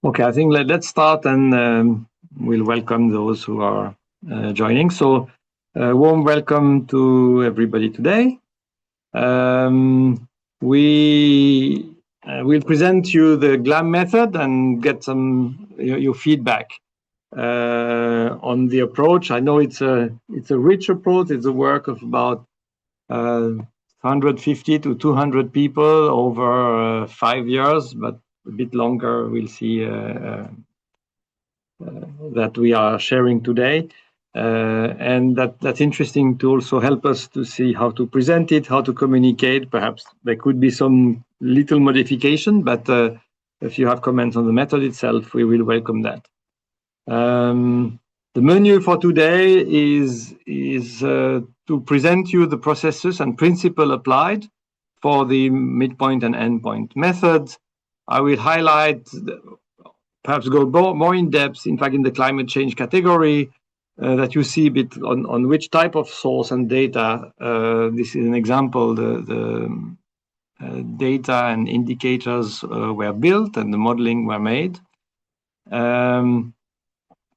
Okay, I think let's start, and we'll welcome those who are joining. So, warm welcome to everybody today. We will present you the GLAM method and get some your feedback on the approach. I know it's a rich approach. It's a work of about 150 to 200 people over 5 years, but a bit longer. We'll see that we are sharing today. And that's interesting to also help us to see how to present it, how to communicate. Perhaps there could be some little modification, but if you have comments on the method itself, we will welcome that. The menu for today is to present you the processes and principle applied for the midpoint and endpoint methods. I will highlight, perhaps go more in depth, in fact, in the climate change category, that you see a bit on which type of source and data. This is an example, the data and indicators were built and the modeling were made. And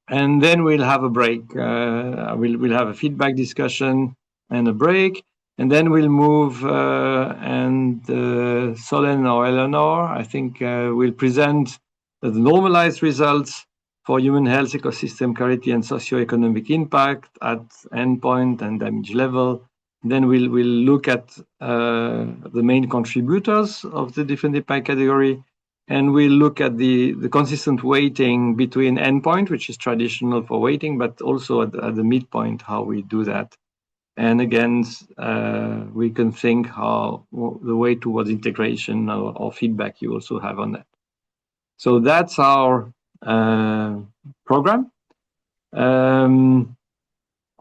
then we'll have a break. We'll have a feedback discussion and a break. And then we'll move, and Solène or Eleanor, I think, will present the normalized results for human health, ecosystem quality, and socioeconomic impact at endpoint and damage level. Then we'll look at the main contributors of the different impact category, and we'll look at the consistent weighting between endpoint, which is traditional for weighting, but also at the midpoint, how we do that. And again, we can think how the way towards integration or feedback you also have on that. So that's our program.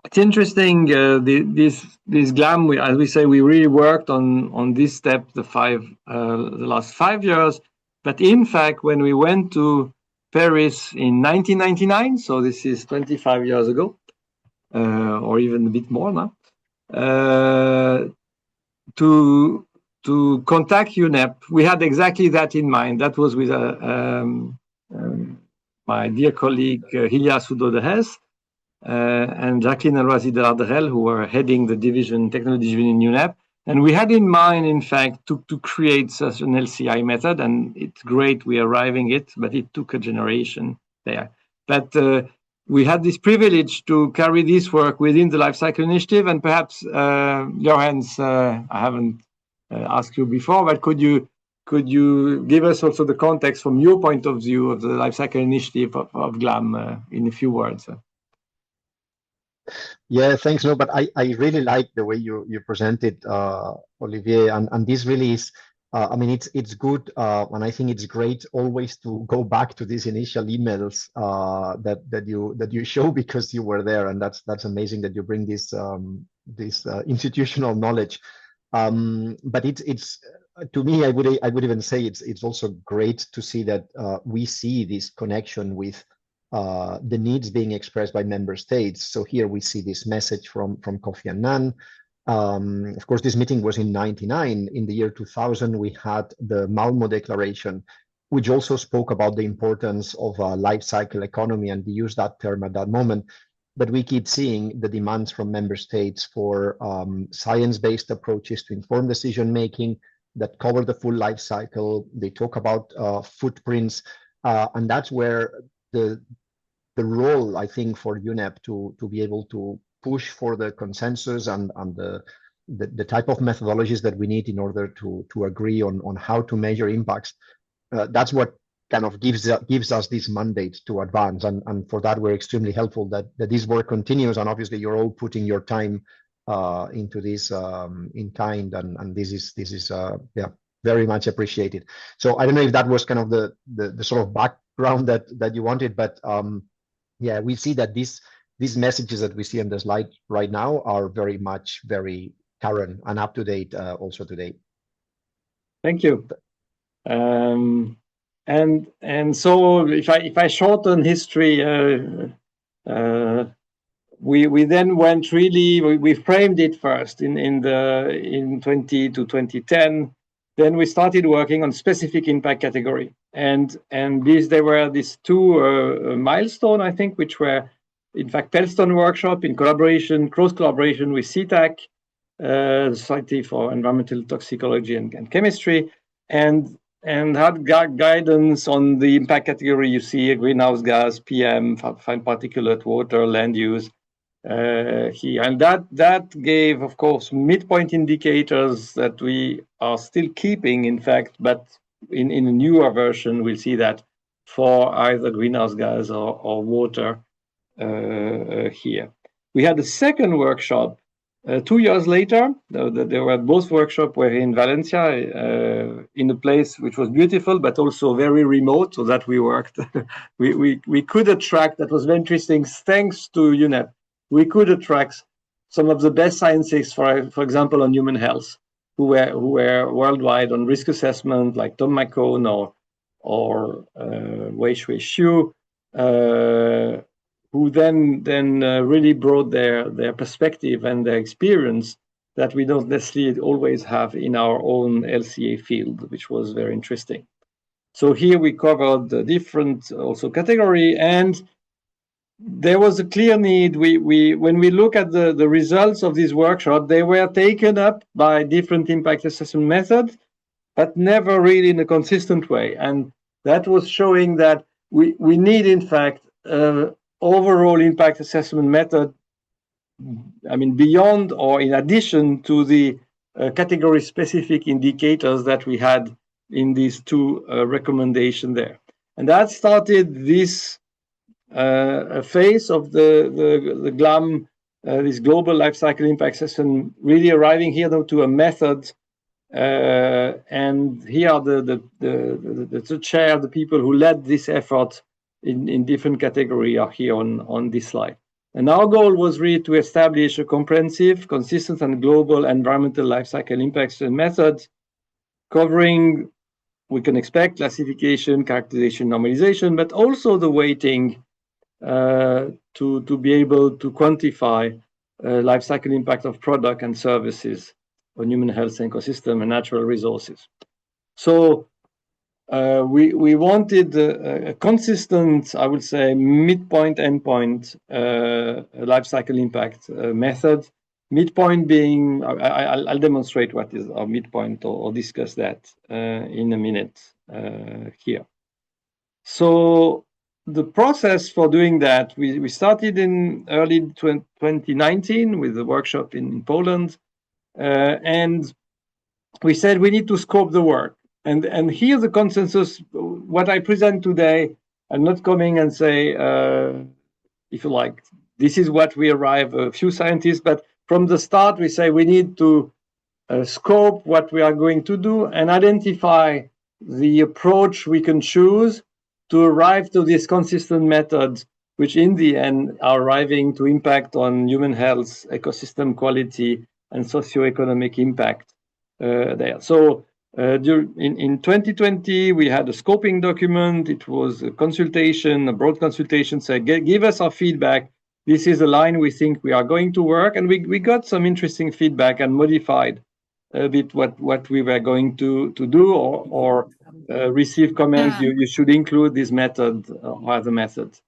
It's interesting, this GLAM, as we say, we really worked on this step the last 5 years. But in fact, when we went to Paris in 1999, so this is 25 years ago, or even a bit more now, to contact UNEP, we had exactly that in mind. That was with my dear colleague Hilia Soudo-Dehes and Jacqueline Alwazi-Delardrel, who were heading the technology division in UNEP. And we had in mind, in fact, to create such an LCI method, and it's great we are arriving it, but it took a generation there. But we had this privilege to carry this work within the Life Cycle Initiative, and perhaps, Johannes, I haven't asked you before, but could you give us also the context from your point of view of the Life Cycle Initiative of GLAM in a few words? Yeah, thanks. No, but I really like the way you presented, Olivier, and this really is. I mean, it's good, and I think it's great always to go back to these initial emails that you show because you were there, and that's amazing that you bring this institutional knowledge. But it's to me, I would even say it's also great to see that we see this connection with the needs being expressed by member states. So here we see this message from Kofi Annan. Of course, this meeting was in '99. In the year 2000, we had the Malmo Declaration, which also spoke about the importance of a life cycle economy, and we used that term at that moment. But we keep seeing the demands from member states for science-based approaches to inform decision-making that cover the full life cycle. They talk about footprints, and that's where the role, I think, for UNEP to be able to push for the consensus and the type of methodologies that we need in order to agree on how to measure impacts. That's what kind of gives us this mandate to advance, and for that we're extremely helpful that this work continues, and obviously you're all putting your time into this in kind, and this is yeah, very much appreciated. So I don't know if that was kind of the sort of background that you wanted, but yeah, we see that these messages that we see on the slide right now are very much very current and up to date also today. Thank you. And so if I shorten history, we then went really, we framed it first in 20 to 2010 then we started working on specific impact category. And there were these two milestones, I think, which were, in fact, Pellstone workshop in collaboration, close collaboration with CTAC, the Society for Environmental Toxicology and Chemistry, and had guidance on the impact category. You see greenhouse gas, PM, fine particulate, water, land use, here. And that gave, of course, midpoint indicators that we are still keeping, in fact, but in a newer version, we'll see that for either greenhouse gas or water here. We had a second workshop 2 years later. There were both workshops were in Valencia, in a place which was beautiful, but also very remote, so that we worked. we could attract, that was very interesting, thanks to UNEP, we could attract some of the best scientists, for example, on human health, who were worldwide on risk assessment, like Tom McCone or Wei Shui Xu, who then really brought their perspective and their experience that we don't necessarily always have in our own LCA field, which was very interesting. So here we covered the different also category, and there was a clear need. When we look at the results of this workshop, they were taken up by different impact assessment methods, but never really in a consistent way. And that was showing that we need, in fact, overall impact assessment method, I mean, beyond or in addition to the category-specific indicators that we had in these two recommendations there. And that started this phase of the GLAM, this global life cycle impact assessment, really arriving here though to a method. And here are the chair, the people who led this effort in different categories are here on this slide. And our goal was really to establish a comprehensive, consistent, and global environmental life cycle impact method covering, we can expect, classification, characterization, normalization, but also the weighting to be able to quantify life cycle impact of product and services on human health, ecosystem, and natural resources. So we wanted a consistent, I would say, midpoint endpoint life cycle impact method. Midpoint being, I'll demonstrate what is our midpoint or discuss that in a minute here. So the process for doing that, we started in early 2019 with a workshop in Poland, and we said we need to scope the work. And here the consensus, what I present today, I'm not coming and say, if you like, this is what we arrive, a few scientists, but from the start we say we need to scope what we are going to do and identify the approach we can choose to arrive to this consistent method, which in the end are arriving to impact on human health, ecosystem quality, and socioeconomic impact there. So in 2020, we had a scoping document. It was a consultation, a broad consultation, say, give us our feedback. This is a line we think we are going to work. And we got some interesting feedback and modified a bit what we were going to do or receive comments. You should include this method or other methods.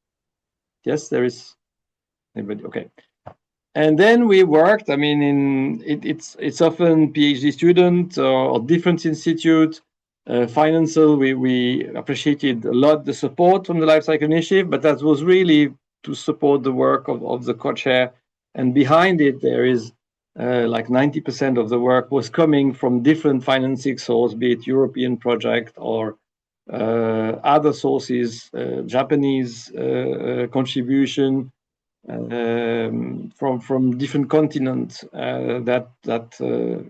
Yes, there is anybody? Okay. And then we worked, I mean, it's often PhD student or different institute, financial. We appreciated a lot the support from the Life Cycle Initiative, but that was really to support the work of the co-chair. And behind it, there is like 90% of the work was coming from different financing sources, be it European project or other sources, Japanese contribution, from different continents that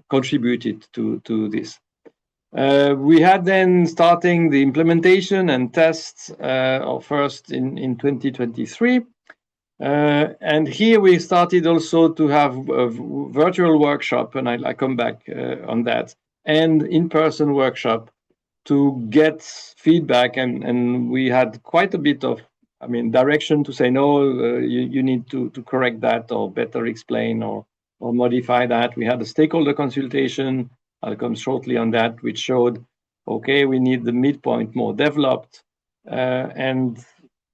contributed to this. We had then starting the implementation and tests first in 2023. And here we started also to have a virtual workshop, and I come back on that, and in-person workshop to get feedback. And we had quite a bit of, I mean, direction to say, no, you need to correct that or better explain or modify that. We had a stakeholder consultation I'll come shortly on that, which showed, okay, we need the midpoint more developed. And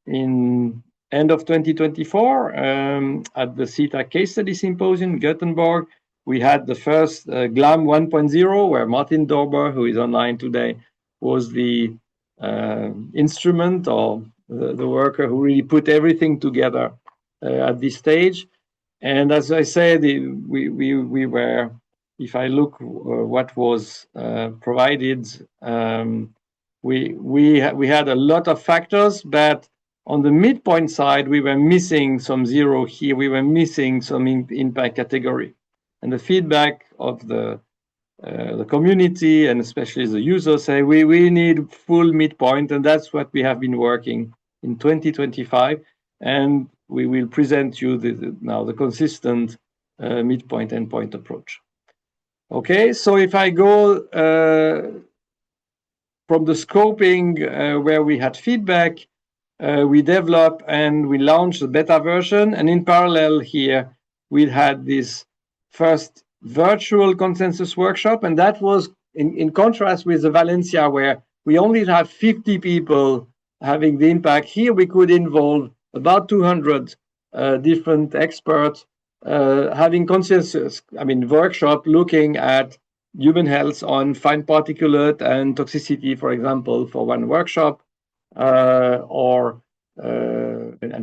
in end of 2024, at the CETA Case Study Symposium in Gothenburg, we had the first GLAM 1.0, where Martin Dorber, who is online today, was the instrument or the worker who really put everything together at this stage. And as I said, we were, if I look what was provided, we had a lot of factors, but on the midpoint side, we were missing some zero here. We were missing some impact category. And the feedback of the community and especially the users say we need full midpoint, and that's what we have been working in 2025. And we will present you now the consistent midpoint endpoint approach. Okay, so if I go from the scoping where we had feedback, we developed and we launched the beta version. And in parallel here, we had this first virtual consensus workshop. And that was in contrast with the Valencia, where we only have 50 people having the impact. Here we could involve about 200 different experts having consensus, workshop looking at human health on fine particulate and toxicity, for example, for one workshop, and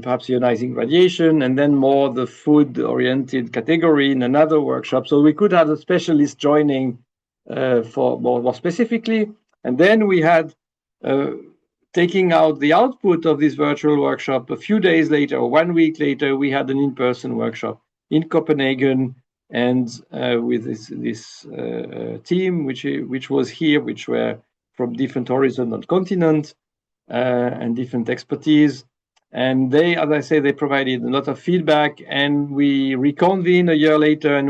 perhaps ionizing radiation, and then more the food-oriented category in another workshop. So we could have a specialist joining for more specifically. And then we had taking out the output of this virtual workshop. A few days later, or 1 week later, we had an in-person workshop in Copenhagen, and with this team, which was here, which were from different horizontal continents and different expertise. And they, as I say, they provided a lot of feedback, and we reconvene a year later, and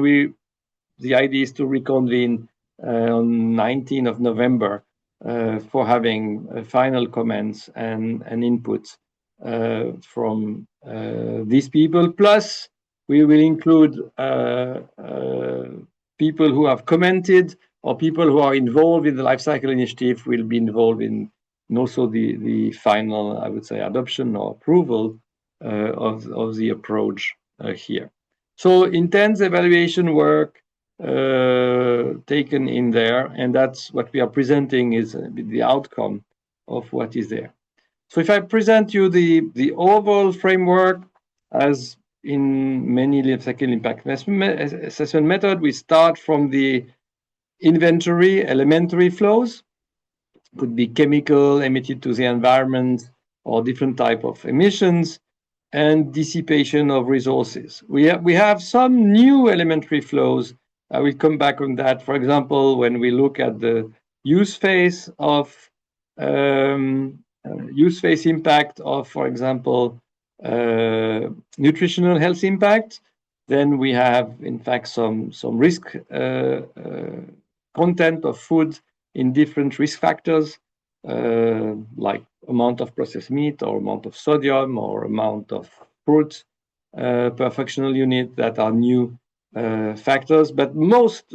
the idea is to reconvene on 19th of November for having final comments and inputs from these people. Plus, we will include people who have commented or people who are involved in the life cycle initiative will be involved in also the final, I would say, adoption or approval of the approach here. So intense evaluation work taken in there, and that's what we are presenting is the outcome of what is there. So if I present you the overall framework, as in many life cycle impact assessment method, we start from the inventory elementary flows. It could be chemical emitted to the environment or different type of emissions, and dissipation of resources. We have some new elementary flows. I will come back on that. For example, when we look at the use phase of use phase impact of, for example, nutritional health impact, then we have, in fact, some risk content of food in different risk factors, like amount of processed meat or amount of sodium or amount of fruit per functional unit that are new factors. But most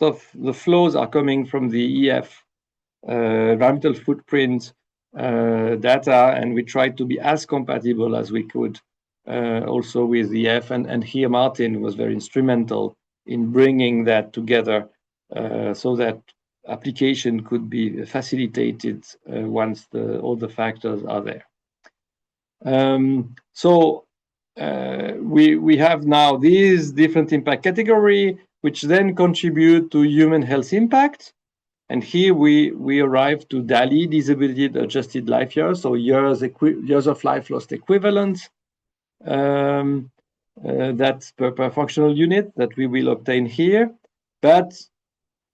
of the flows are coming from the EF, environmental footprint data, and we tried to be as compatible as we could also with the EF. And here Martin was very instrumental in bringing that together so that application could be facilitated once all the factors are there. So we have now these different impact category, which then contribute to human health impact. And here we arrive to DALI, disability adjusted life years, so years of life lost equivalent. That's per functional unit that we will obtain here. But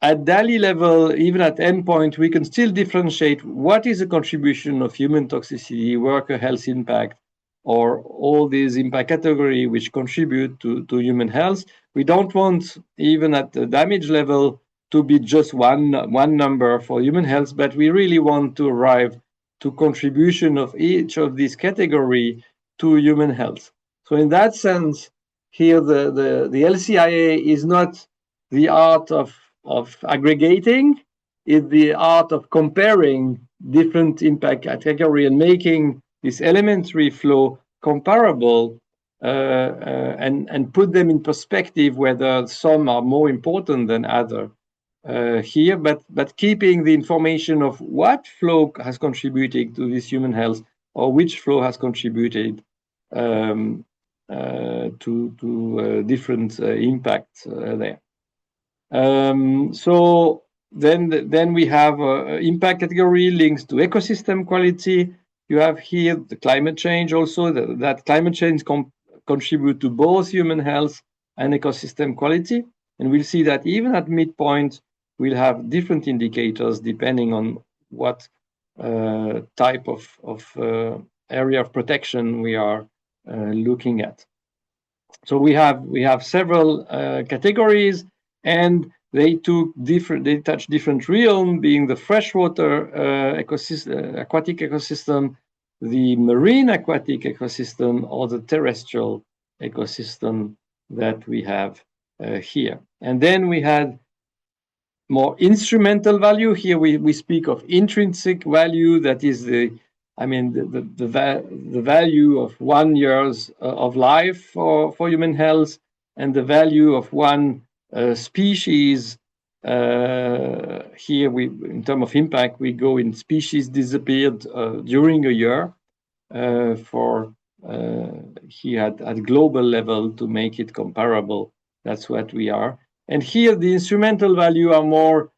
at DALI level, even at endpoint, we can still differentiate what is the contribution of human toxicity, worker health impact, or all these impact category which contribute to human health. We don't want, even at the damage level, to be just one number for human health, but we really want to arrive to contribution of each of these category to human health. So in that sense, here the LCIA is not the art of aggregating. It's the art of comparing different impact category and making this elementary flow comparable and put them in perspective, whether some are more important than other here, but keeping the information of what flow has contributed to this human health or which flow has contributed to different impacts there. So then we have impact category links to ecosystem quality. You have here the climate change also, that climate change contribute to both human health and ecosystem quality. And we'll see that even at midpoint, we'll have different indicators depending on what type of area of protection we are looking at. So we have several categories, and they touch different realms, being the freshwater aquatic ecosystem, the marine aquatic ecosystem, or the terrestrial ecosystem that we have here. And then we had more instrumental value. Here we speak of intrinsic value, that is the value of 1 year of life for human health, and the value of one species. Here in terms of impact, we go in species disappeared during a year here at global level to make it comparable. That's what we are. And here the instrumental value are more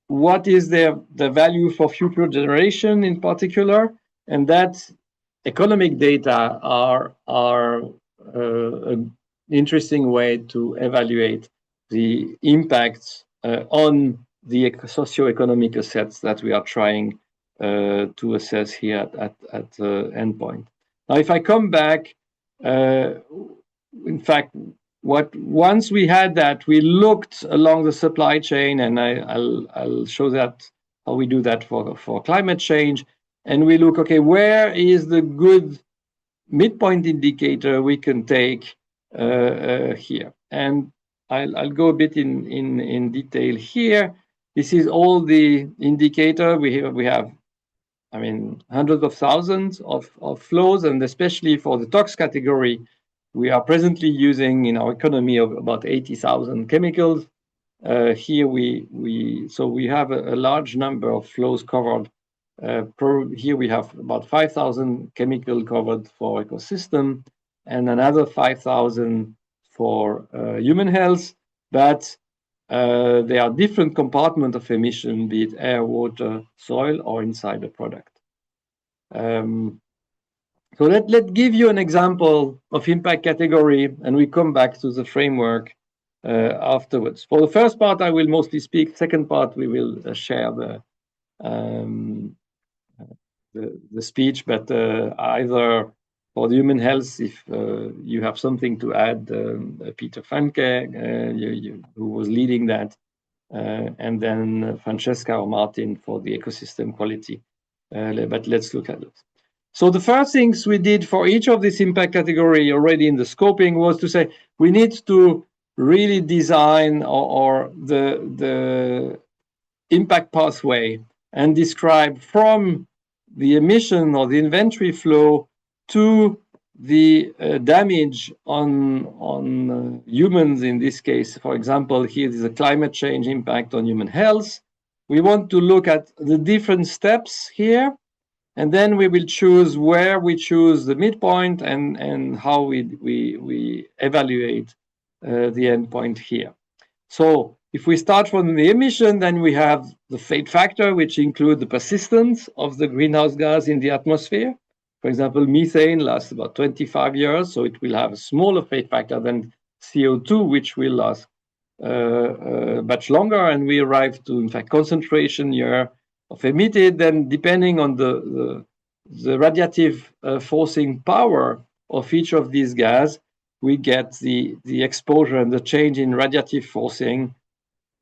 what is the value for future generation in particular, and that economic data are an interesting way to evaluate the impacts on the socioeconomic assets that we are trying to assess here at endpoint. Now, if I come back, in fact, once we had that, we looked along the supply chain, and I'll show that how we do that for climate change. And we look, okay, where is the good midpoint indicator we can take here? And I'll go a bit in detail here. This is all the indicator. We have, hundreds of thousands of flows, and especially for the tox category, we are presently using in our economy of about 80,000 chemicals. Here we have a large number of flows covered. Here we have about 5,000 chemical covered for ecosystem, and another 5,000 for human health. But there are different compartments of emission, be it air, water, soil, or inside the product. So let's give you an example of impact category, and we come back to the framework afterwards. For the first part, I will mostly speak. Second part, we will share the speech, but either for the human health, if you have something to add, Peter Franke, who was leading that, and then Francesca or Martin for the ecosystem quality. But let's look at it. So the first things we did for each of this impact category already in the scoping was to say we need to really design or the impact pathway and describe from the emission or the inventory flow to the damage on humans in this case. For example, here is a climate change impact on human health. We want to look at the different steps here, and then we will choose where we choose the midpoint and how we evaluate the endpoint here. So if we start from the emission, then we have the fate factor, which includes the persistence of the greenhouse gas in the atmosphere. For example, methane lasts about 25 years, so it will have a smaller fate factor than CO2, which will last much longer, and we arrive to, in fact, concentration year of emitted. Then, depending on the radiative forcing power of each of these gas, we get the exposure and the change in radiative forcing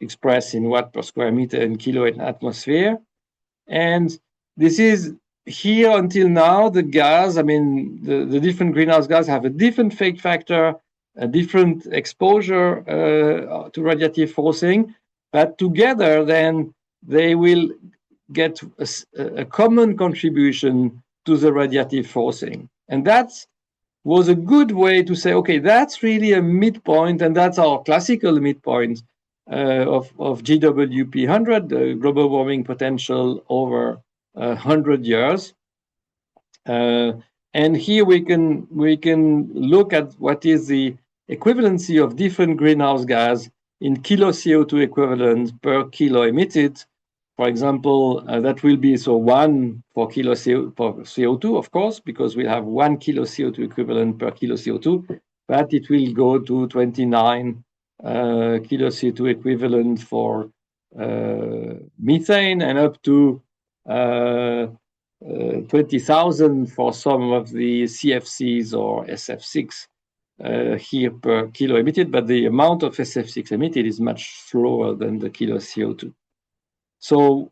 expressed in watt per square meter and kilo in atmosphere. And this is here until now, the gas, the different greenhouse gas have a different fate factor, a different exposure to radiative forcing, but together then they will get a common contribution to the radiative forcing. And that was a good way to say, okay, that's really a midpoint, and that's our classical midpoint of GWP 100, the global warming potential over 100 years. And here we can look at what is the equivalency of different greenhouse gas in kilo CO2 equivalent per kilo emitted. For example, that will be so 1 for kilo CO2, of course, because we have 1 kilo CO2 equivalent per kilo CO2, but it will go to 29 kilo CO2 equivalent for methane, and up to 20,000 for some of the CFCs or SF6 here per kilo emitted, but the amount of SF6 emitted is much lower than the kilo CO2. So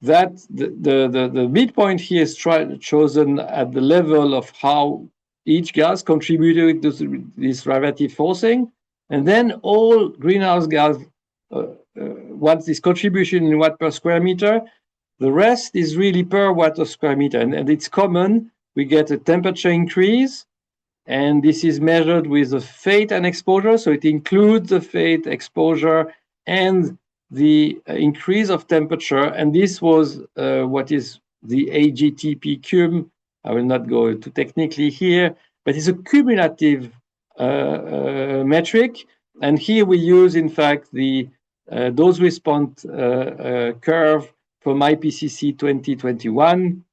that the midpoint here is chosen at the level of how each gas contributed to this radiative forcing, and then all greenhouse gas, what's this contribution in watt per square meter, the rest is really per watt per square meter, and it's common. We get a temperature increase, and this is measured with the fate and exposure, so it includes the fate, exposure, and the increase of temperature, and this was what is the AGTP cum. I will not go too technically here, but it's a cumulative metric, and here we use, in fact, the dose response curve from IPCC 2021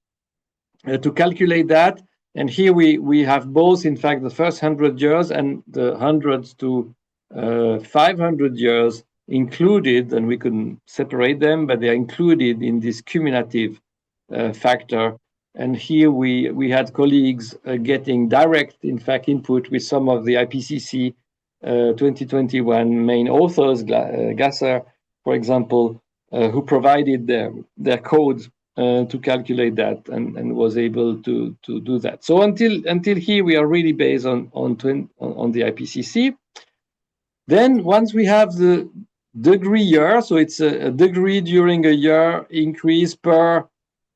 to calculate that. And here we have both, in fact, the first 100 years and the 100 to 500 years included, and we can separate them, but they're included in this cumulative factor. And here we had colleagues getting direct, in fact, input with some of the IPCC 2021 main authors, Gasser, for example, who provided their code to calculate that and was able to do that. So until here, we are really based on the IPCC. Then once we have the degree year, so it's a degree during a year increase per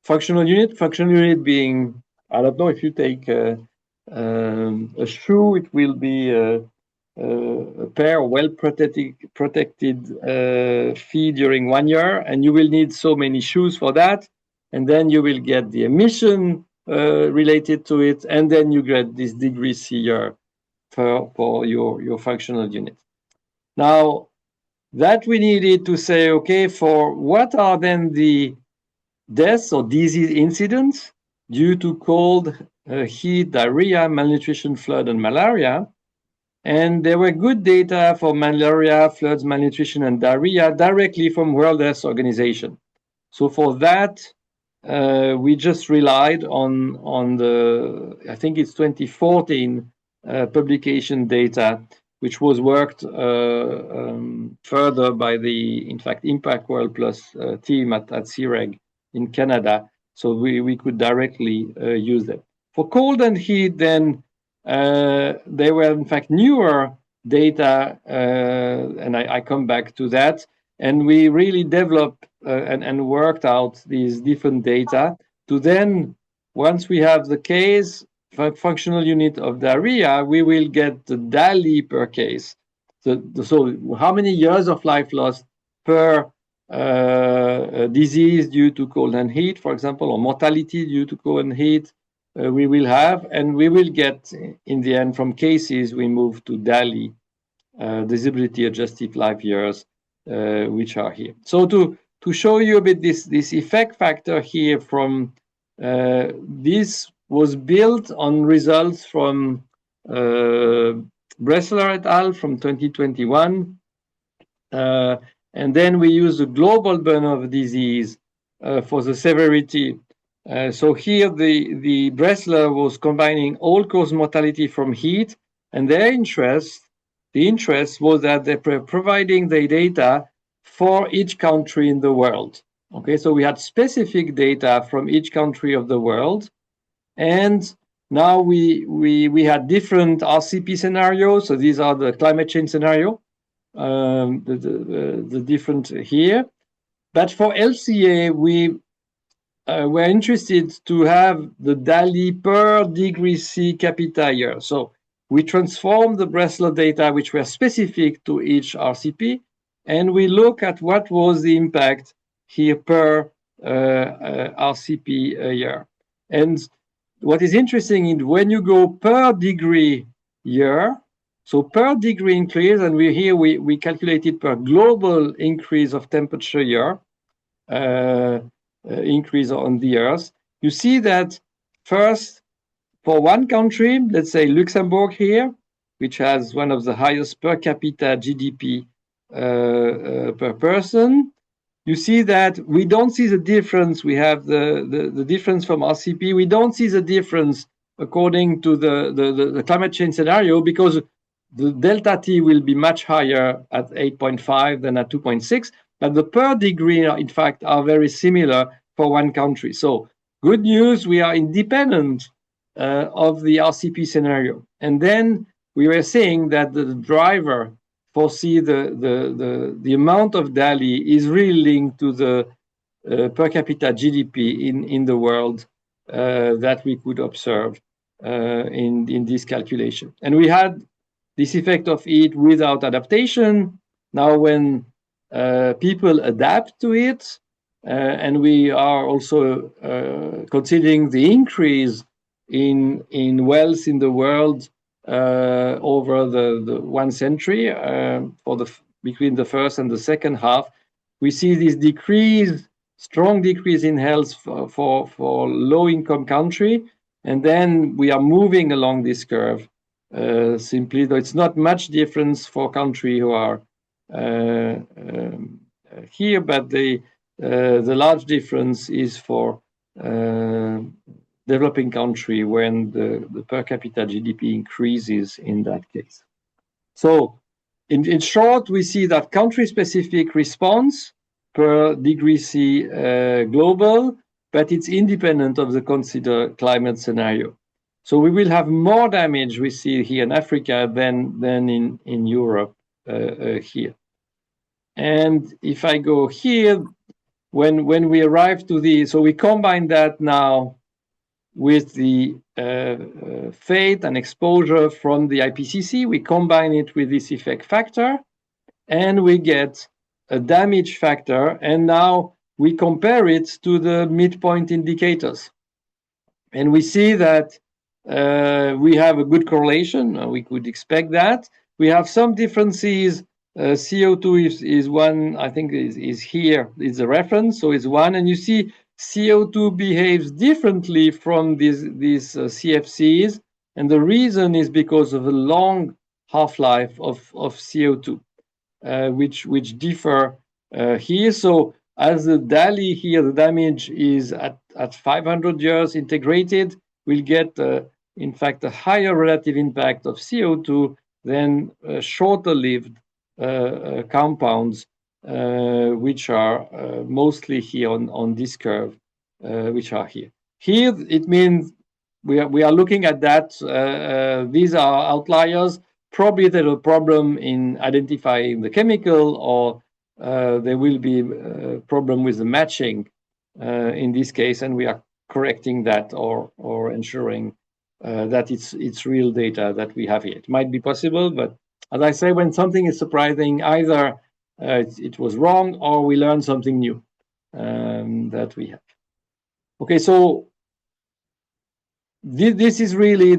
functional unit being, I don't know, if you take a shoe, it will be a pair of well-protected feet during 1 year, and you will need so many shoes for that, and then you will get the emission related to it, and then you get this degree C year for your functional unit. Now, that we needed to say, okay, for what are then the deaths or disease incidents due to cold, heat, diarrhea, malnutrition, flood, and malaria. And there were good data for malaria, floods, malnutrition, and diarrhea directly from World Health Organization. So for that, we just relied on the, I think it's 2014 publication data, which was worked further by the, in fact, Impact World Plus team at CIREG in Canada. So we could directly use them. For cold and heat, then there were, in fact, newer data, and I come back to that. And we really developed and worked out these different data to then, once we have the case, functional unit of diarrhea, we will get the DALI per case. So how many years of life lost per disease due to cold and heat, for example, or mortality due to cold and heat, we will have, and we will get, in the end, from cases, we move to DALI, disability adjusted life years, which are here. So to show you a bit this effect factor here from this was built on results from Bressler et al. From 2021. And then we use the global burden of disease for the severity. So here the Bressler was combining all-cause mortality from heat, and the interest was that they were providing the data for each country in the world. Okay, so we had specific data from each country of the world. And now we had different RCP scenarios. So these are the climate change scenario. the different here. But for LCA, we're interested to have the DALI per degree C capita year. So we transform the Breslau data, which were specific to each RCP, and we look at what was the impact here per RCP a year. And what is interesting is when you go per degree year, so per degree increase, and we calculated per global increase of temperature year, increase on the Earth. You see that first, for one country, let's say Luxembourg here, which has one of the highest per capita GDP per person, you see that we don't see the difference. We have the difference from RCP. We don't see the difference according to the climate change scenario because the delta T will be much higher at 8.5 than at 2.6. But the per degree, in fact, are very similar for one country. So good news, we are independent of the RCP scenario. And then we were saying that the driver foresee the amount of DALI is really linked to the per capita GDP in the world that we could observe in this calculation. And we had this effect of it without adaptation. Now, when people adapt to it, and we are also considering the increase in wealth in the world over the 1 century between the first and the second half, we see this strong decrease in health for low-income country, and then we are moving along this curve. Simply, though it's not much difference for countries who are here, but the large difference is for developing country when the per capita GDP increases in that case. So in short, we see that country-specific response per degree C global, but it's independent of the considered climate scenario. So we will have more damage we see here in Africa than in Europe here. And if I go here, when we arrive to so we combine that now with the fate and exposure from the IPCC, we combine it with this effect factor, and we get a damage factor, and now we compare it to the midpoint indicators. And we see that we have a good correlation. We could expect that. We have some differences. CO2 is one, I think is here, is a reference, so it's one. And you see CO2 behaves differently from these CFCs. And the reason is because of the long half-life of CO2, which differ here. So as the DALI here, the damage is at 500 years integrated, we'll get, in fact, a higher relative impact of CO2 than shorter-lived compounds, which are mostly here on this curve, which are here. Here, it means we are looking at that. These are outliers. Probably there's a problem in identifying the chemical, or there will be a problem with the matching in this case, and we are correcting that or ensuring that it's real data that we have here. It might be possible, but as I say, when something is surprising, either it was wrong or we learned something new that we have. Okay, so this is really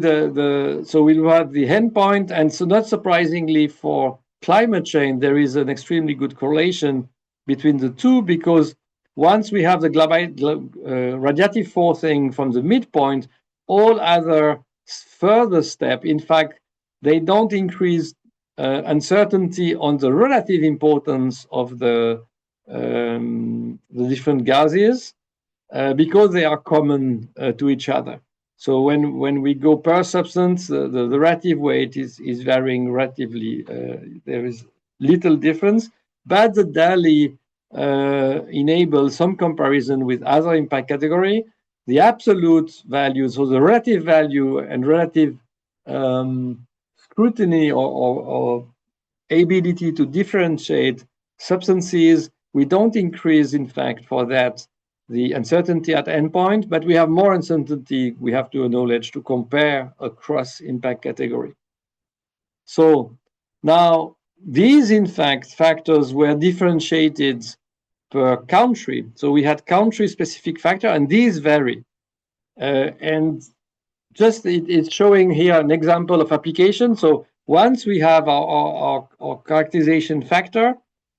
so we'll have the endpoint, and so not surprisingly for climate change, there is an extremely good correlation between the two, because once we have the radiative forcing from the midpoint, all other further step, in fact, they don't increase uncertainty on the relative importance of the different gases because they are common to each other. So when we go per substance, the relative weight is varying relatively. There is little difference, but the DALI enables some comparison with other impact category. The absolute values, so the relative value and relative scrutiny or ability to differentiate substances. We don't increase, in fact, for that the uncertainty at endpoint, but we have more uncertainty we have to acknowledge to compare across impact category. So now these, in fact, factors were differentiated per country. So we had country-specific factor, and these vary. And just it's showing here an example of application. So once we have our characterization factor,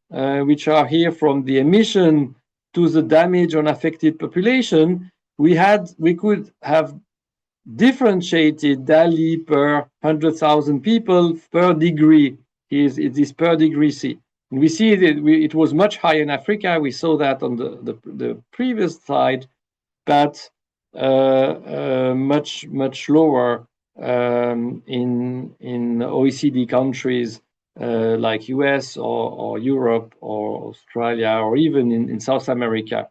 which are here from the emission to the damage on affected population, we could have differentiated DALI per 100,000 people per degree. It is per degree C. And we see that it was much higher in Africa. We saw that on the previous slide, but much lower in OECD countries like US or Europe or Australia or even in South America.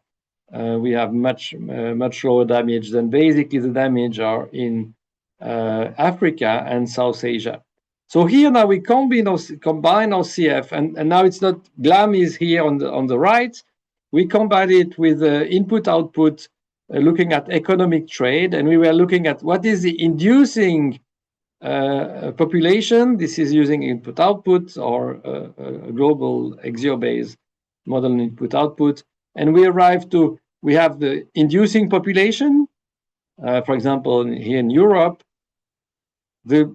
We have much lower damage than basically the damage are in Africa and South Asia. So here now we combine our CF, and now it's not GLAM is here on the right. We combine it with input-output, looking at economic trade, and we were looking at what is the inducing population. This is using input-output or a global Exio-based model input-output, and we arrived to we have the inducing population. For example, here in Europe,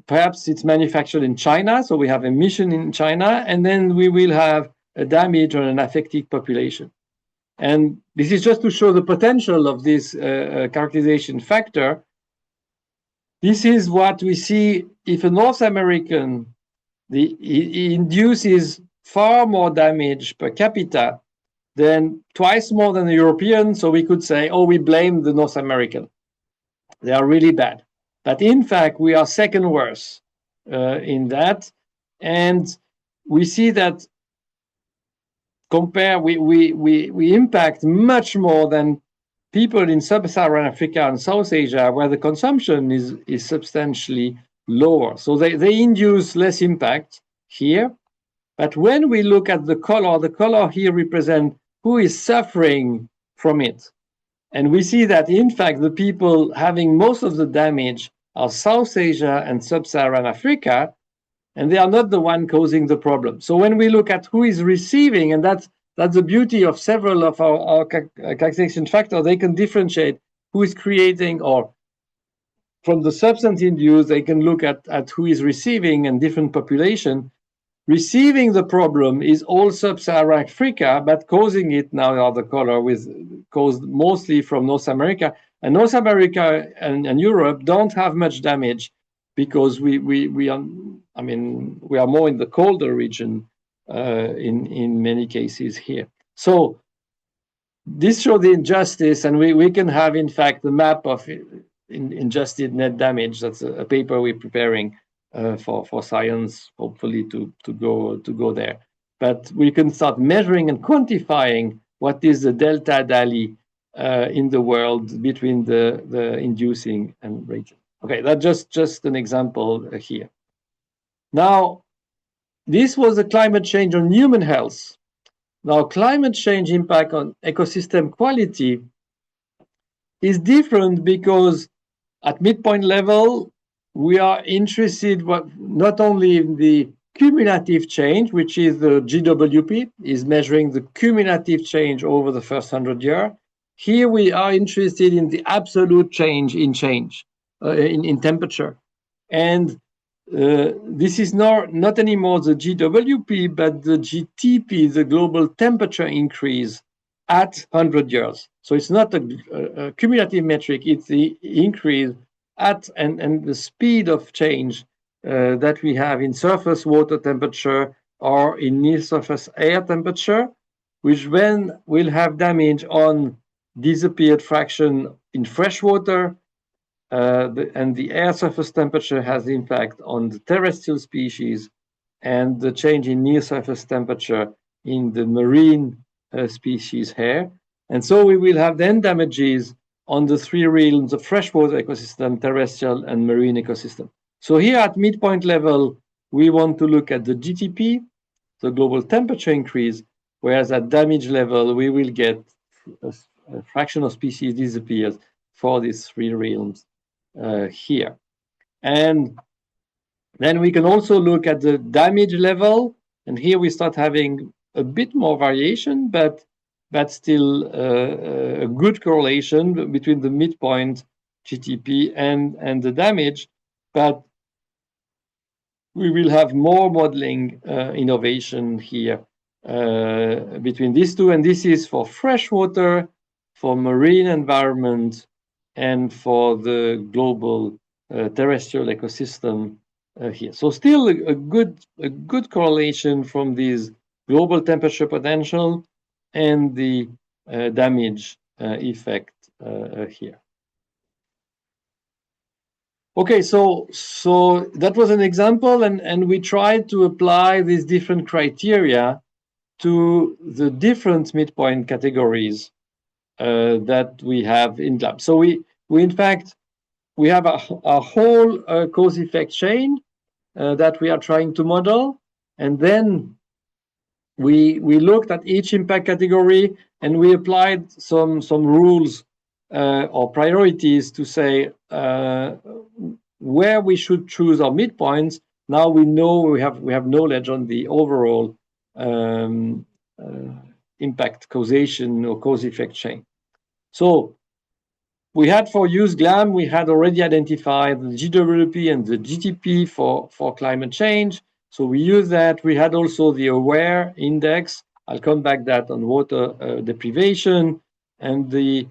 perhaps it's manufactured in China, so we have emission in China, and then we will have a damage on an affected population. And this is just to show the potential of this characterization factor. This is what we see if a North American induces far more damage per capita than twice more than the European. So we could say, oh, we blame the North American. They are really bad. But in fact, we are second worst in that. And we see that we impact much more than people in sub-Saharan Africa and South Asia, where the consumption is substantially lower. So they induce less impact here. But when we look at the color here represents who is suffering from it. And we see that, in fact, the people having most of the damage are South Asia and sub-Saharan Africa, and they are not the one causing the problem. So when we look at who is receiving, and that's the beauty of several of our characterization factors, they can differentiate who is creating, or from the substance induced, they can look at who is receiving and different population. Receiving the problem is all sub-Saharan Africa, but causing it now are the color caused mostly from North America. And North America and Europe don't have much damage because we are more in the colder region in many cases here. So this shows the injustice, and we can have, in fact, the map of injusted net damage. That's a paper we're preparing for science, hopefully to go there. But we can start measuring and quantifying what is the delta DALI in the world between the inducing and region. Okay, that's just an example here. Now, this was a climate change on human health. Now, climate change impact on ecosystem quality is different because at midpoint level, we are interested not only in the cumulative change, which is the GWP, is measuring the cumulative change over the first 100 years. Here we are interested in the absolute change in temperature. And this is not anymore the GWP, but the GTP, the global temperature increase at 100 years. So it's not a cumulative metric, it's the increase at and the speed of change that we have in surface water temperature or in near surface air temperature, which then will have damage on disappeared fraction in fresh water, and the air surface temperature has impact on the terrestrial species, and the change in near surface temperature in the marine species here. And so we will have then damages on the three realms of freshwater ecosystem, terrestrial, and marine ecosystem. So here at midpoint level, we want to look at the GTP, the global temperature increase, whereas at damage level, we will get a fraction of species disappears for these three realms here. And then we can also look at the damage level, and here we start having a bit more variation, but still a good correlation between the midpoint GTP and the damage. But we will have more modeling innovation here between these two, and this is for freshwater, for marine environment, and for the global terrestrial ecosystem here. So still a good correlation from these global temperature potential and the damage effect here. Okay, so that was an example, and we tried to apply these different criteria to the different midpoint categories that we have in GLAM. So we in fact we have a whole cause-effect chain that we are trying to model, and then we looked at each impact category and we applied some rules or priorities to say where we should choose our midpoints. Now we know we have knowledge on the overall impact causation or cause-effect chain. So we had for use GLAM, we had already identified the GWP and the GTP for climate change. So we use that. We had also the AWARE index. I'll come back that on water deprivation and the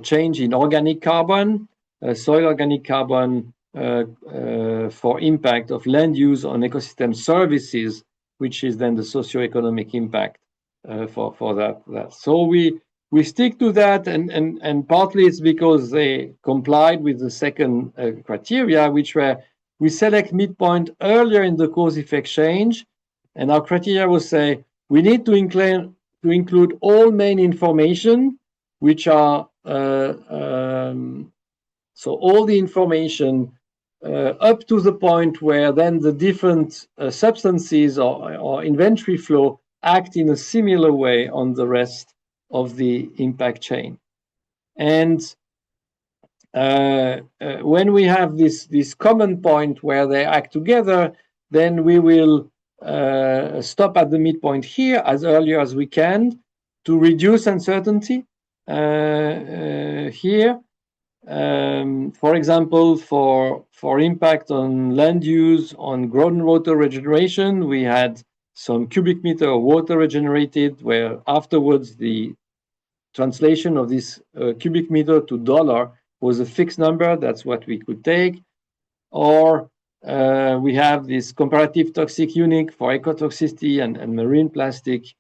change in organic carbon, soil organic carbon for impact of land use on ecosystem services, which is then the socioeconomic impact for that. So we stick to that, and partly it's because they complied with the second criteria, which were we select midpoint earlier in the cause-effect change, and our criteria will say we need to include all main information, which are so all the information up to the point where then the different substances or inventory flow act in a similar way on the rest of the impact chain. And when we have this common point where they act together, then we will stop at the midpoint here as early as we can to reduce uncertainty here. For example, for impact on land use, on groundwater regeneration, we had some cubic meter of water regenerated, where afterwards the translation of this cubic meter to dollar was a fixed number. That's what we could take. Or we have this comparative toxic unique for ecotoxicity and marine plastic,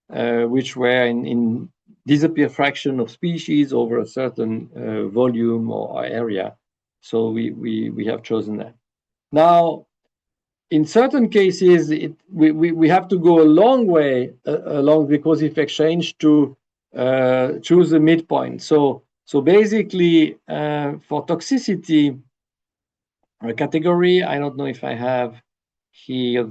which were in disappear fraction of species over a certain volume or area. So we have chosen that. Now, in certain cases, we have to go a long way along the cause-effect change to choose a midpoint. So basically, for toxicity category, I don't know if I have here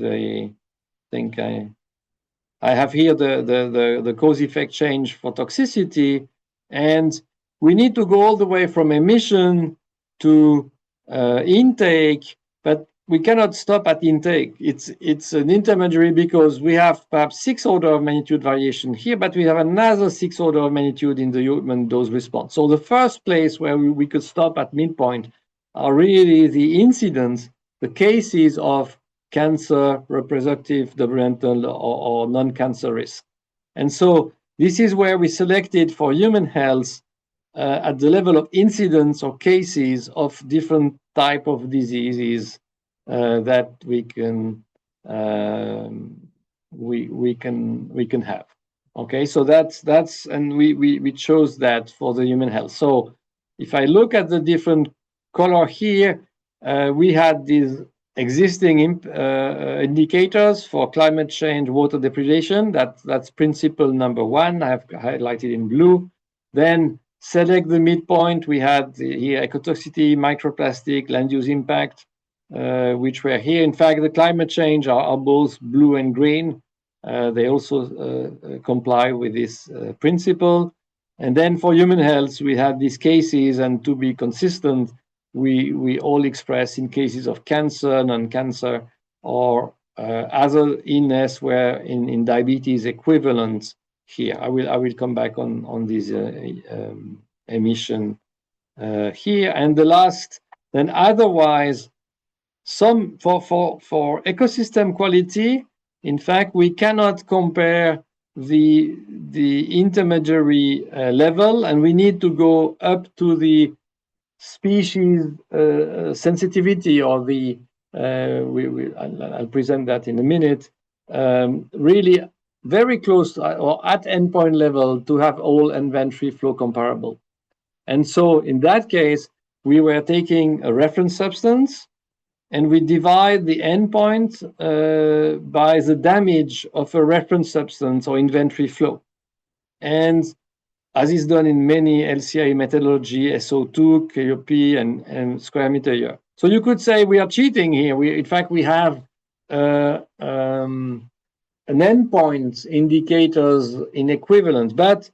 I have here the cause-effect change for toxicity, and we need to go all the way from emission to intake, but we cannot stop at intake. It's an intermediary because we have perhaps 6 order of magnitude variation here, but we have another 6 order of magnitude in the human dose response. So the first place where we could stop at midpoint are really the incidents, the cases of cancer, reproductive, developmental, or non-cancer risk. And so this is where we selected for human health at the level of incidence or cases of different type of diseases that we can have. Okay, so that's and we chose that for the human health. So if I look at the different color here, we had these existing indicators for climate change, water depredation. That's principle number 1. I have highlighted in blue. Then select the midpoint. We had here ecotoxicity, microplastic, land use impact. which were here. In fact, the climate change are both blue and green. They also comply with this principle. And then for human health, we have these cases, and to be consistent, we all express in cases of cancer, non-cancer, or other illness where in diabetes equivalent here. I will come back on this emission here. And the last, then otherwise, some for ecosystem quality, in fact, we cannot compare the intermediary level, and we need to go up to the species sensitivity, or the I'll present that in a minute. Really very close to, or at endpoint level, to have all inventory flow comparable. And so in that case, we were taking a reference substance, and we divide the endpoint by the damage of a reference substance or inventory flow. And as is done in many LCA methodology, SO2, KOP, and square meter year. So you could say we are cheating here. In fact, we have an endpoint indicators in equivalence, but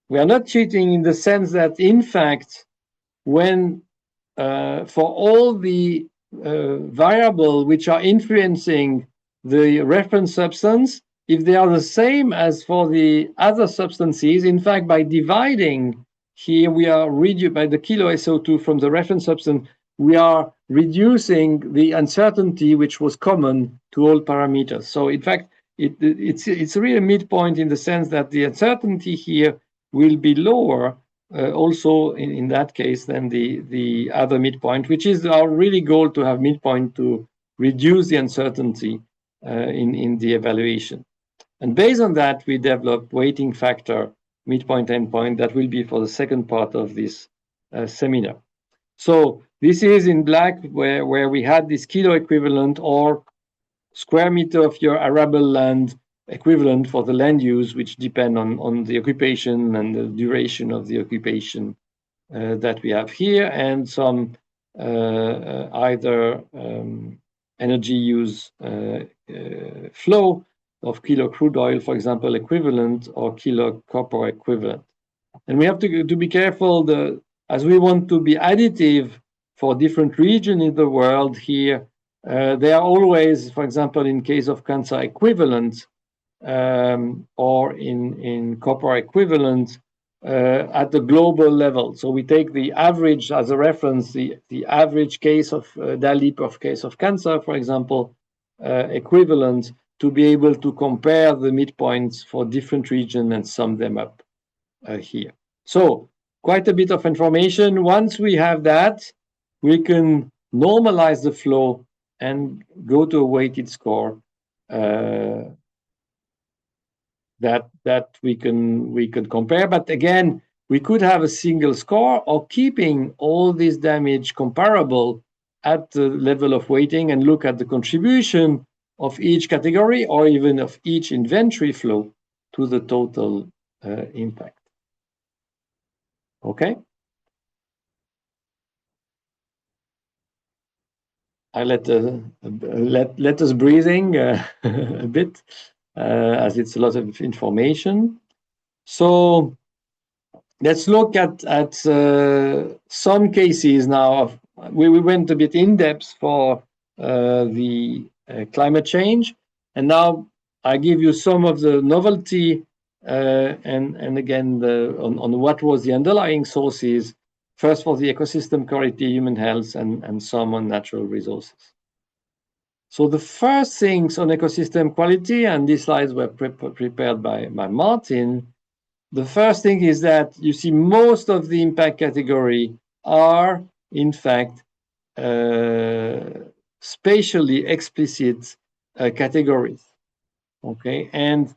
we are not cheating in the sense that, in fact, when for all the variable which are influencing the reference substance, if they are the same as for the other substances, in fact, by dividing here, we are by the kilo SO2 from the reference substance, we are reducing the uncertainty which was common to all parameters. So in fact, it's really a midpoint in the sense that the uncertainty here will be lower also in that case than the other midpoint, which is our really goal, to have midpoint to reduce the uncertainty in the evaluation. And based on that, we developed weighting factor midpoint endpoint that will be for the second part of this seminar. So this is in black where we had this kilo equivalent or square meter of your arable land equivalent for the land use, which depend on the occupation and the duration of the occupation that we have here, and some either energy use flow of kilo crude oil, for example, equivalent, or kilo copper equivalent. And we have to be careful, as we want to be additive for different regions in the world here, they are always, for example, in case of cancer equivalent, or in copper equivalent at the global level. So we take the average as a reference, the average case of DALIP of case of cancer, for example, equivalent, to be able to compare the midpoints for different regions and sum them up here. So quite a bit of information. Once we have that, we can normalize the flow and go to a weighted score that we can compare. But again, we could have a single score, or keeping all this damage comparable at the level of weighting and look at the contribution of each category, or even of each inventory flow, to the total impact. Okay. I let us breathing a bit, as it's a lot of information. So let's look at some cases now. We went a bit in depth for the climate change, and now I give you some of the novelty and again on what was the underlying sources. First for the ecosystem quality, human health, and some on natural resources. So the first things on ecosystem quality, and these slides were prepared by Martin. The first thing is that you see most of the impact category are, in fact, spatially explicit categories. Okay, and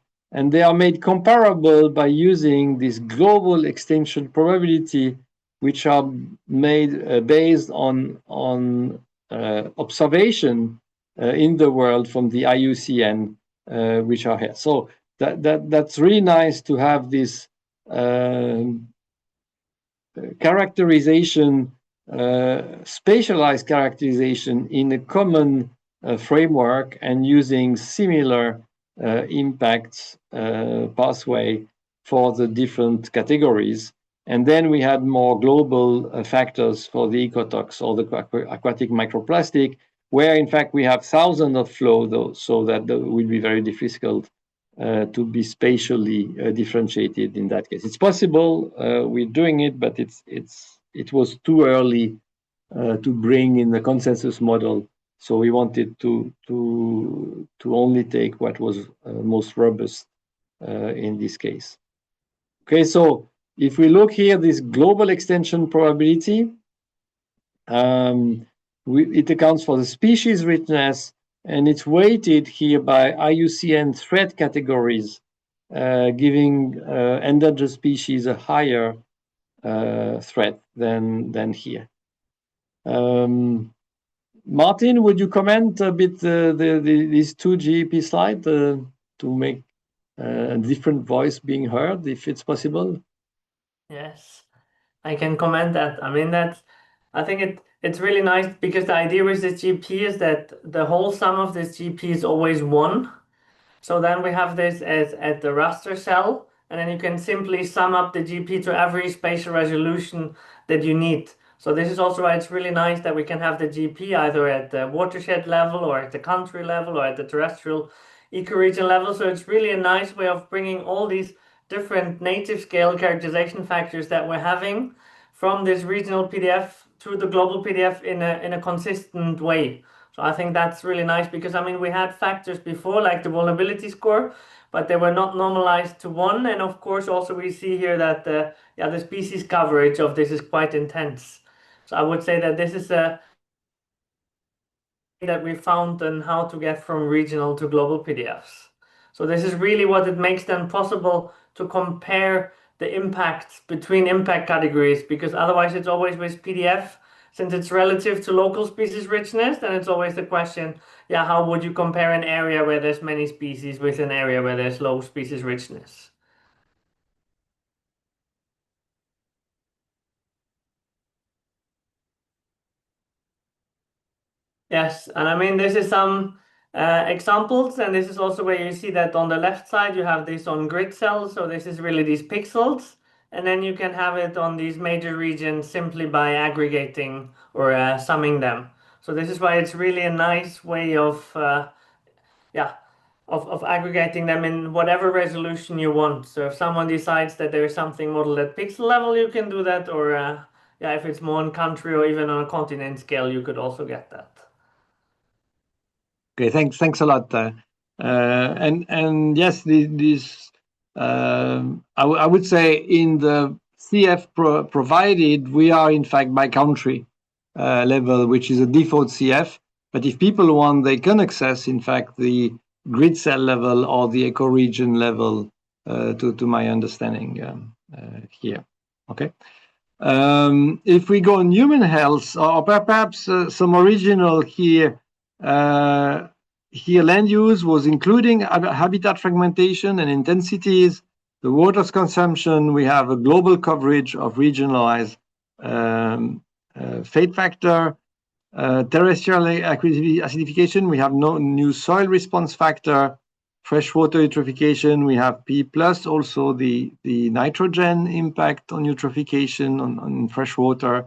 they are made comparable by using this global extinction probability, which are made based on observation in the world from the IUCN, which are here. So that's really nice to have this characterization spatialized characterization in a common framework and using similar impacts pathway for the different categories. And then we had more global factors for the ecotox or the aquatic microplastic, where in fact we have thousands of flow, though, so that it will be very difficult to be spatially differentiated in that case. It's possible, we're doing it, but it was too early to bring in the consensus model. So we wanted to only take what was most robust in this case. Okay, so if we look here, this global extension probability, it accounts for the species richness, and it's weighted here by IUCN threat categories, giving endangered species a higher threat than here. Martin, would you comment a bit these two GEP slides to make a different voice being heard, if it's possible? Yes, I can comment that. I mean, I think it's really nice because the idea with this GP is that the whole sum of this GP is always 1. So then we have this as at the raster cell, and then you can simply sum up the GP to every spatial resolution that you need. So this is also why it's really nice that we can have the GP either at the watershed level or at the country level or at the terrestrial ecoregion level. So it's really a nice way of bringing all these different native scale characterization factors that we're having from this regional PDF to the global PDF in a consistent way. So I think that's really nice because I mean we had factors before like the vulnerability score, but they were not normalized to 1. And of course also we see here that the species coverage of this is quite intense. So I would say that this is a that we found on how to get from regional to global PDFs. So this is really what it makes then possible to compare the impacts between impact categories, because otherwise it's always with PDF, since it's relative to local species richness, then it's always the question, how would you compare an area where there's many species with an area where there's low species richness? Yes, and I mean, this is some examples, and this is also where you see that on the left side you have this on grid cells, so this is really these pixels, and then you can have it on these major regions simply by aggregating or summing them. So this is why it's really a nice way of aggregating them in whatever resolution you want. So if someone decides that there is something modeled at pixel level, you can do that, or if it's more on country or even on a continent scale, you could also get that. Okay, thanks a lot. And yes, this I would say in the CF provided, we are in fact by country level, which is a default CF. But if people want, they can access in fact the grid cell level or the ecoregion level, to my understanding here. Okay. If we go on human health, or perhaps some original here. Here, land use was including habitat fragmentation and intensities, the water's consumption. We have a global coverage of regionalized fate factor, terrestrial acidification. We have no new soil response factor, freshwater eutrophication. We have P plus, also the nitrogen impact on eutrophication on freshwater,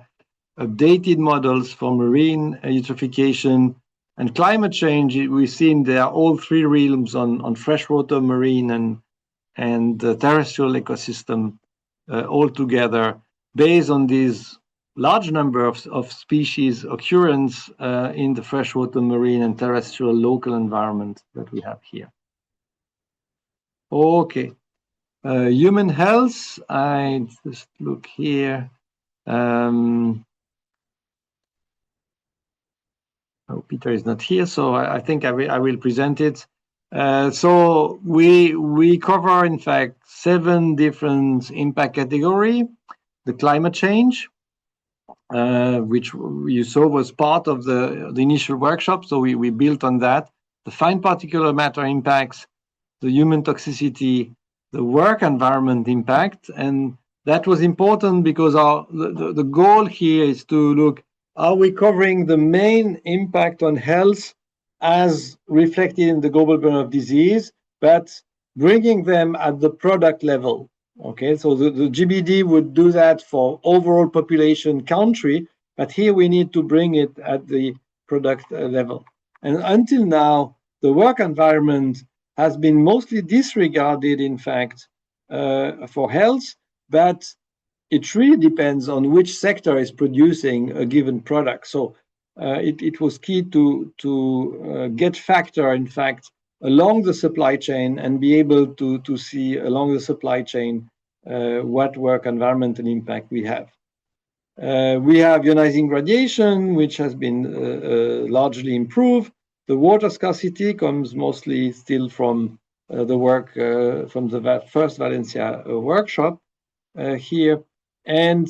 updated models for marine eutrophication. And climate change, we've seen there are all 3 realms on freshwater, marine, and the terrestrial ecosystem all together, based on these large number of species occurrence in the freshwater, marine, and terrestrial local environment that we have here. Okay, human health. I just look here. Oh, Peter is not here, so I think I will present it. So we cover, in fact, 7 different impact category. The climate change, which you saw was part of the initial workshop, so we built on that. The fine particulate matter impacts, the human toxicity, the work environment impact, and That was important because the goal here is to look, are we covering the main impact on health as reflected in the global burden of disease, but bringing them at the product level. Okay, so the GBD would do that for overall population country, but here we need to bring it at the product level. And until now, the work environment has been mostly disregarded, in fact, for health, but it really depends on which sector is producing a given product. So it was key to get factor, in fact, along the supply chain and be able to see along the supply chain what work environmental impact we have. We have ionizing radiation, which has been largely improved. The water scarcity comes mostly still from the work from the first Valencia workshop here. And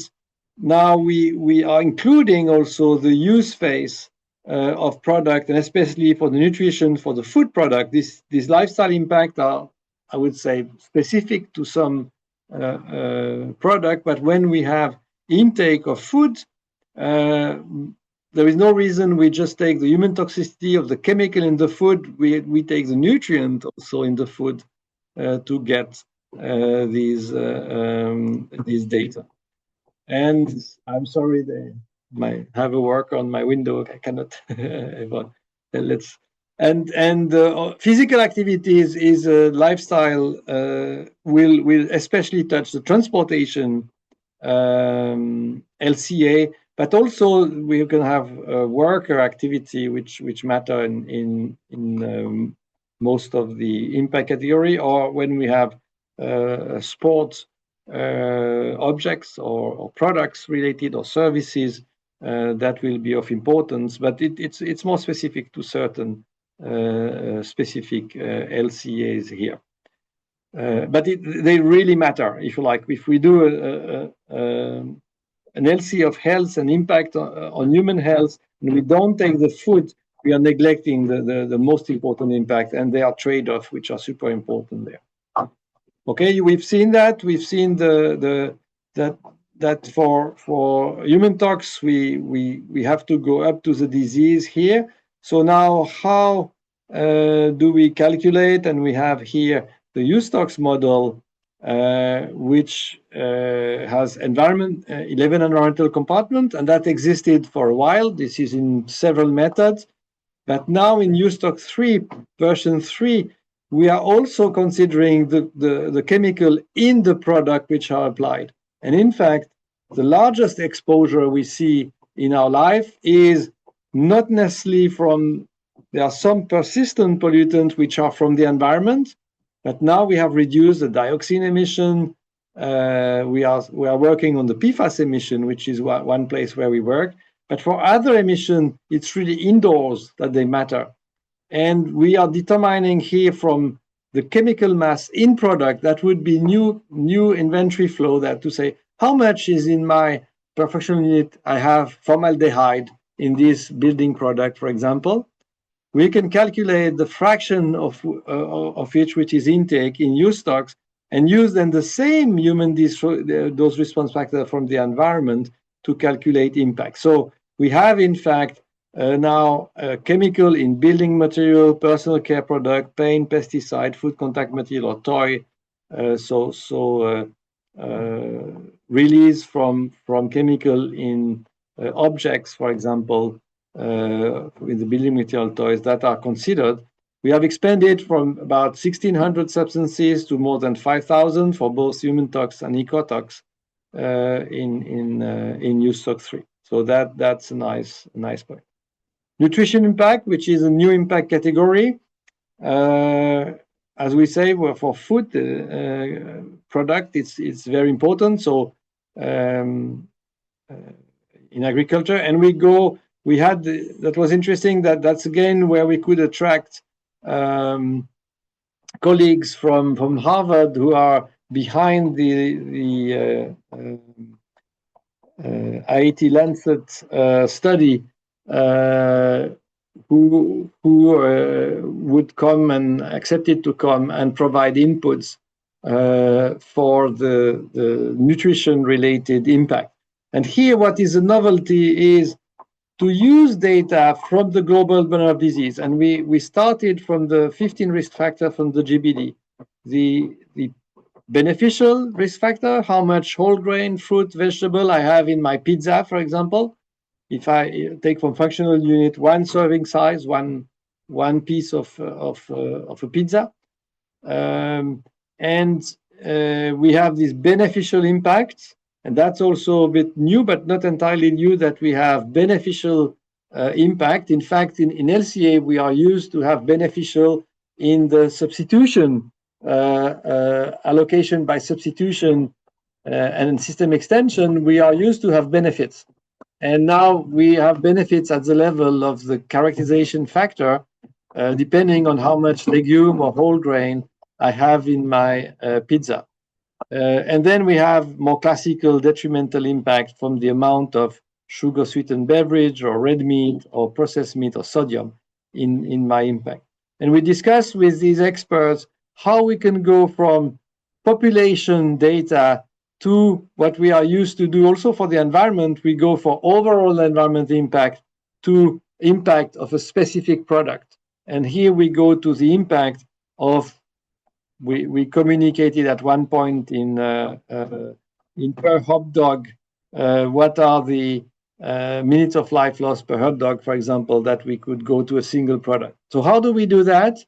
now we are including also the use phase of product, and especially for the nutrition for the food product. These lifestyle impact are, I would say, specific to some product, but when we have intake of food, there is no reason we just take the human toxicity of the chemical in the food. We take the nutrient also in the food to get these data. And I'm sorry, they might have a work on my window. I cannot. Let's. And physical activities is a lifestyle will especially touch the transportation LCA, but also we're going to have worker activity, which matter in most of the impact category, or when we have sports objects or products related or services that will be of importance, but it's more specific to certain specific LCAs here. But they really matter, if you like. If we do an LC of health and impact on human health, and we don't take the food, we are neglecting the most important impact, and there are trade-offs which are super important there. Okay, we've seen that. We've seen that for human tox, we have to go up to the disease here. So now, how do we calculate? And we have here the USTOX model, which has 11 environmental compartments, and that existed for a while. This is in several methods. But now in USTOX 3, version 3, we are also considering the chemical in the product which are applied. And in fact, the largest exposure we see in our life is not necessarily from, there are some persistent pollutants which are from the environment, but now we have reduced the dioxin emission. We are working on the PFAS emission, which is one place where we work. But for other emission, it's really indoors that they matter. And we are determining here from the chemical mass in product, that would be new inventory flow, that to say, how much is in my perfection unit I have formaldehyde in this building product, for example. We can calculate the fraction of each which is intake in USTOX, and use then the same human dose response factor from the environment to calculate impact. So we have, in fact, now chemical in building material, personal care product, paint, pesticide, food contact material, or toy. Release from chemical in objects, for example, in the building material toys that are considered. We have expanded from about 1,600 substances to more than 5,000 for both human tox and ecotox in USTOX 3. So that's a nice point. Nutrition impact, which is a new impact category. As we say, for food product, it's very important. So in agriculture, and we had, that was interesting, that's again where we could attract colleagues from Harvard who are behind the IIT Lancet study, who would come and accepted to come and provide inputs for the nutrition-related impact. And here, what is a novelty is to use data from the global burden of disease. And we started from the 15 risk factor from the GBD. The beneficial risk factor, how much whole grain, fruit, vegetable I have in my pizza, for example. If I take from functional unit one serving size, one piece of a pizza, and we have this beneficial impact, and that's also a bit new, but not entirely new, that we have beneficial impact. In fact, in LCA, we are used to have beneficial in the substitution allocation by substitution and system extension. We are used to have benefits. And now we have benefits at the level of the characterization factor, depending on how much legume or whole grain I have in my pizza. And then we have more classical detrimental impact from the amount of sugar sweetened beverage or red meat or processed meat or sodium in my impact. And we discussed with these experts how we can go from population data to what we are used to do also for the environment. We go for overall environment impact to impact of a specific product. And here we go to the impact of, we communicated at one point in per hot dog, what are the minutes of life lost per hot dog, for example, that we could go to a single product. So how do we do that?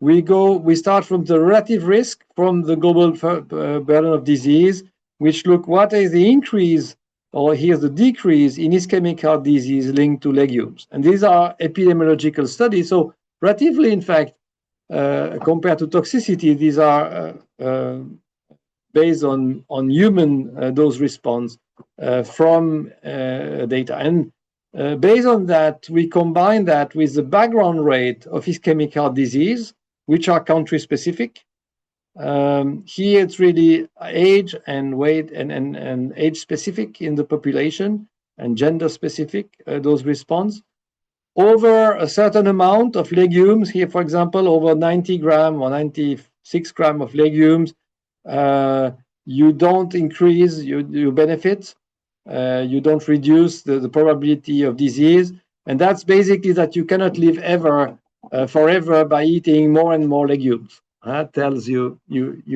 We start from the relative risk from the global burden of disease, which look what is the increase, or here's the decrease in ischemic heart disease linked to legumes. And these are epidemiological studies. So relatively, in fact, compared to toxicity, these are based on human dose response from data. And based on that, we combine that with the background rate of ischemic heart disease, which are country specific. Here it's really age and weight and age specific in the population, and gender specific dose response. Over a certain amount of legumes, here for example, over 90 gram or 96 gram of legumes, you don't increase your benefits, you don't reduce the probability of disease. And that's basically that you cannot live forever by eating more and more legumes. That tells you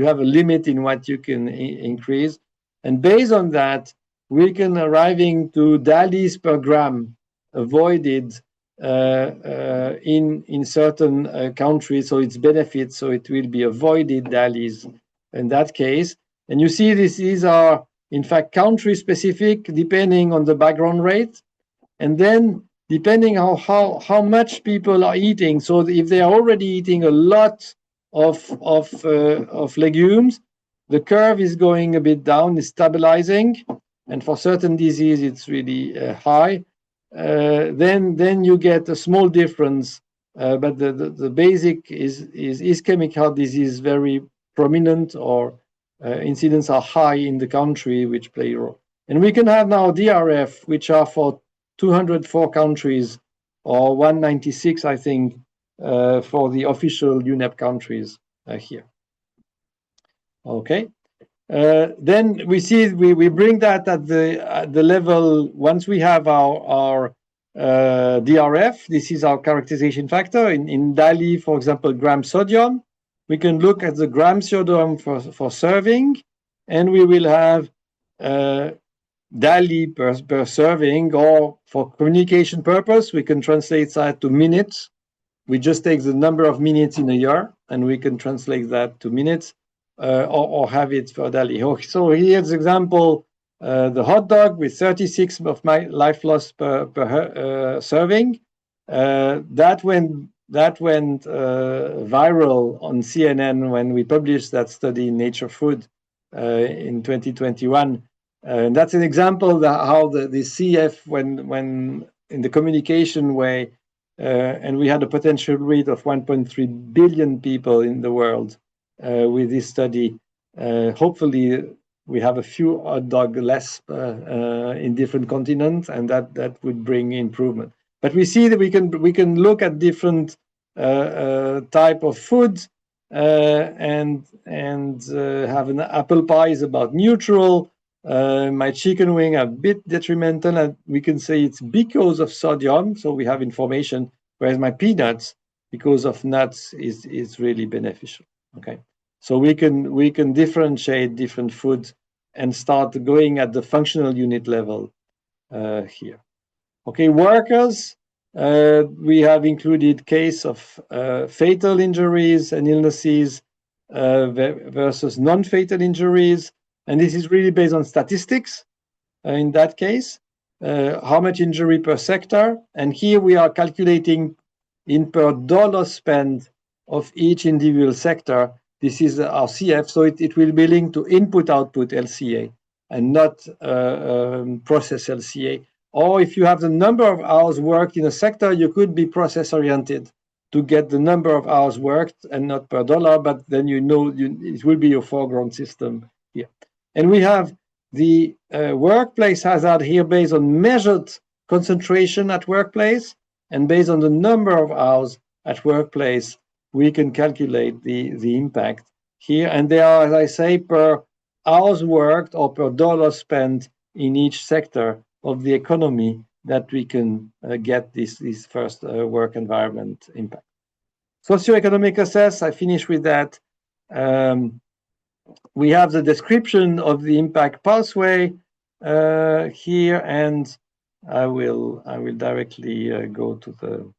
have a limit in what you can increase. And based on that, we can arriving to DALYs per gram avoided in certain countries. So it's benefits, so it will be avoided DALYs in that case. And you see these are in fact country specific depending on the background rate. And then depending on how much people are eating. So if they are already eating a lot of legumes, the curve is going a bit down, is stabilizing, and for certain disease it's really high. Then you get a small difference, but the basic is ischemic heart disease very prominent, or incidents are high in the country, which play a role. And we can have now DRF, which are for 204 countries, or 196, I think, for the official UNEP countries here. Okay. Then we see we bring that at the level, once we have our DRF, this is our characterization factor. In DALY, for example, gram sodium, we can look at the gram sodium for serving, and we will have DALY per serving, or for communication purpose, we can translate that to minutes. We just take the number of minutes in a year, and we can translate that to minutes, or have it for DALY. So here's example, the hot dog with 36 of my life loss per serving. That went viral on CNN when we published that study in Nature Food in 2021. And that's an example that how the CF, when in the communication way, and we had a potential rate of 1.3 billion people in the world with this study. Hopefully, we have a few hot dog less in different continents, and that would bring improvement. But we see that we can look at different type of foods and have an apple pie is about neutral. My chicken wing are a bit detrimental, and we can say it's because of sodium, so we have information, whereas my peanuts, because of nuts, is really beneficial. Okay, so we can differentiate different foods and start going at the functional unit level here. Okay, workers, we have included case of fatal injuries and illnesses versus non-fatal injuries. And this is really based on statistics in that case, how much injury per sector. And here we are calculating in per dollar spent of each individual sector. This is our CF, so it will be linked to input-output LCA and not process LCA. Or if you have the number of hours worked in a sector, you could be process-oriented to get the number of hours worked and not per dollar, but then it will be your foreground system here. And we have the workplace hazard here based on measured concentration at workplace, and based on the number of hours at workplace, we can calculate the impact here. And they are, as I say, per hours worked or per dollar spent in each sector of the economy that we can get this first work environment impact. Socioeconomic assess, I finish with that. We have the description of the impact pathway here, and I will directly go to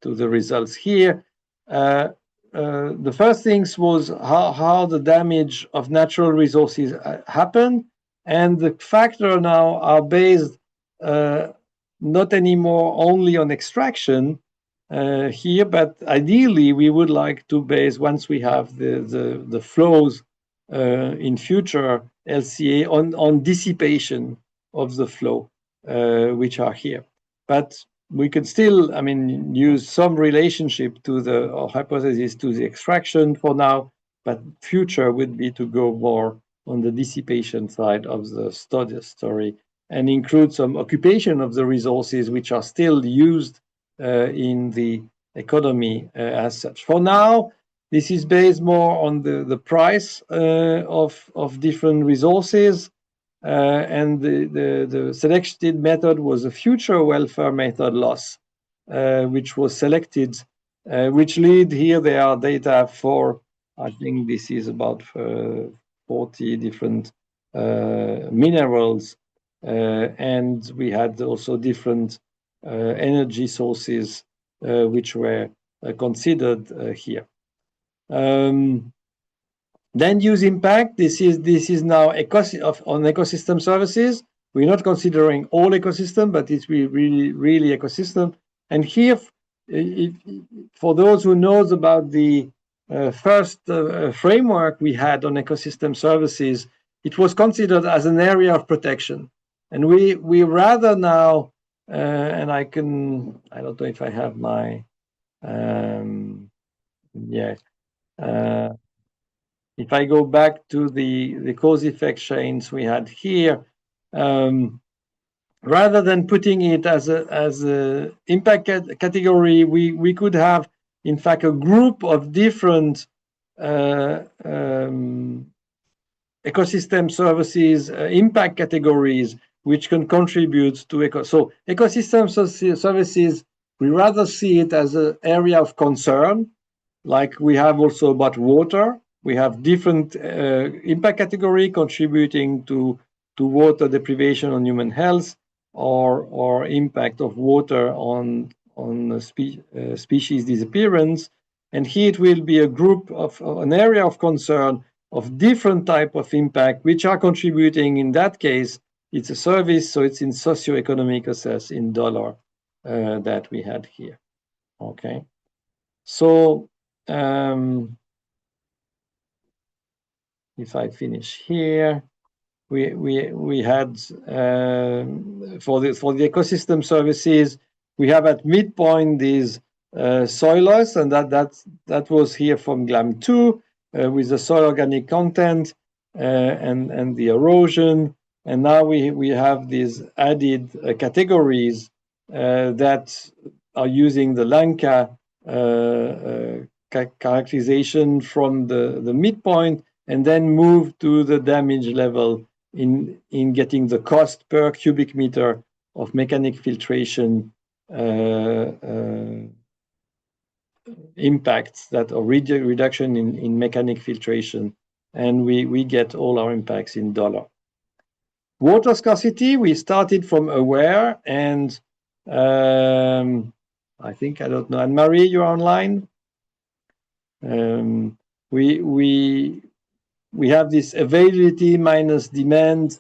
the results here. The first things was how the damage of natural resources happened, and the factors now are based not anymore only on extraction here, but ideally we would like to base, once we have the flows in future LCA, on dissipation of the flow, which are here. But we could still, use some relationship to the hypothesis to the extraction for now, but future would be to go more on the dissipation side of the story and include some occupation of the resources which are still used in the economy as such. For now, this is based more on the price of different resources, and the selected method was a future welfare method loss, which was selected, which lead here. There are data for, I think this is about 40 different minerals, and we had also different energy sources which were considered here. Land use impact. This is now on ecosystem services. We're not considering all ecosystem, but it's really ecosystem. And here, for those who knows about the first framework we had on ecosystem services, it was considered as an area of protection. And we rather now, and I don't know if I have my, if I go back to the cause-effect chains we had here, rather than putting it as a impact category, we could have, in fact, a group of different ecosystem services impact categories which can contribute to so ecosystem services. We rather see it as an area of concern, like we have also about water. We have different impact category contributing to water deprivation on human health, or impact of water on species disappearance. And here it will be a group of an area of concern of different type of impact, which are contributing. In that case, it's a service, so it's in socioeconomic assess in dollar that we had here. Okay, so if I finish here, we had for the ecosystem services, we have at midpoint these soil loss, and that was here from GLAM 2 with the soil organic content and the erosion. And now we have these added categories that are using the LANCA characterization from the midpoint, and then move to the damage level in getting the cost per cubic meter of mechanic filtration impacts that or reduction in mechanic filtration, and we get all our impacts in dollar. Water scarcity, we started from aware, and I think, I don't know, Anne-Marie, you're online. We have this availability minus demand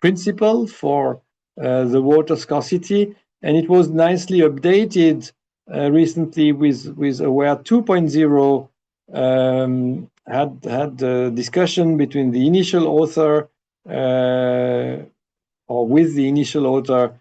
principle for the water scarcity, and it was nicely updated recently with Aware 2.0. Had a discussion between the initial author or with the initial author,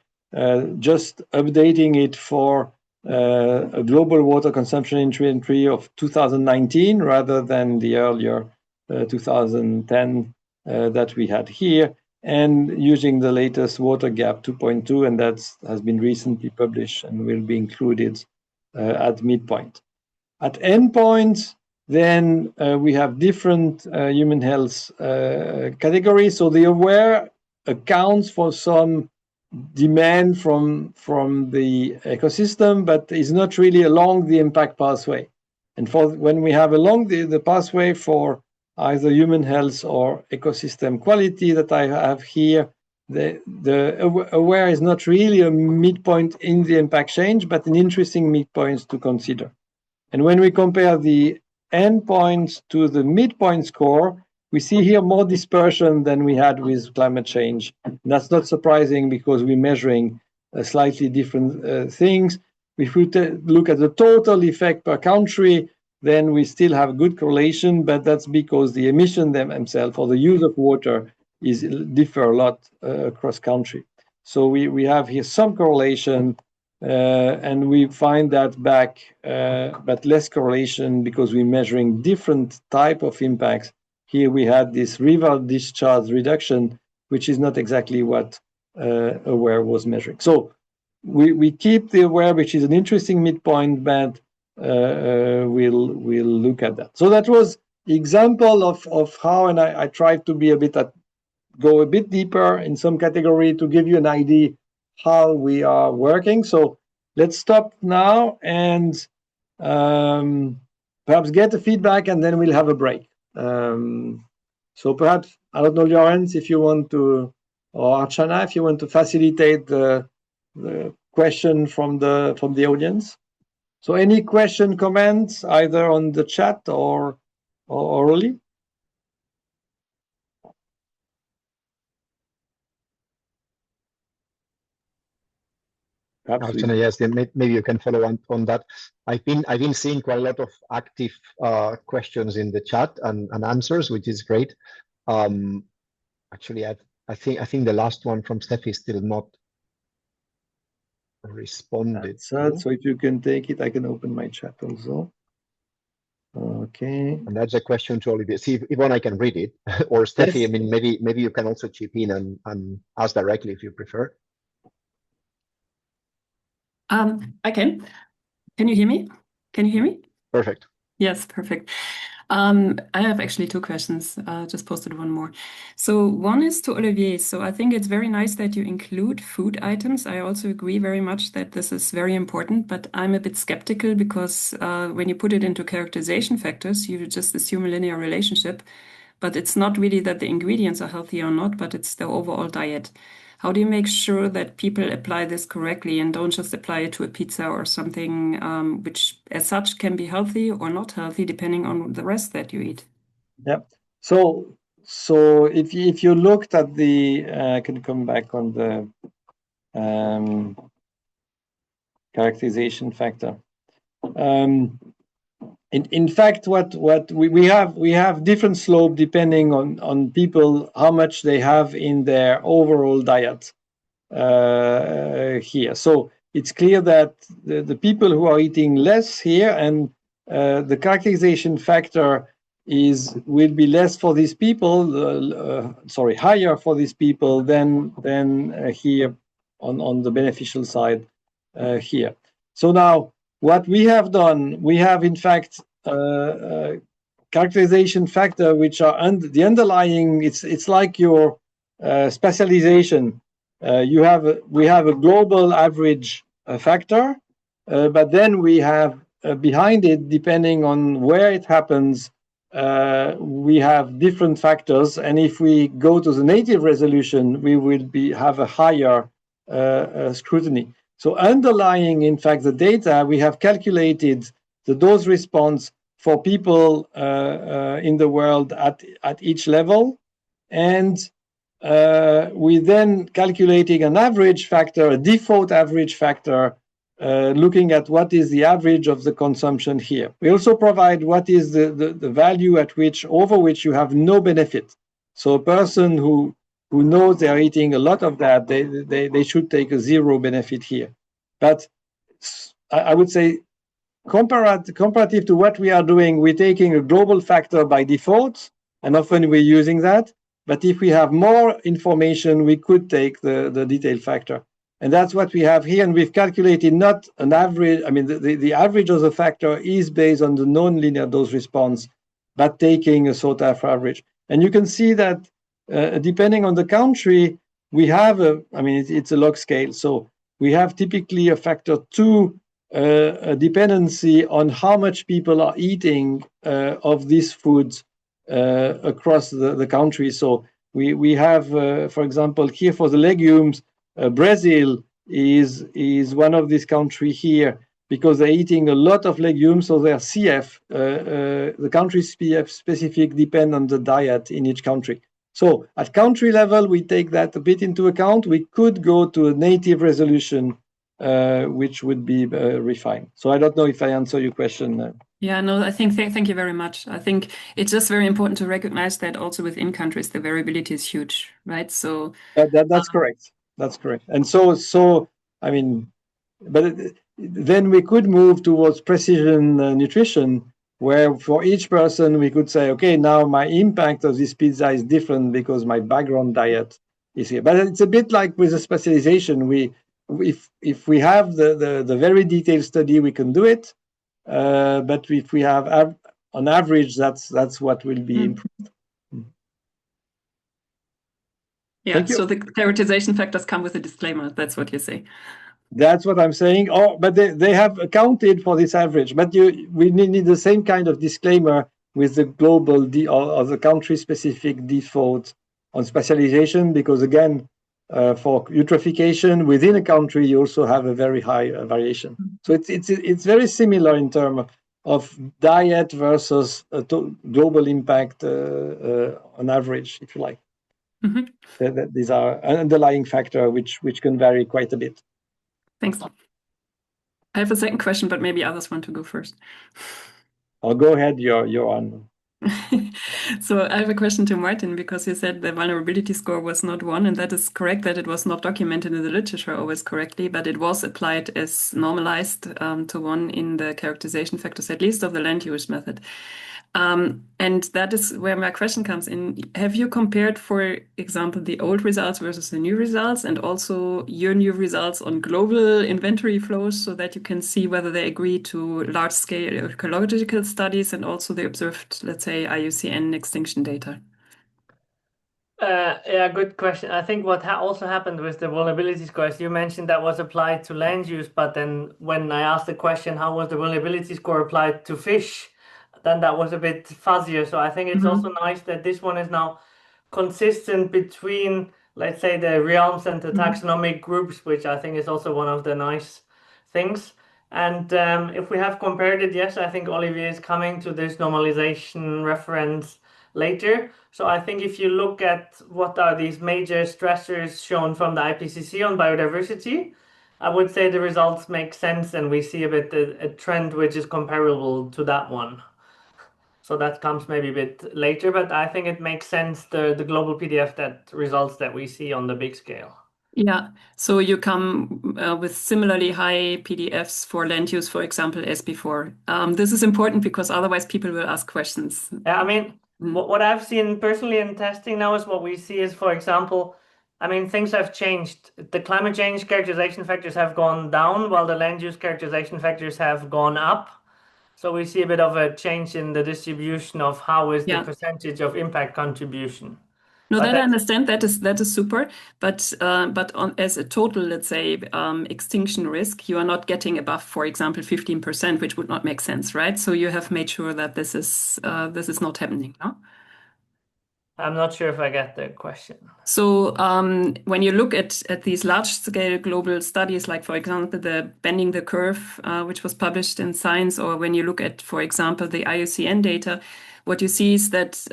just updating it for a global water consumption entry of 2019 rather than the earlier 2010 that we had here, and using the latest water gap 2.2, and that has been recently published and will be included at midpoint. At endpoint, then we have different human health categories. So the aware accounts for some demand from the ecosystem, but is not really along the impact pathway. And for when we have along the pathway for either human health or ecosystem quality that I have here, the aware is not really a midpoint in the impact change, but an interesting midpoint to consider. And when we compare the endpoints to the midpoint score, we see here more dispersion than we had with climate change. And that's not surprising because we're measuring slightly different things. If we look at the total effect per country, then we still have good correlation, but that's because the emission themselves or the use of water differ a lot across country. So we have here some correlation, and we find that back, but less correlation because we're measuring different type of impacts. Here we had this river discharge reduction, which is not exactly what AWARE was measuring. So we keep the AWARE, which is an interesting midpoint, but we'll look at that. So that was example of how, and I tried to be go a bit deeper in some category to give you an idea how we are working. So let's stop now and perhaps get the feedback, and then we'll have a break. So perhaps, I don't know, Lawrence, if you want to, or Archana, if you want to facilitate the question from the audience. So any question, comments, either on the chat or orally? Archana, yes, then maybe you can follow on that. I've been seeing quite a lot of active questions in the chat and answers, which is great. Actually, I think the last one from Steph is still not responded. So if you can take it, I can open my chat also. Okay. And that's a question to Olivier. See if Yvonne, I can read it, or Steffi. Yes. I mean, maybe you can also chip in and ask directly if you prefer. I can. Can you hear me? Can you hear me? Perfect. Yes, perfect. I have actually two questions. Just posted one more. So one is to Olivier. So I think it's very nice that you include food items. I also agree very much that this is very important, but I'm a bit skeptical because when you put it into characterization factors, you just assume a linear relationship, but it's not really that the ingredients are healthy or not, but it's the overall diet. How do you make sure that people apply this correctly and don't just apply it to a pizza or something which as such can be healthy or not healthy depending on the rest that you eat? Yeah. So if you looked at the, I can come back on the characterization factor. In fact, what we have different slope depending on people, how much they have in their overall diet here. So it's clear that the people who are eating less here, and the characterization factor will be less for these people, higher for these people than here on the beneficial side here. So now what we have done, we have in fact characterization factor which are the underlying. It's like your specialization. We have a global average factor, but then we have behind it, depending on where it happens, we have different factors. And if we go to the native resolution, we will have a higher scrutiny. So underlying, in fact, the data, we have calculated the dose response for people in the world at each level. And we then calculating an average factor, a default average factor, looking at what is the average of the consumption here. We also provide what is the value at which, over which you have no benefit. So a person who knows they're eating a lot of that, they should take a zero benefit here. But I would say comparative to what we are doing, we're taking a global factor by default, and often we're using that. But if we have more information, we could take the detail factor. And that's what we have here. And we've calculated not an average. I mean, the average of the factor is based on the non-linear dose response, but taking a sort of average. And you can see that depending on the country, we have it's a log scale. So we have typically a factor 2 a dependency on how much people are eating of these foods across the country. So we have, for example, here for the legumes, Brazil is one of these countries here because they're eating a lot of legumes. So their CF, the country's CF specific, depend on the diet in each country. So at country level, we take that a bit into account. We could go to a native resolution, which would be refined. So I don't know if I answer your question. Yeah, no, I think thank you very much. I think it's just very important to recognize that also within countries, the variability is huge, right? So that's correct. That's correct. And so I mean, but then we could move towards precision nutrition, where for each person we could say, okay, now my impact of this pizza is different because my background diet is here. But it's a bit like with the specialization. If we have the very detailed study, we can do it. But if we have on average, that's what will be improved. Yeah, so the characterization factors come with a disclaimer. That's what you say. That's what I'm saying. Oh, but they have accounted for this average. But we need the same kind of disclaimer with the global or the country-specific default on specialization, because again, for eutrophication within a country, you also have a very high variation. So it's very similar in terms of diet versus global impact on average, if you like. Mm-hmm. These are underlying factors which can vary quite a bit. Thanks. I have a second question, but maybe others want to go first. I'll go ahead. You're on. So I have a question to Martin, because you said the vulnerability score was not 1, and that is correct, that it was not documented in the literature always correctly, but it was applied as normalized to 1 in the characterization factors, at least of the land use method. And that is where my question comes in. Have you compared, for example, the old results versus the new results, and also your new results on global inventory flows, so that you can see whether they agree to large-scale ecological studies and also the observed, let's say, IUCN extinction data? Yeah, good question. I think what also happened with the vulnerability scores, you mentioned that was applied to land use, but then when I asked the question, how was the vulnerability score applied to fish, then that was a bit fuzzier. So I think it's also nice that this one is now consistent between, let's say, the realms and the taxonomic groups, which I think is also one of the nice things. And if we have compared it, yes, I think Olivier is coming to this normalization reference later. So I think if you look at what are these major stressors shown from the IPCC on biodiversity, I would say the results make sense, and we see a bit a trend which is comparable to that one. So that comes maybe a bit later, but I think it makes sense, the global PDF that results that we see on the big scale. Yeah, so you come with similarly high PDFs for land use, for example, as before. This is important because otherwise people will ask questions. Yeah, I mean, what I've seen personally in testing now is what we see is, for example, I mean, things have changed. The climate change characterization factors have gone down while the land use characterization factors have gone up. So we see a bit of a change in the distribution of how is the Yeah. percentage of impact contribution. No, But that I that's, understand. That is super. But on as a total, let's say, extinction risk, you are not getting above, for example, 15%, which would not make sense, right? So you have made sure that this is not happening, no? I'm not sure if I get the question. So when you look at these large-scale global studies, like, for example, the Bending the Curve, which was published in Science, or when you look at, for example, the IUCN data, what you see is that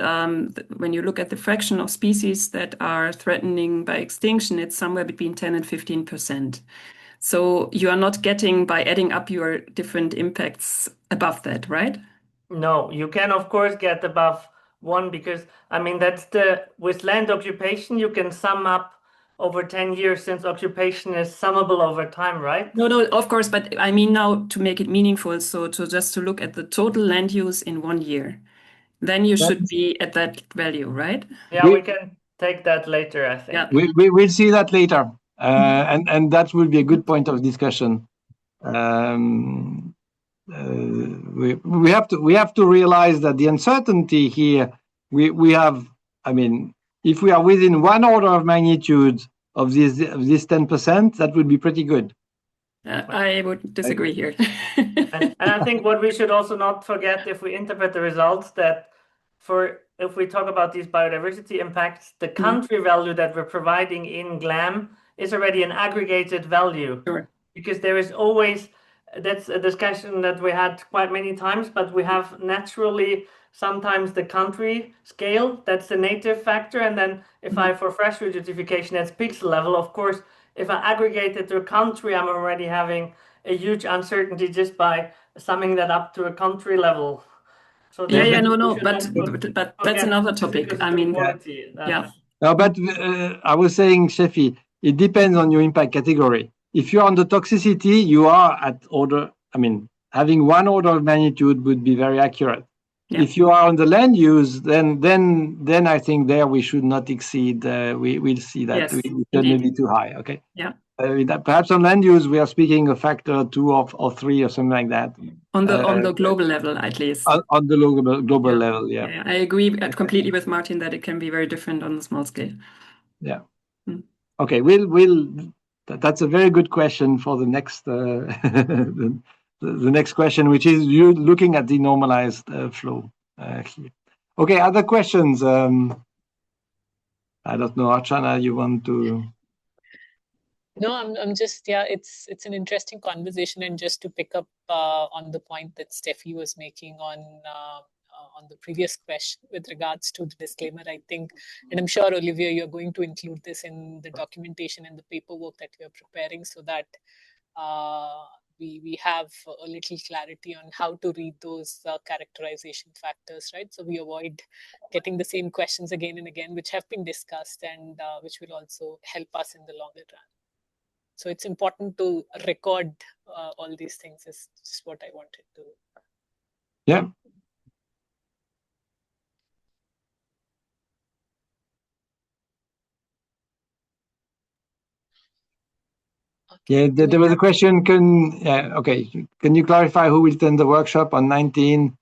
when you look at the fraction of species that are threatening by extinction, it's somewhere between 10 and 15%. So you are not getting, by adding up your different impacts, above that, right? No, you can, of course, get above 1 because, I mean, with land occupation, you can sum up over 10 years since occupation is summable over time, right? No, of course, but I mean now to make it meaningful, so to look at the total land use in 1 year, then you should be at that value, right? Yeah, we can take that later, I think. Yeah. We'll see that later, and that will be a good point of discussion. We have to realize that the uncertainty here we have. I mean, if we are within one order of magnitude of this 10%, that would be pretty good. I would disagree here. And I think what we should also not forget, if we interpret the results, that if we talk about these biodiversity impacts, the country value that we're providing in GLAM is already an aggregated value. Sure. Because there is always, that's a discussion that we had quite many times, but we have naturally sometimes the country scale, that's the native factor. And then if I, for fresh reducification, that's pixel level, of course, if I aggregate it to a country, I'm already having a huge uncertainty just by summing that up to a country level. So but that's another topic. I mean, yeah. No, but I was saying, Shefi, it depends on your impact category. If you're on the toxicity, you are at order. I mean, having one order of magnitude would be very accurate. Yeah. If you are on the land use, then I think there we should not exceed. We'll see that yes, we shouldn't be too high. Okay. Yeah. Perhaps on land use we are speaking a factor 2 or 3 or something like that. On the global level, at least. On the global level, yeah. Yeah. I agree completely with Martin that it can be very different on the small scale. Yeah. Okay. That's a very good question for the next the next question, which is you looking at the normalized flow here. Okay. Other questions? I don't know, Archana, you want to? No, I'm just, it's an interesting conversation, and just to pick up on the point that Steffi was making on the previous question with regards to the disclaimer, I think, and I'm sure, Olivier, you're going to include this in the documentation and the paperwork that you're preparing, so that we have a little clarity on how to read those characterization factors, right? So we avoid getting the same questions again and again, which have been discussed, and which will also help us in the longer run. So it's important to record all these things, is just what I wanted to. Yeah. Okay. Yeah, there was a question. Can you clarify who will attend the workshop on 19?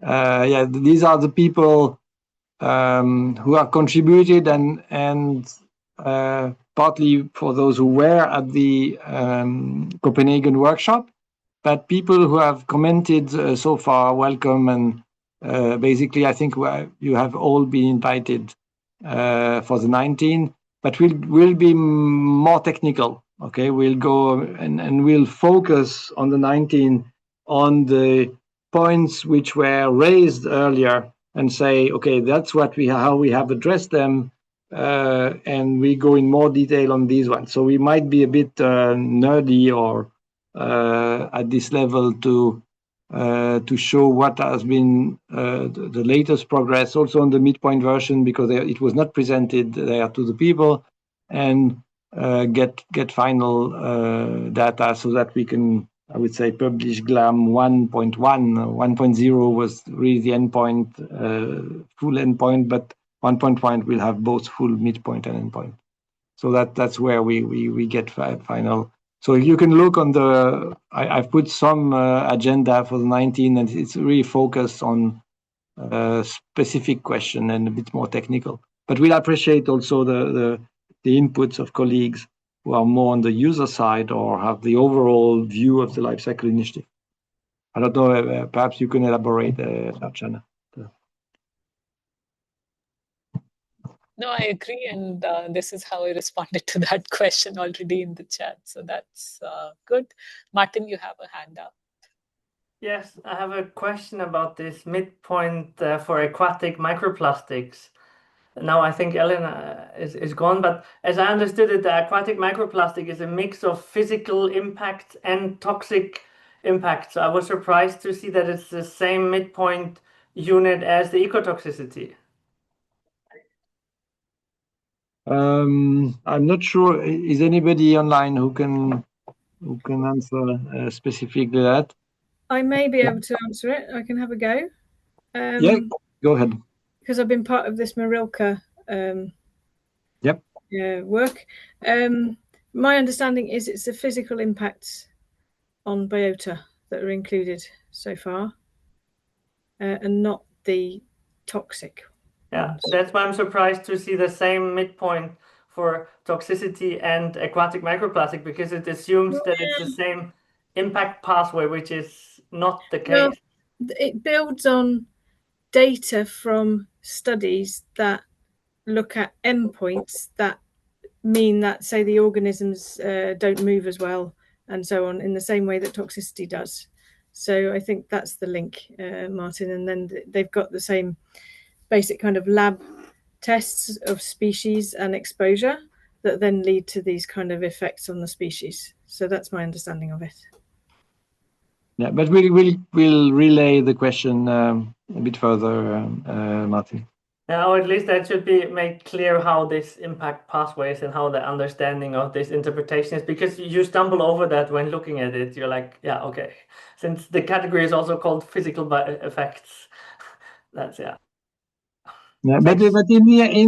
Yeah, these are the people who are contributed and partly for those who were at the Copenhagen workshop, but people who have commented so far, welcome. And basically, I think you have all been invited for the 19, but we'll be more technical. Okay, we'll go and we'll focus on the 19 on the points which were raised earlier and say, okay, that's how we have addressed them. And we go in more detail on these ones. So we might be a bit nerdy or at this level to show what has been the latest progress, also on the midpoint version, because it was not presented there to the people, and get final data so that we can, I would say, publish GLAM 1.1. 1.0 was really the endpoint, full endpoint, but 1.1 will have both full midpoint and endpoint. So that's where we get final. So if you can look on the, I've put some agenda for the 19, and it's really focused on a specific question and a bit more technical. But we'll appreciate also the inputs of colleagues who are more on the user side or have the overall view of the lifecycle initiative. I don't know, perhaps you can elaborate, Archana. No, I agree, and this is how I responded to that question already in the chat. So that's good. Martin, you have a hand up. Yes, I have a question about this midpoint for aquatic microplastics. Now I think Ellen is gone, but as I understood it, the aquatic microplastic is a mix of physical impact and toxic impact. So I was surprised to see that it's the same midpoint unit as the ecotoxicity. I'm not sure. Is anybody online who can answer specifically that? I may be able to answer it. I can have a go. Yeah, go ahead. Because I've been part of this Marilka work. My understanding is it's the physical impacts on biota that are included so far, and not the toxic. Yeah, that's why I'm surprised to see the same midpoint for toxicity and aquatic microplastic, because it assumes that it's the same impact pathway, which is not the case. Well, it builds on data from studies that look at endpoints that mean that, say, the organisms don't move as well and so on, in the same way that toxicity does. So I think that's the link, Martin. And then they've got the same basic kind of lab tests of species and exposure that then lead to these kind of effects on the species. So that's my understanding of it. Yeah, but we'll relay the question a bit further, Martin. Now, at least that should be made clear how this impact pathways and how the understanding of this interpretation is, because you stumble over that when looking at it. You're like, yeah, okay. Since the category is also called physical effects, that's Yeah, but in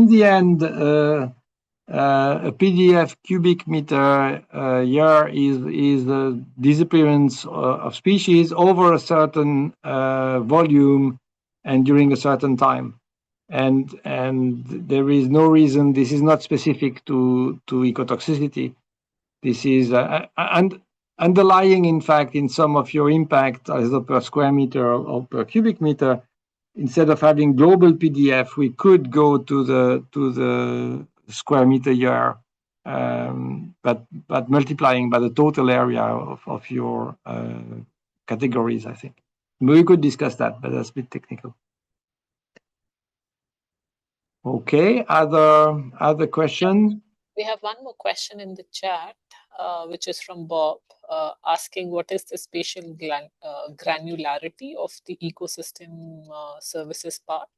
the end, a PDF cubic meter year is the disappearance of species over a certain volume and during a certain time. And there is no reason, this is not specific to ecotoxicity. This is underlying, in fact, in some of your impact, either per square meter or per cubic meter. Instead of having global PDF, we could go to the square meter year, but multiplying by the total area of your categories, I think. We could discuss that, but that's a bit technical. Okay, other question? We have one more question in the chat, which is from Bob, asking what is the spatial granularity of the ecosystem services part,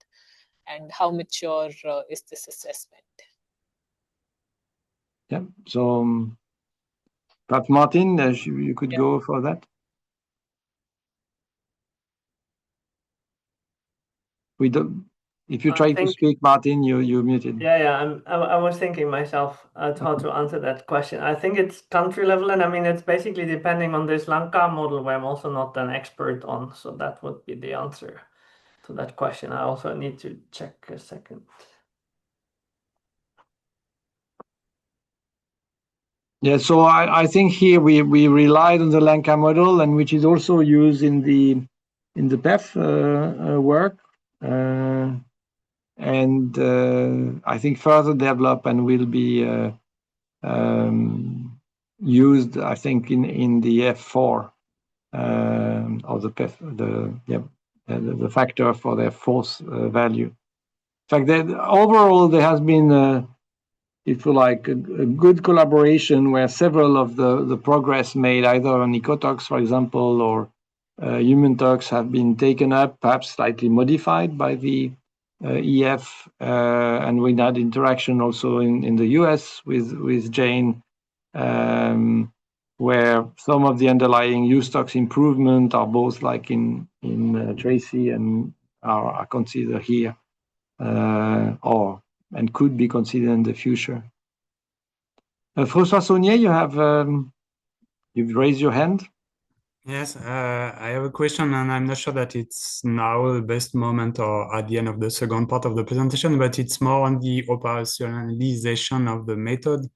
and how mature is this assessment? Yeah, so perhaps Martin, you could go for that. We don't. If you try to speak, Martin, you're muted. Yeah. I was thinking myself how to answer that question. I think it's country level, and I mean it's basically depending on this Lanka model, where I'm also not an expert on. So that would be the answer to that question. I also need to check a second. Yeah, so I think here we relied on the Lanka model, and which is also used in the PEF work. And I think further develop and will be used, I think, in the F4 of the PEF, the factor for their force value. In fact, overall there has been, if you like, a good collaboration where several of the progress made either on ecotox, for example, or human tox have been taken up, perhaps slightly modified by the EF, and we had interaction also in the US with Jane, where some of the underlying use tox improvement are both like in Tracy and are considered here, and could be considered in the future. François Saunier, you've raised your hand. Yes, I have a question, and I'm not sure that it's now the best moment or at the end of the second part of the presentation, but it's more on the operationalization of the method.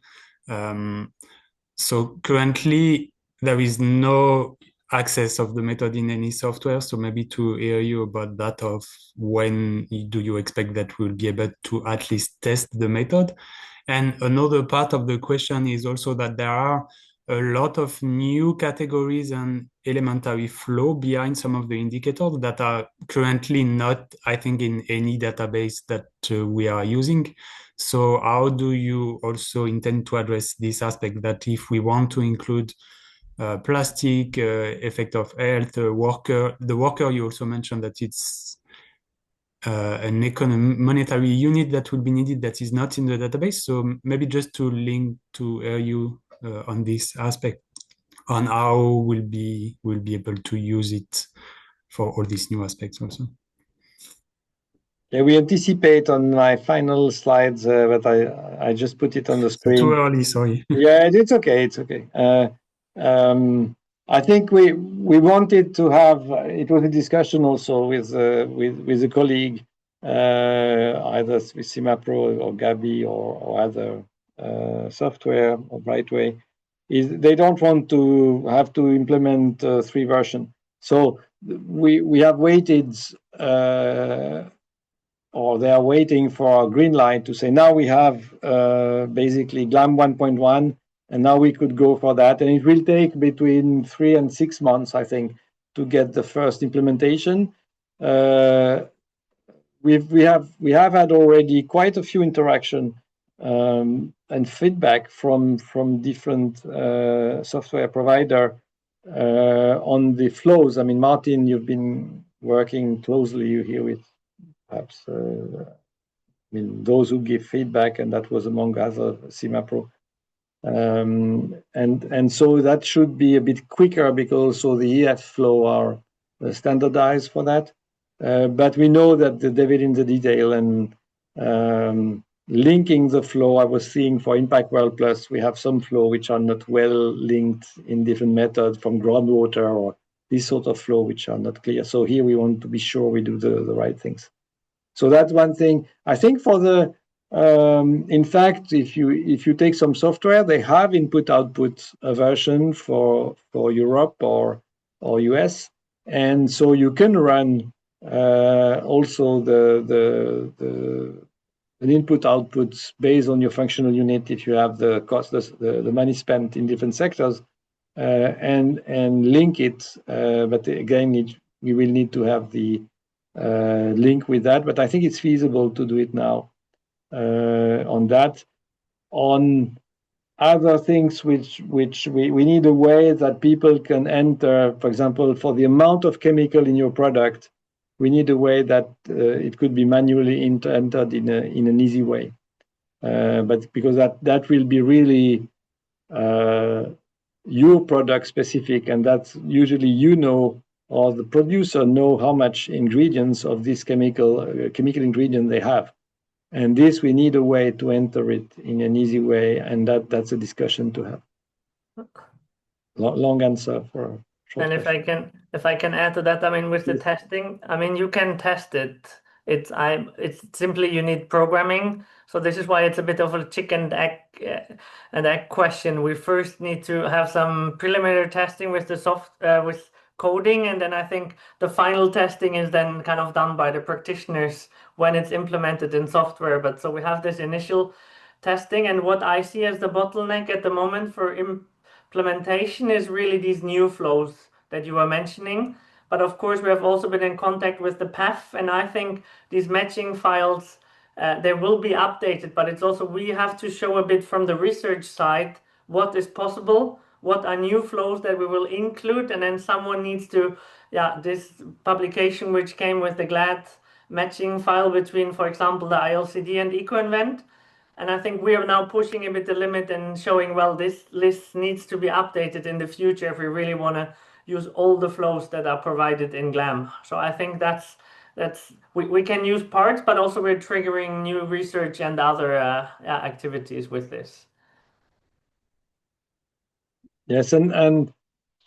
So currently, there is no access of the method in any software. So maybe to hear you about that, of when do you expect that we'll be able to at least test the method? And another part of the question is also that there are a lot of new categories and elementary flow behind some of the indicators that are currently not, I think, in any database that we are using. So how do you also intend to address this aspect, that if we want to include plastic, effect of health, the worker, you also mentioned that it's an monetary unit that will be needed that is not in the database. So maybe just to link to you on this aspect, on how we'll be able to use it for all these new aspects also. Yeah, we anticipate on my final slides, but I just put it on the screen. Too early, sorry. Yeah, it's okay. It's okay. I think we wanted to have. It was a discussion also with a colleague, either with CIMAPRO or Gabi or other software or Brightway. Is they don't want to have to implement 3 versions. So we have waited. Or they are waiting for a green light to say, now we have basically GLAM 1.1, and now we could go for that. And it will take between 3 and 6 months, I think, to get the first implementation. We have had already quite a few interaction and feedback from different software provider on the flows. I mean, Martin, you've been working closely here with perhaps I mean those who give feedback, and that was among other CIMAPRO. And so that should be a bit quicker because also the EF flow are standardized for that. But we know that the devil in the detail and linking the flow, I was seeing for Impact World Plus, we have some flow which are not well linked in different methods from groundwater or this sort of flow which are not clear. So here we want to be sure we do the right things. So that's one thing. I think for the in fact, if you take some software, they have input-output version for Europe or US, and so you can run also an input-output based on your functional unit if you have the cost, the money spent in different sectors, and link it. But again, we will need to have the link with that. But I think it's feasible to do it now. On that, on other things which we need a way that people can enter, for example, for the amount of chemical in your product, we need a way that it could be manually entered in an easy way. But because that will be really your product specific, and that's usually or the producer know how much ingredients of this chemical ingredient they have. And this, we need a way to enter it in an easy way, and that's a discussion to have. Long answer for a short And question. if I can add to that, I mean, with the testing, I mean, you can test it. It's simply you need programming. So this is why it's a bit of a chicken and egg question. We first need to have some preliminary testing with the with coding, and then I think the final testing is then kind of done by the practitioners when it's implemented in software. But so we have this initial testing, and what I see as the bottleneck at the moment for implementation is really these new flows that you were mentioning. But of course, we have also been in contact with the PEF, and I think these matching files, they will be updated, but it's also we have to show a bit from the research side what is possible, what are new flows that we will include, and then someone needs to, this publication which came with the GLAD matching file between, for example, the ILCD and EcoInvent. And I think we are now pushing a bit the limit and showing, well, this list needs to be updated in the future if we really want to use all the flows that are provided in GLAM. So I think that's we can use parts, but also we're triggering new research and other activities with this. Yes, and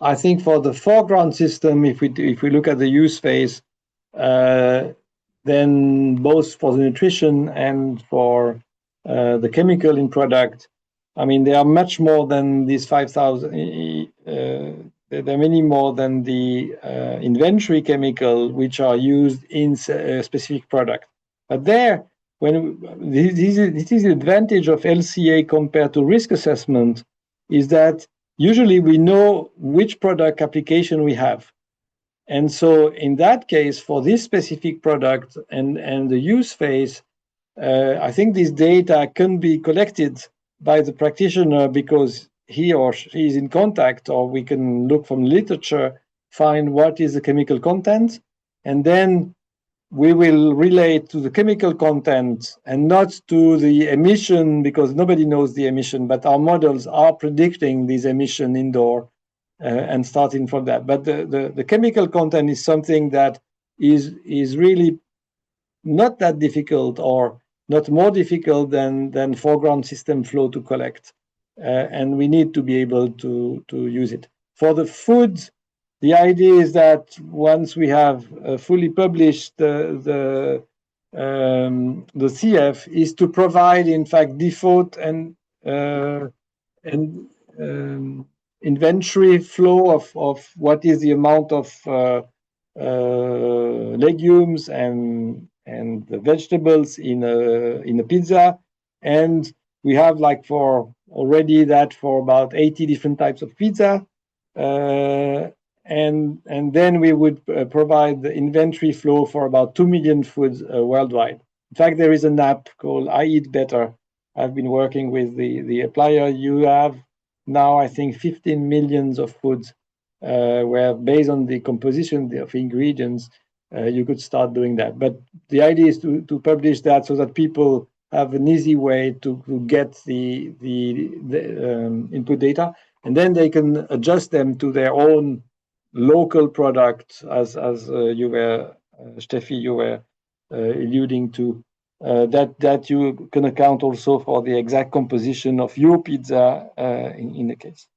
I think for the foreground system, if we look at the use phase, then both for the nutrition and for the chemical in product, I mean, they are much more than these 5,000. There are many more than the inventory chemical which are used in a specific product. But there, this is the advantage of LCA compared to risk assessment, is that usually we know which product application we have. And so in that case, for this specific product and the use phase, I think this data can be collected by the practitioner because he or she is in contact, or we can look from literature, find what is the chemical content, and then we will relate to the chemical content and not to the emission, because nobody knows the emission, but our models are predicting this emission indoor and starting from that. But the chemical content is something that is really not that difficult, or not more difficult than foreground system flow to collect. And we need to be able to use it. For the food, the idea is that once we have fully published the CF, is to provide, in fact, default and inventory flow of what is the amount of legumes and the vegetables in a pizza. And we have like for already that for about 80 different types of pizza. And then we would provide the inventory flow for about 2 million foods worldwide. In fact, there is an app called I Eat Better. I've been working with the applier. You have now, I think, 15 millions of foods where, based on the composition of ingredients, you could start doing that. But the idea is to publish that so that people have an easy way to get the input data, and then they can adjust them to their own local product, as you were, Steffi, you were alluding to, that you can account also for the exact composition of your pizza in the case.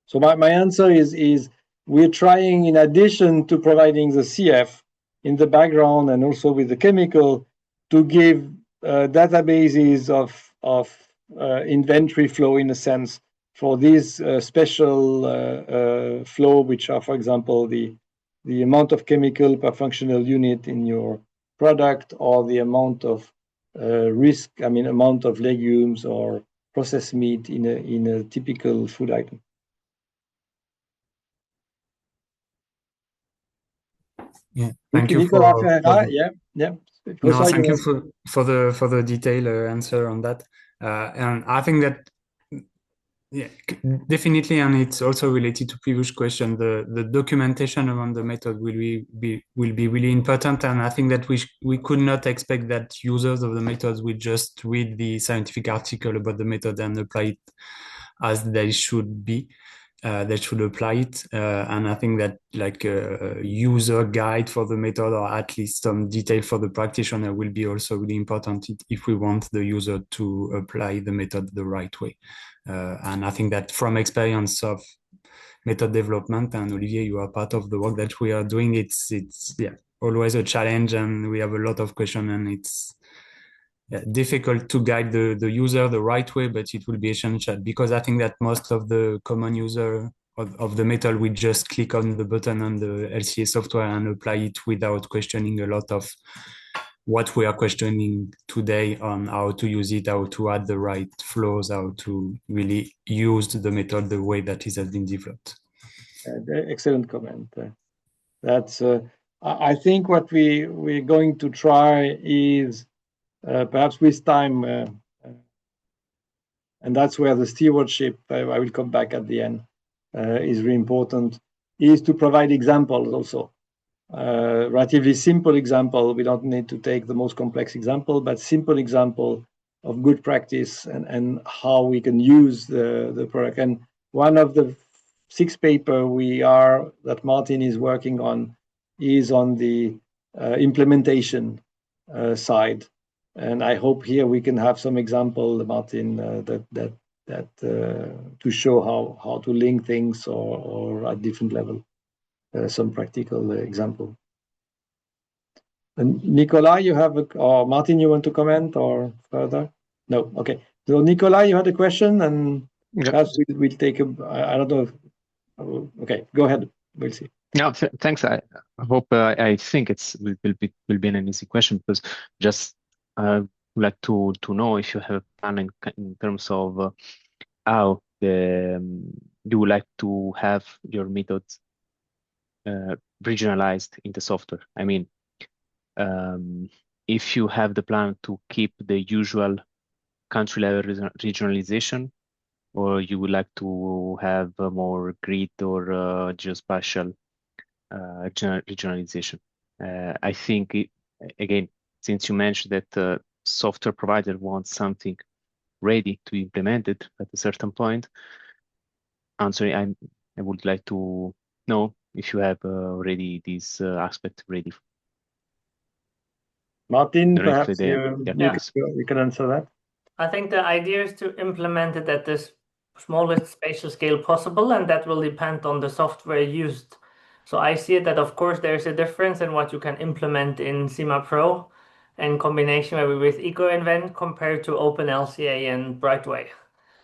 So my answer is we're trying, in addition to providing the CF in the background and also with the chemical, to give databases of inventory flow, in a sense, for these special flow, which are, for example, the amount of chemical per functional unit in your product, or the amount of amount of legumes or processed meat in a typical food item. Yeah, thank you for the detailed answer on that. And I think that, yeah, definitely, and it's also related to previous question. The documentation around the method will be really important, and I think that we could not expect that users of the methods will just read the scientific article about the method and apply it as they should be. They should apply it, and I think that like a user guide for the method, or at least some detail for the practitioner, will be also really important if we want the user to apply the method the right way. And I think that from experience of method development, and Olivier, you are part of the work that we are doing, it's always a challenge, and we have a lot of questions, and it's difficult to guide the user the right way, but it will be essential, because I think that most of the common user of the method will just click on the button on the LCA software and apply it without questioning a lot of what we are questioning today on how to use it, how to add the right flows, how to really use the method the way that it has been developed. Excellent comment. That's I think what we're going to try is perhaps with time, and that's where the stewardship, I will come back at the end, is really important, is to provide examples also. Relatively simple example. We don't need to take the most complex example, but simple example of good practice and how we can use the product. And one of the 6 paper that Martin is working on is on the implementation side. And I hope here we can have some example, Martin, to show how to link things or at different level, some practical example. And Nicolas, you have or Martin, you want to comment or further? No, okay. So Nicolas, you had a question, and perhaps we'll take I don't know. Okay, go ahead. We'll see. No, thanks. I hope I think will be an easy question, because just would like to know if you have a plan in terms of how you would like to have your methods regionalized in the software. I mean, if you have the plan to keep the usual country level regionalization, or you would like to have a more grid or geospatial regionalization. I think, again, since you mentioned that the software provider wants something ready to be implemented at a certain point, I would like to know if you have already this aspect ready. Martin, perhaps you can answer that. I think the idea is to implement it at this smallest spatial scale possible, and that will depend on the software used. So I see that, of course, there's a difference in what you can implement in CIMA Pro in combination maybe with EcoInvent compared to OpenLCA and Brightway.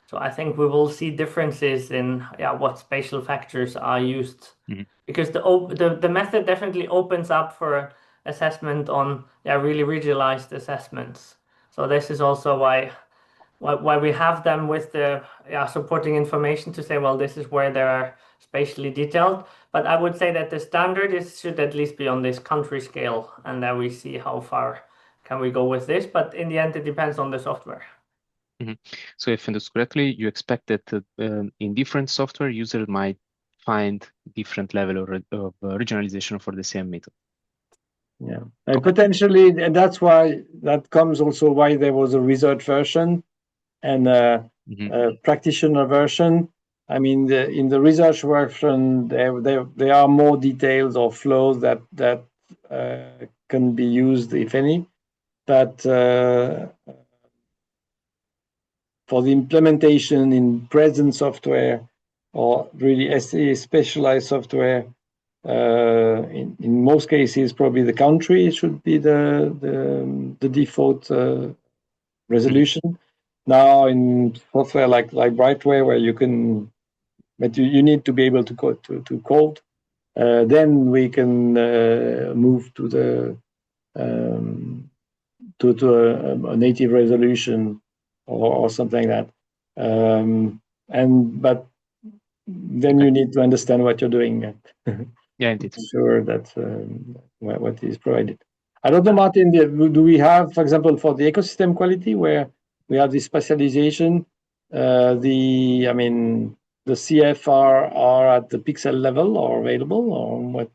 So I think we will see differences in what spatial factors are used, because the method definitely opens up for assessment on really regionalized assessments. So this is also why we have them with the supporting information to say, well, this is where they are spatially detailed. But I would say that the standard should at least be on this country scale, and then we see how far can we go with this. But in the end, it depends on the software. So if I understood correctly, you expect that in different software, user might find different level of regionalization for the same method. Yeah, and potentially, and that's why that comes also why there was a research version and a practitioner version. I mean, in the research version, there are more details or flows that can be used, if any. But for the implementation in present software or really specialized software, in most cases, probably the country should be the default resolution. Now, in software like Brightway, where you can, but you need to be able to code. Then we can move to a native resolution or something like that. But then you need to understand what you're doing. Yeah, indeed. Sure that what is provided. I don't know, Martin, do we have, for example, for the ecosystem quality, where we have the specialization, the CFR are at the pixel level or available, or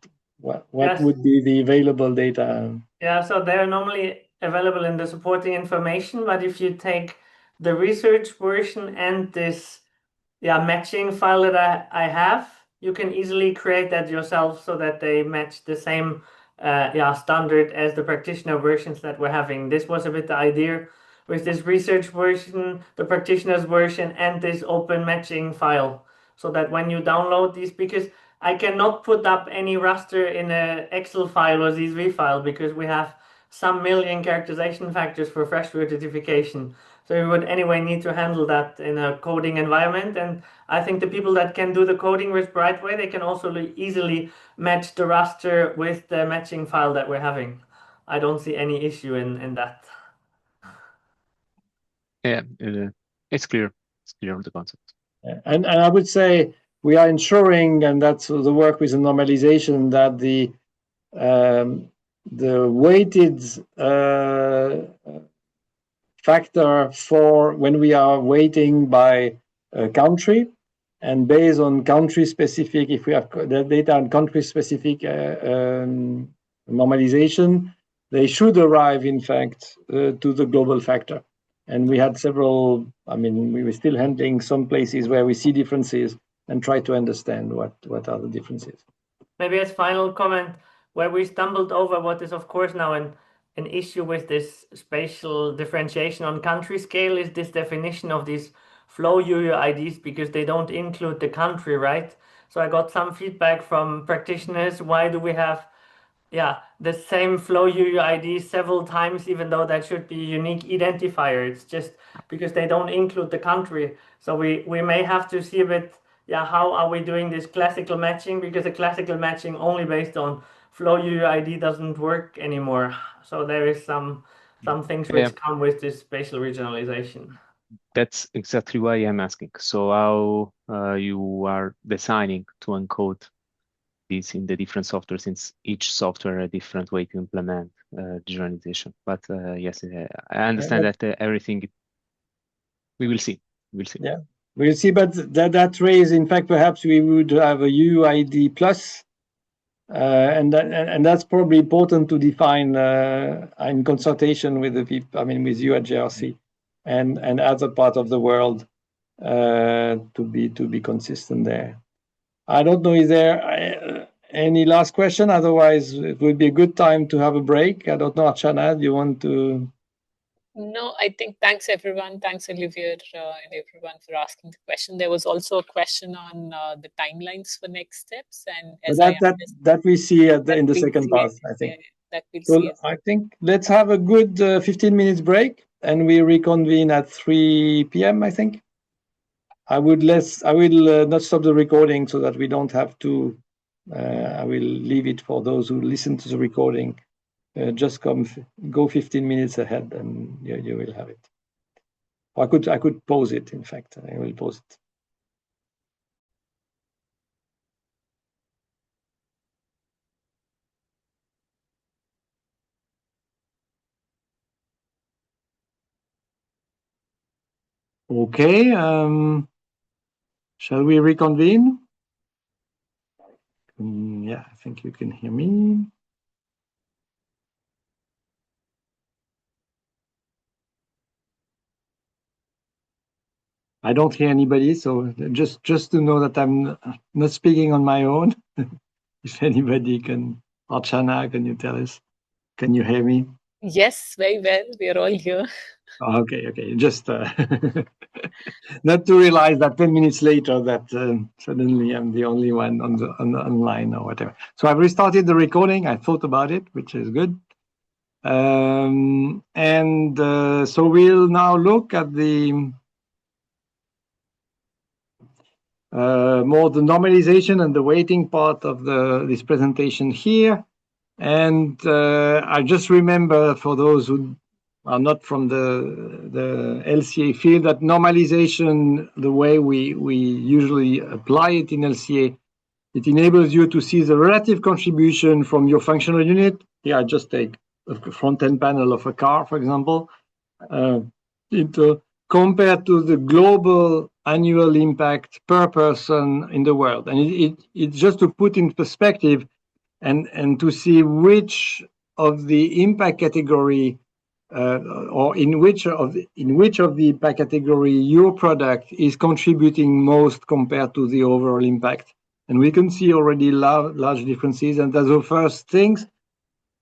what would be the available data? Yeah, so they're normally available in the supporting information, but if you take the research version and this matching file that I have, you can easily create that yourself so that they match the same standard as the practitioner versions that we're having. This was a bit the idea with this research version, the practitioner's version, and this open matching file, so that when you download these, because I cannot put up any raster in an Excel file or CSV file, because we have some million characterization factors for freshwater certification. So we would anyway need to handle that in a coding environment. And I think the people that can do the coding with Brightway, they can also easily match the raster with the matching file that we're having. I don't see any issue in that. Yeah, it's clear. It's clear on the concept. And I would say we are ensuring, and that's the work with the normalization, that the weighted factor for when we are weighting by country, and based on country specific, if we have the data on country specific normalization, they should arrive, in fact, to the global factor. And we had several, we were still handling some places where we see differences and try to understand what are the differences. Maybe as final comment, where we stumbled over what is, of course, now in an issue with this spatial differentiation on country scale is this definition of these flow UUIDs, because they don't include the country, right? So I got some feedback from practitioners. Why do we have the same flow UUID several times, even though that should be a unique identifier? It's just because they don't include the country. So we may have to see a bit, how are we doing this classical matching? Because the classical matching only based on flow UUID doesn't work anymore. So there is some things which come with this spatial regionalization. That's exactly why I'm asking. So how you are designing to encode this in the different software, since each software a different way to implement generalization. But yes, I understand that everything we will see. We'll see. Yeah, we'll see. But that raise, in fact, perhaps we would have a UUID plus, and that's probably important to define in consultation with the people. I mean, with you at JRC and other part of the world to be consistent there. I don't know, is there any last question? Otherwise, it would be a good time to have a break. I don't know, Archana, do you want to? No, I think thanks everyone. Thanks Olivier and everyone for asking the question. There was also a question on the timelines for next steps, and as that we see in the second part, I think. That we'll so see. I think let's have a good 15 minutes break, and we reconvene at 3 p.m. I think. I will not stop the recording so that we don't have to. I will leave it for those who listen to the recording. Just go 15 minutes ahead, and you will have it. Or I could pause it. In fact, I will pause it. Okay. Shall we reconvene? Yeah, I think you can hear me. I don't hear anybody, so just to know that I'm not speaking on my own. If anybody can, Archana, can you tell us? Can you hear me? Yes, very well. We are all here. Okay. Just not to realize that 10 minutes later that suddenly I'm the only one on the online or whatever. So I've restarted the recording. I thought about it, which is good. So we'll now look at the more the normalization and the weighting part of this presentation here. And I just remember, for those who are not from the LCA field, that normalization, the way we usually apply it in LCA, it enables you to see the relative contribution from your functional unit. Here I just take a front-end panel of a car, for example, compared to the global annual impact per person in the world. And it's just to put in perspective and to see which of the impact category or in which of the impact category your product is contributing most compared to the overall impact. And we can see already large differences. And as the first things,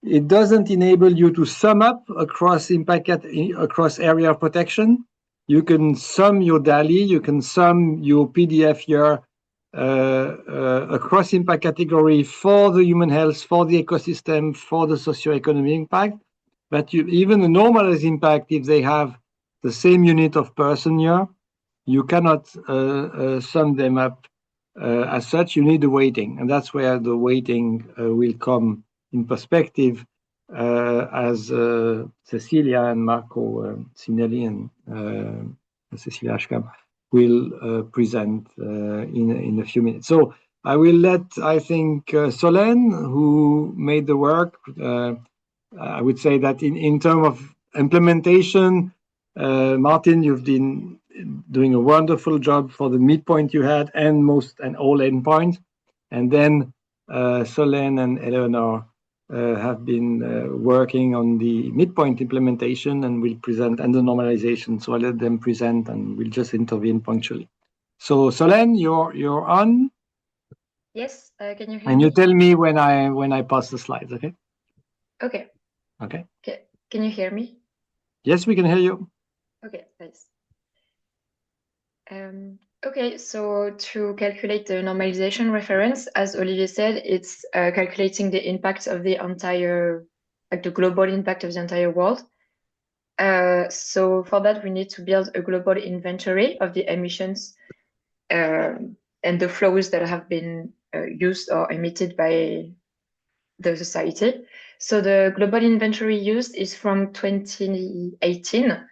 it doesn't enable you to sum up across across area of protection. You can sum your DALI, you can sum your PDF here across impact category for the human health, for the ecosystem, for the socioeconomic impact. But even a normalized impact, if they have the same unit of person here, you cannot sum them up as such. You need the weighting, and that's where the weighting will come in perspective as Cecilia and Marco Sinelli and Cecilia Ashkam will present in a few minutes. So I will let, I think, Solène, who made the work, I would say that in terms of implementation, Martin, you've been doing a wonderful job for the midpoint you had and all endpoints. And then Solène and Eleanor have been working on the midpoint implementation and will present, and the normalization. So I'll let them present and we'll just intervene punctually. So Solène, you're on. Yes, can you hear me? And you tell me when I pass the slides, okay? Okay. Okay. Okay. Can you hear me? Yes, we can hear you. Okay, nice. Okay, so to calculate the normalization reference, as Olivier said, it's calculating the impact of the entire, like the global impact of the entire world. So for that, we need to build a global inventory of the emissions and the flows that have been used or emitted by the society. So the global inventory used is from 2018.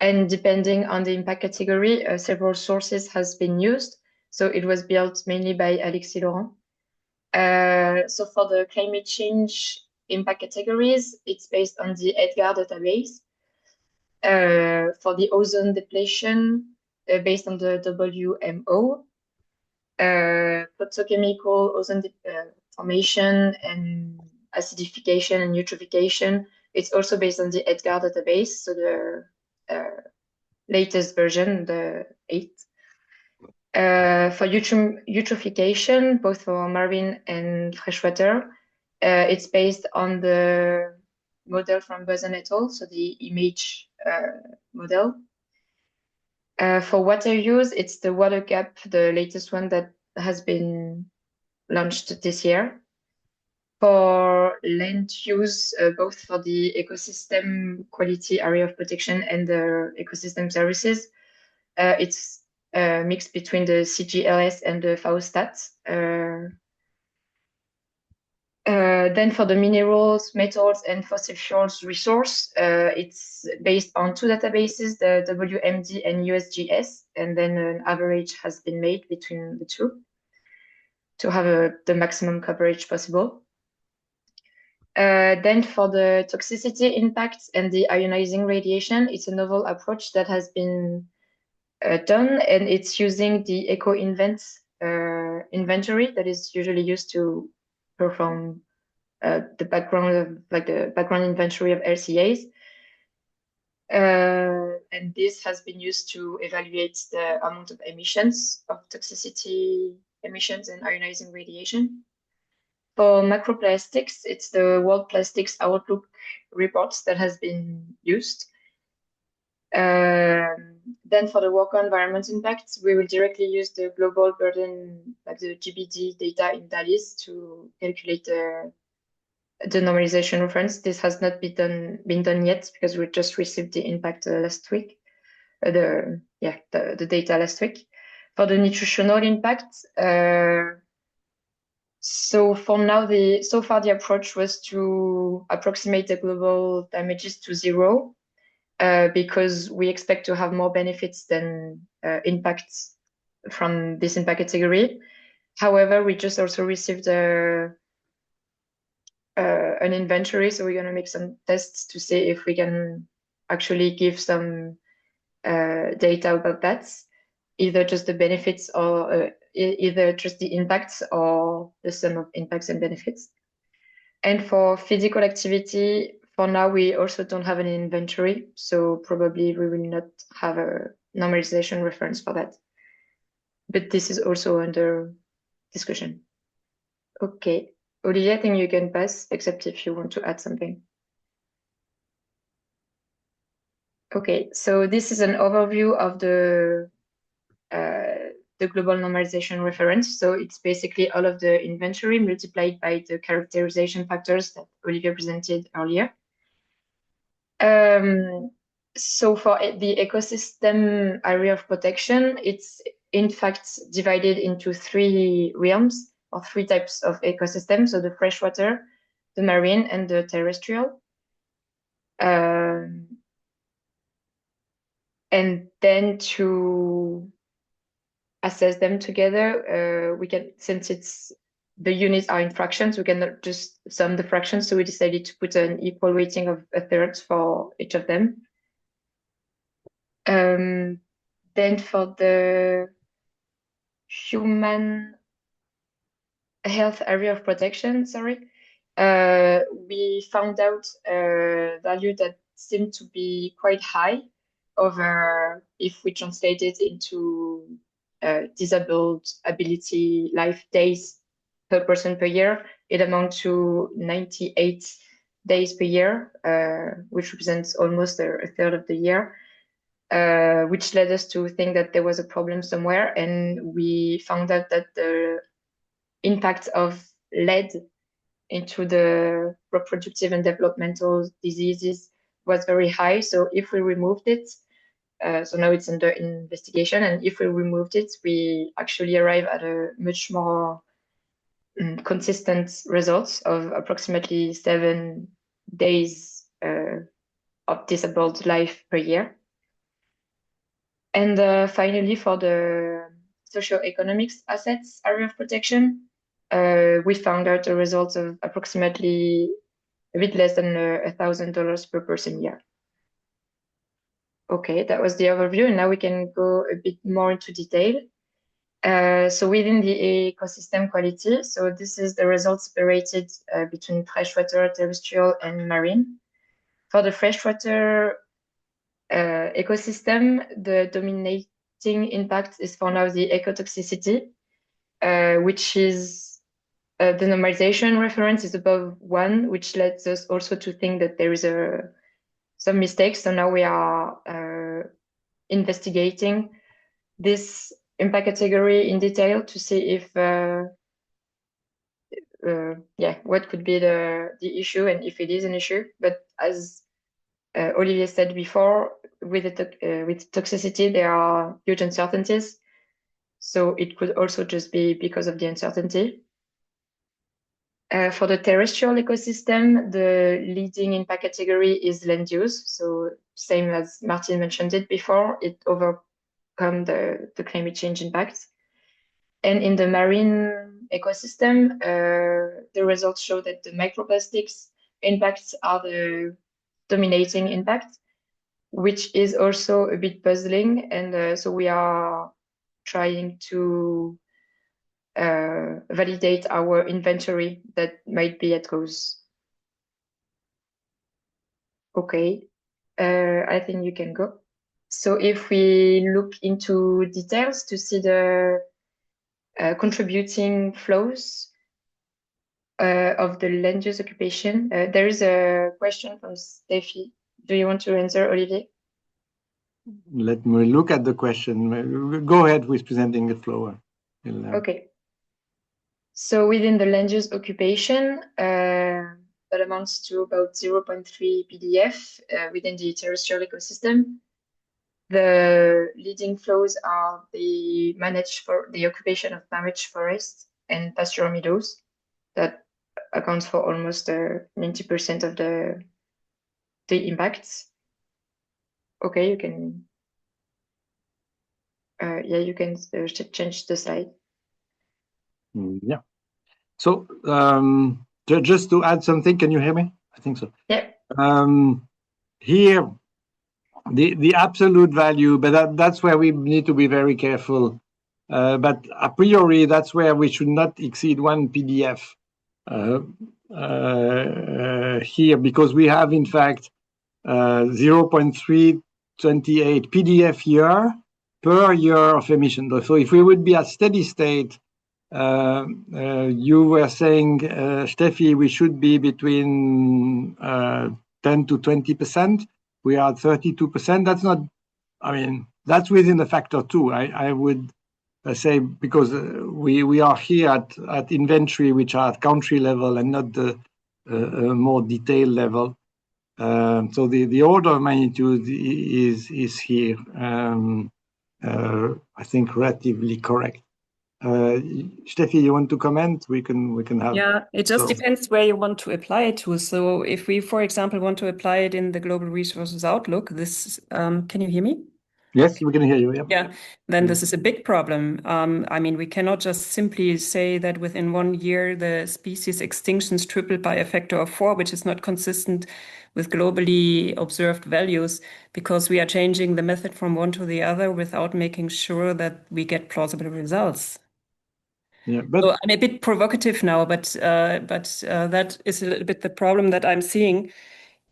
And depending on the impact category, several sources has been used. So it was built mainly by Alexis Laurent. So for the climate change impact categories, it's based on the EDGAR database. For the ozone depletion, based on the WMO. Photochemical ozone formation and acidification and eutrophication. It's also based on the EDGAR database, so the latest version, the 8th. For eutrophication, both for marine and freshwater, it's based on the model from Boson et al., so the image model. For water use, it's the water gap, the latest one that has been launched this year. For land use, both for the ecosystem quality area of protection and the ecosystem services, it's mixed between the CGLS and the FAOStat. Then for the minerals, metals, and fossil fuels resource, it's based on two databases, the WMD and USGS, and then an average has been made between the two to have the maximum coverage possible. Then for the toxicity impacts and the ionizing radiation, it's a novel approach that has been done, and it's using the eco-invent inventory that is usually used to perform the background of the background inventory of LCAs. And this has been used to evaluate the amount of emissions of toxicity emissions and ionizing radiation. For macroplastics, it's the World Plastics Outlook reports that has been used. Then for the worker environment impacts, we will directly use the global burden, like the GBD data in DALIS to calculate the normalization reference. This has not been done yet because we just received the impact last week, the data last week. For the nutritional impact, so for now, so far the approach was to approximate the global damages to 0, because we expect to have more benefits than impacts from this impact category. However, we just also received an inventory, so we're going to make some tests to see if we can actually give some data about that, either just the benefits or either just the impacts or the sum of impacts and benefits. And for physical activity, for now, we also don't have an inventory, so probably we will not have a normalization reference for that. But this is also under discussion. Okay, Olivier, I think you can pass, except if you want to add something. Okay, so this is an overview of the global normalization reference. So it's basically all of the inventory multiplied by the characterization factors that Olivier presented earlier. So for the ecosystem area of protection, it's in fact divided into 3 realms or 3 types of ecosystems. So the freshwater, the marine, and the terrestrial. And then to assess them together, we can, since the units are in fractions, we cannot just sum the fractions, so we decided to put an equal weighting of 1/3 for each of them. Then for the human health area of protection, we found out a value that seemed to be quite high over, if we translate it into disabled ability life days per person per year, it amounts to 98 days per year, which represents almost a third of the year, which led us to think that there was a problem somewhere. And we found out that the impact of lead into the reproductive and developmental diseases was very high. So if we removed it, so now it's under investigation, and if we removed it, we actually arrive at a much more consistent results of approximately 7 days of disabled life per year. And finally, for the socioeconomics assets area of protection, we found out a result of approximately a bit less than $1,000 per person year. Okay, that was the overview, and now we can go a bit more into detail. So within the ecosystem quality, so this is the results separated between freshwater, terrestrial, and marine. For the freshwater ecosystem, the dominating impact is for now the ecotoxicity, which is the normalization reference is above 1, which lets us also to think that there is some mistakes. So now we are investigating this impact category in detail to see if what could be the issue and if it is an issue. But as Olivier said before, with toxicity there are huge uncertainties, so it could also just be because of the uncertainty. For the terrestrial ecosystem, the leading impact category is land use. So same as Martin mentioned it before, it overcome the climate change impacts. And in the marine ecosystem, the results show that the microplastics impacts are the dominating impact, which is also a bit puzzling. And so we are trying to validate our inventory that might be at cause. Okay, I think you can go. So if we look into details to see the contributing flows of the land use occupation, there is a question from Steffi. Do you want to answer, Olivier? Let me look at the question. Go ahead with presenting the flow. Okay. So within the land use occupation, that amounts to about 0.3 PDF within the terrestrial ecosystem. The leading flows are the occupation of managed forests and pastoral meadows. That accounts for almost 90% of the impacts. Okay, you can. You can change the slide. Yeah. So just to add something, can you hear me? I think so. Yeah. Here, the absolute value, but that's where we need to be very careful. But a priori, that's where we should not exceed 1 PDF here, because we have in fact 0.328 PDF year per year of emission. So if we would be at steady state, you were saying, Steffi, we should be between 10 to 20%. We are at 32%. That's not, I mean, that's within the factor 2. I would say, because we are here at inventory, which are at country level and not the more detailed level. So the order of magnitude is here, I think, relatively correct. Steffi, you want to comment? We can have. Yeah, it just depends where you want to apply it to. So if we, for example, want to apply it in the Global Resources Outlook, this, can you hear me? Yes, we can hear you. Yep. Yeah, then this is a big problem. I mean, we cannot just simply say that within 1 year the species extinctions tripled by a factor of 4, which is not consistent with globally observed values, because we are changing the method from one to the other without making sure that we get plausible results. Yeah, but so I'm a bit provocative now, but that is a little bit the problem that I'm seeing.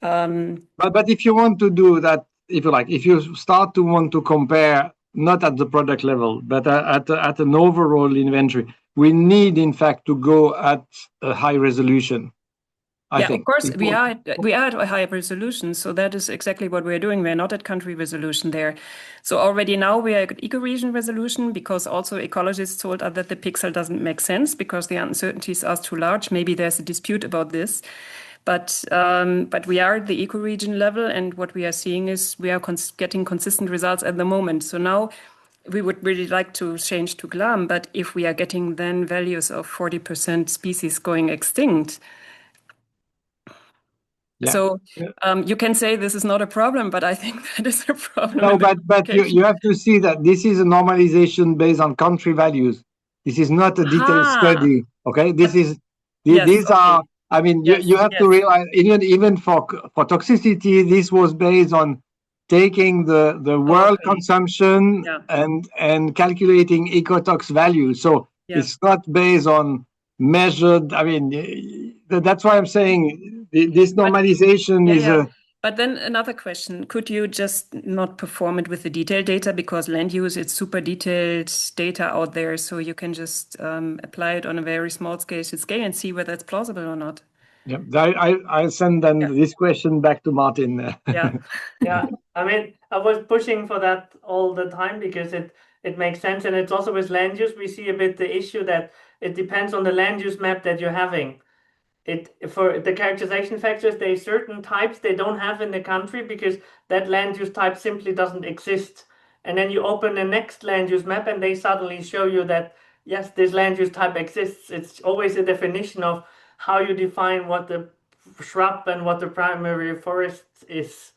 But if you want to do that, if you like, if you start to want to compare, not at the product level, but at an overall inventory, we need, in fact, to go at a high resolution. I think. Of course, we are at a high resolution, so that is exactly what we're doing. We're not at country resolution there. So already now we are at ecoregion resolution, because also ecologists told us that the pixel doesn't make sense because the uncertainties are too large. Maybe there's a dispute about this, but we are at the ecoregion level, and what we are seeing is we are getting consistent results at the moment. So now we would really like to change to GLAM, but if we are getting then values of 40% species going extinct. Yeah. So you can say this is not a problem, but I think that is a problem. No, but you have to see that this is a normalization based on country values. This is not a detailed study. Okay, these are. I mean, you have to realize even for toxicity, this was based on taking the world consumption and calculating ecotox value. So it's not based on measured. I mean, that's why I'm saying this normalization is a. But then another question, could you just not perform it with the detailed data, because land use, it's super detailed data out there, so you can just apply it on a very small scale and see whether it's plausible or not? Yeah, I send then this question back to Martin. Yeah. I mean, I was pushing for that all the time because it makes sense, and it's also with land use we see a bit the issue that it depends on the land use map that you're having. For the characterization factors, there are certain types they don't have in the country because that land use type simply doesn't exist. And then you open the next land use map and they suddenly show you that, yes, this land use type exists. It's always a definition of how you define what the shrub and what the primary forest is.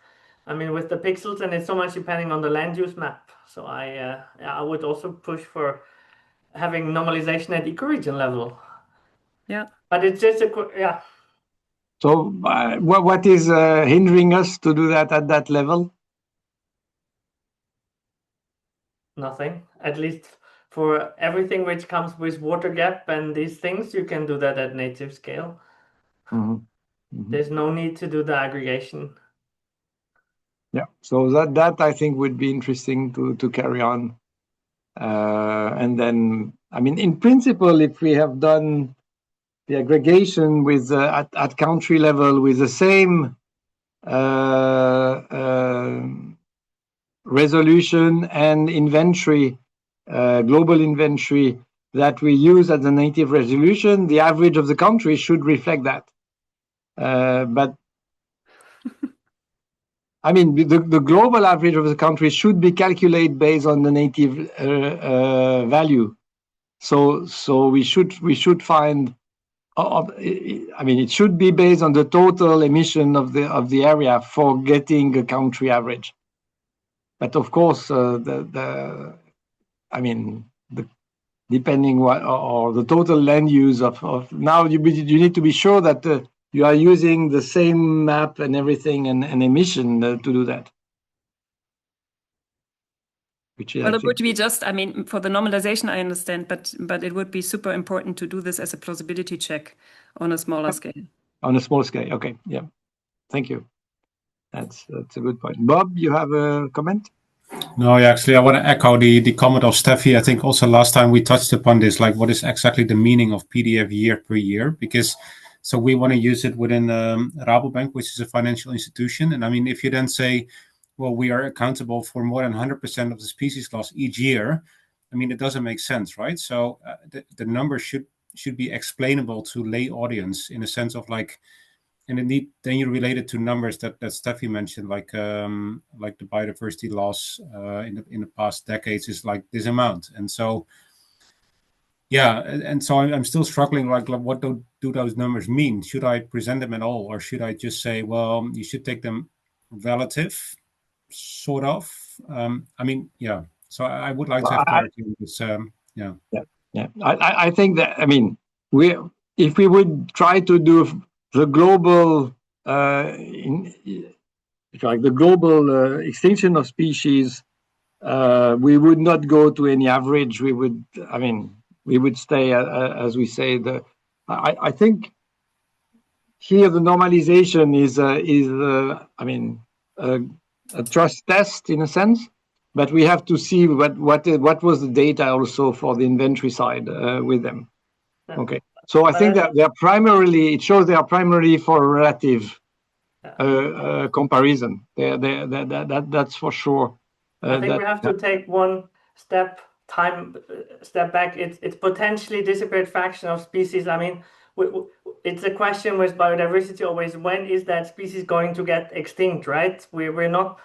I mean, with the pixels, and it's so much depending on the land use map. So I would also push for having normalization at ecoregion level. Yeah. But it's just So what is hindering us to do that at that level? Nothing. At least for everything which comes with water gap and these things, you can do that at native scale. There's no need to do the aggregation. Yeah, so that I think would be interesting to carry on. And then, I mean, in principle, if we have done the aggregation with at country level with the same resolution and inventory, global inventory that we use at the native resolution, the average of the country should reflect that. But I mean, the global average of the country should be calculated based on the native value. So we should find. I mean, it should be based on the total emission of the area for getting a country average. But of course, depending or the total land use of now, you need to be sure that you are using the same map and everything and emission to do that. Well, it would be just, I mean, for the normalization, I understand, but it would be super important to do this as a plausibility check on a smaller scale. On a small scale, okay, yeah. Thank you. That's a good point. Bob, you have a comment? No, yeah, actually, I want to echo the comment of Steffi. I think also last time we touched upon this, like what is exactly the meaning of PDF year per year? Because so we want to use it within Rabobank, which is a financial institution. And I mean, if you then say, well, we are accountable for more than 100% of the species loss each year, I mean, it doesn't make sense, right? So the number should be explainable to lay audience in a sense of like, and indeed, then you relate it to numbers that Steffi mentioned, like the biodiversity loss in the past decades is like this amount, and so yeah, and so I'm still struggling. Like what do those numbers mean? Should I present them at all, or should I just say, well, you should take them relative, sort of? I mean, yeah. So I would like to have clarity on this. Yeah. I think that, I mean, if we would try to do the global extinction of species, we would not go to any average. We would stay as we say. I think here the normalization is a trust test in a sense, but we have to see what was the data also for the inventory side with them. Okay. So I think that it shows they are primarily for relative comparison. That's for sure. I think we have to take one step back. It's potentially disparate fraction of species. I mean, it's a question with biodiversity always, when is that species going to get extinct, right? We're not,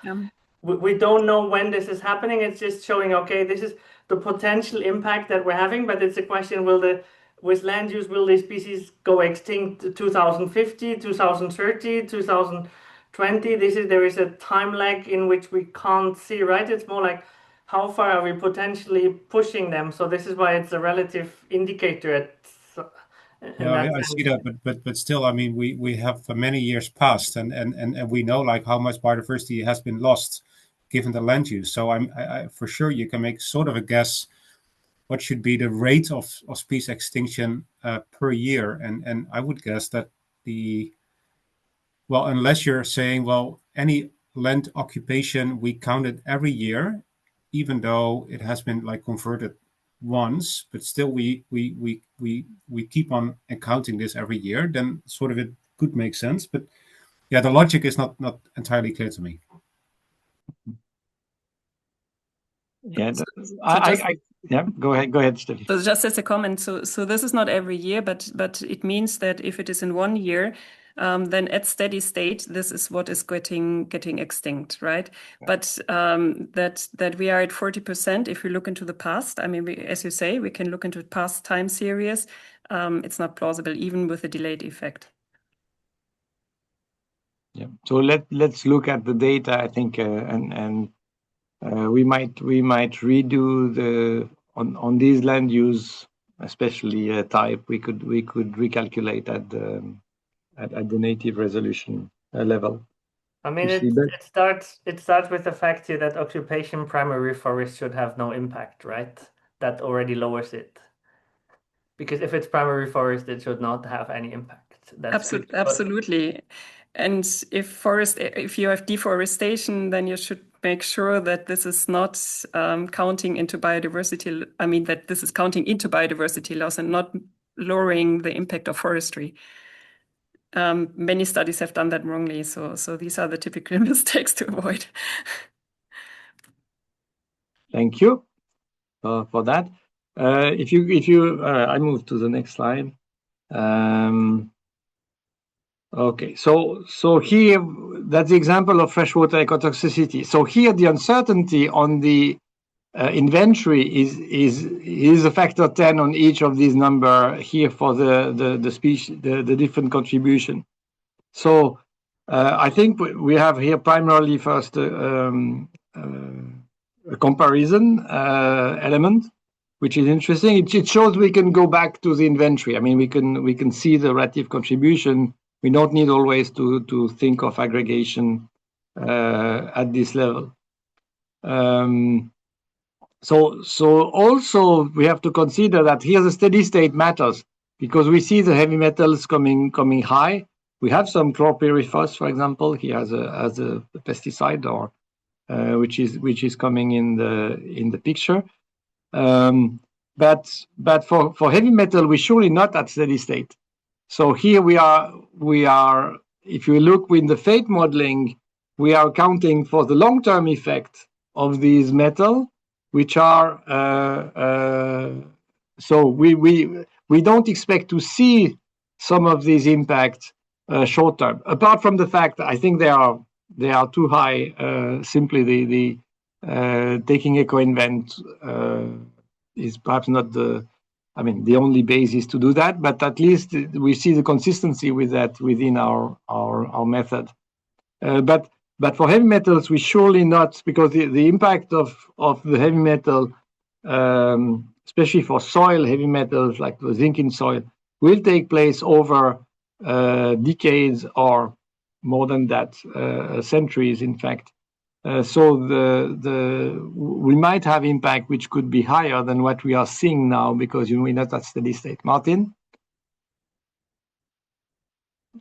we don't know when this is happening. It's just showing, okay, this is the potential impact that we're having, but it's a question, with land use, will the species go extinct 2050, 2030, 2020? There is a time lag in which we can't see, right? It's more like, how far are we potentially pushing them? So this is why it's a relative indicator. I see that, but still, I mean, we have many years passed, and we know like how much biodiversity has been lost given the land use. So I for sure you can make sort of a guess what should be the rate of species extinction per year, and I would guess that unless you're saying, well, any land occupation we counted every year, even though it has been like converted once, but still we keep on counting this every year, then sort of it could make sense. But yeah, the logic is not entirely clear to me. Yeah, go ahead, Steffi. So just as a comment, so this is not every year, but it means that if it is in 1 year, then at steady state, this is what is getting extinct, right? Yeah. But that we are at 40%. If we look into the past, I mean, as you say, we can look into past time series. It's not plausible, even with a delayed effect. Yeah. So let's look at the data. I think we might redo on these land use, especially type. We could recalculate at the native resolution level. I mean, it starts with the fact here that occupation primary forest should have no impact, right? That already lowers it. Because if it's primary forest, it should not have any impact. That's absolutely. And if you have deforestation, then you should make sure that this is not counting into biodiversity. I mean, that this is counting into biodiversity loss and not lowering the impact of forestry. Many studies have done that wrongly. So these are the typical mistakes to avoid. Thank you for that. If you I move to the next slide. Okay, so here that's the example of freshwater ecotoxicity. So here the uncertainty on the inventory is a factor 10 on each of these number here for the species, the different contribution. So I think we have here primarily first a comparison element, which is interesting. It shows we can go back to the inventory. I mean, we can see the relative contribution. We don't need always to think of aggregation at this level. So also we have to consider that here the steady state matters because we see the heavy metals coming high. We have some chlorpyrifos, for example, here as a pesticide, or which is coming in the picture. But for heavy metal, we're surely not at steady state. So here we are. If you look in the fate modeling, we are accounting for the long-term effect of these metal, which are so we don't expect to see some of these impacts short term. Apart from the fact that I think they are too high. Simply the taking eco-invent is perhaps not the only basis to do that, but at least we see the consistency with that within our method. But for heavy metals, we surely not, because the impact of the heavy metal, especially for soil heavy metals like the zinc in soil, will take place over decades or more than that, centuries, in fact. So we might have impact which could be higher than what we are seeing now because we're not at steady state. Martin?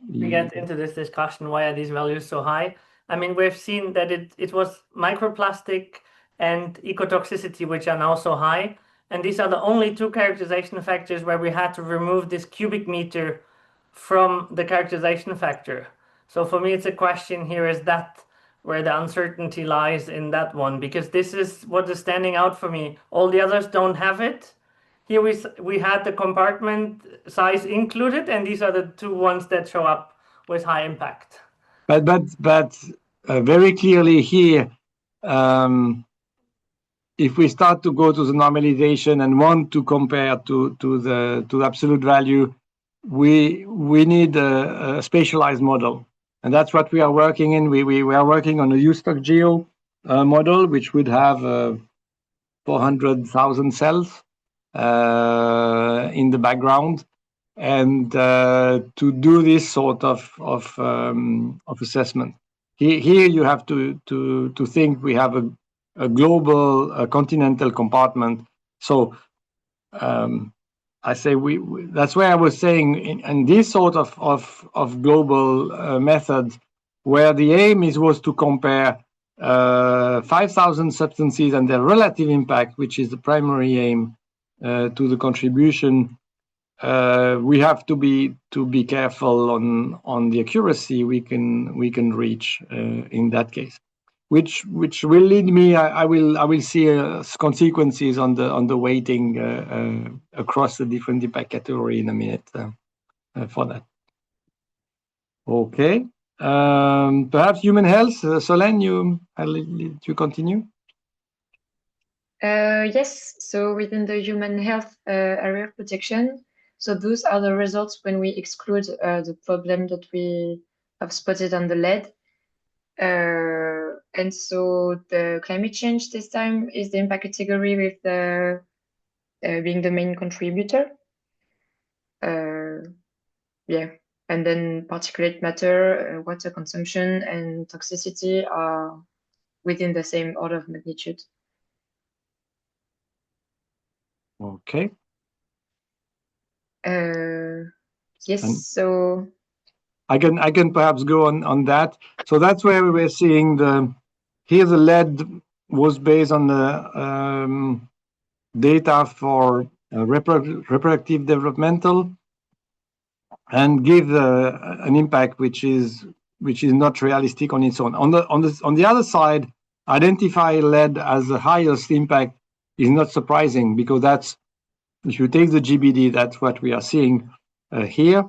We get into this discussion, why are these values so high? I mean, we've seen that it was microplastic and ecotoxicity, which are now so high. And these are the only two characterization factors where we had to remove this cubic meter from the characterization factor. So for me, it's a question here, is that where the uncertainty lies in that one? Because this is what is standing out for me. All the others don't have it. Here we had the compartment size included, and these are the two ones that show up with high impact. But very clearly here, if we start to go to the normalization and want to compare to the absolute value, we need a spatialized model, and that's what we are working in. We are working on a U-stock geo model, which would have 400,000 cells in the background, and to do this sort of assessment. Here you have to think we have a global continental compartment. So I say that's why I was saying in this sort of global method, where the aim was to compare 5,000 substances and their relative impact, which is the primary aim to the contribution. We have to be careful on the accuracy we can reach in that case, which will lead me. I will see consequences on the weighting across the different impact category in a minute for that. Okay, perhaps human health. Solène, you continue. Yes. So within the human health area of protection, so those are the results when we exclude the problem that we have spotted on the lead. And so the climate change this time is the impact category, with the being the main contributor. Yeah, and then particulate matter, water consumption, and toxicity are within the same order of magnitude. Okay. Yes. So I can perhaps go on that. So that's where we were seeing here the lead was based on the data for reproductive developmental, and give an impact which is not realistic on its own. On the other side, identify lead as the highest impact is not surprising, because that's, if you take the GBD, that's what we are seeing here.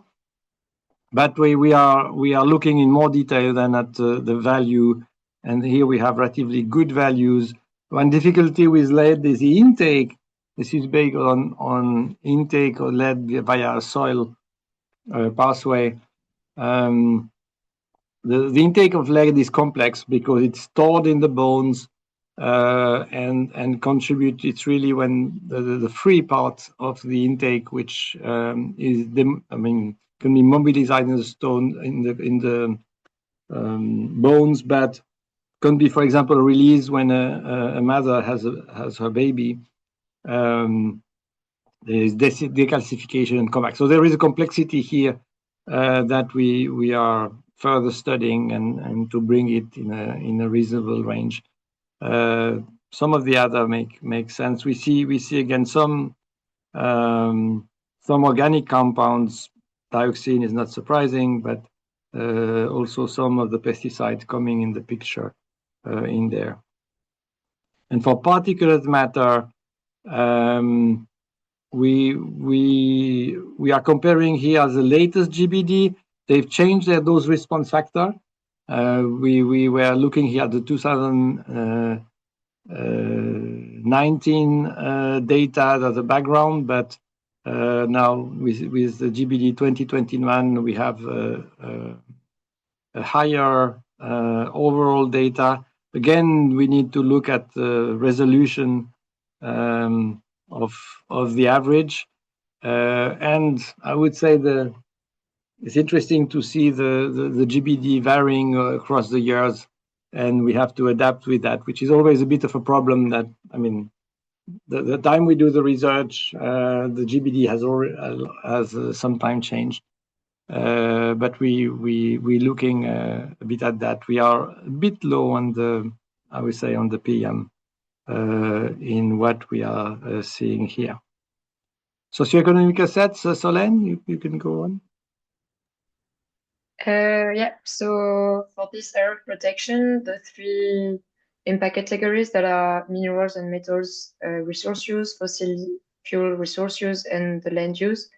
But we are looking in more detail than at the value, and here we have relatively good values. One difficulty with lead is the intake. This is based on intake of lead via soil pathway. The intake of lead is complex because it's stored in the bones and contribute. It's really when the free part of the intake, which can be mobilized in the stone in the bones, but can be, for example, released when a mother has her baby. There is decalcification and comeback. So there is a complexity here that we are further studying and to bring it in a reasonable range. Some of the other make sense. We see again some organic compounds. Dioxin is not surprising, but also some of the pesticides coming in the picture in there. And for particulate matter, we are comparing here the latest GBD. They've changed their dose response factor. We were looking here at the 2019 data as a background, but now with the GBD 2021, we have a higher overall data. Again, we need to look at the resolution of the average, and I would say it's interesting to see the GBD varying across the years, and we have to adapt with that, which is always a bit of a problem. That, I mean, the time we do the research, the GBD has sometime changed, but we looking a bit at that. We are a bit low on the, I would say, on the PM in what we are seeing here. Socioeconomic assets, Solène, you can go on. Yeah, so for this earth protection, the three impact categories that are minerals and metals, resource use, fossil fuel resource use, and the land use,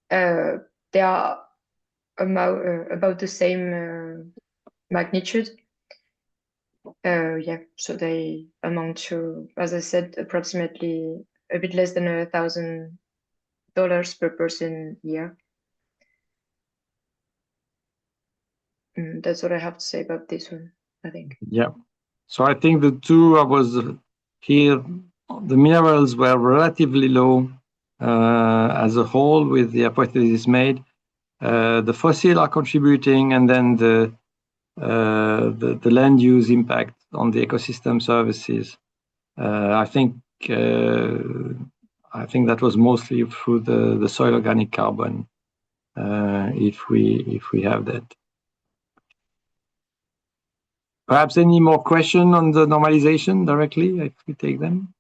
they are about the same magnitude. Yeah, so they amount to, as I said, approximately a bit less than $1,000 per person year. That's what I have to say about this one, I think. Yeah. So I think the two I was here, the minerals were relatively low as a whole with the hypothesis made. The fossil are contributing, and then the land use impact on the ecosystem services. I think that was mostly through the soil organic carbon. If we have that. Perhaps any more question on the normalization directly, if we take them?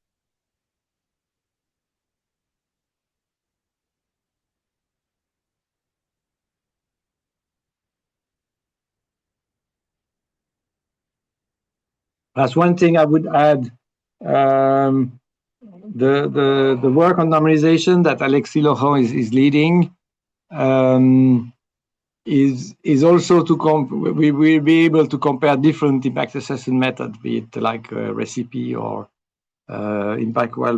That's one thing I would add. The work on normalization that Alexis Laurent is leading is also we will be able to compare different impact assessment methods, be it like recipe or impact well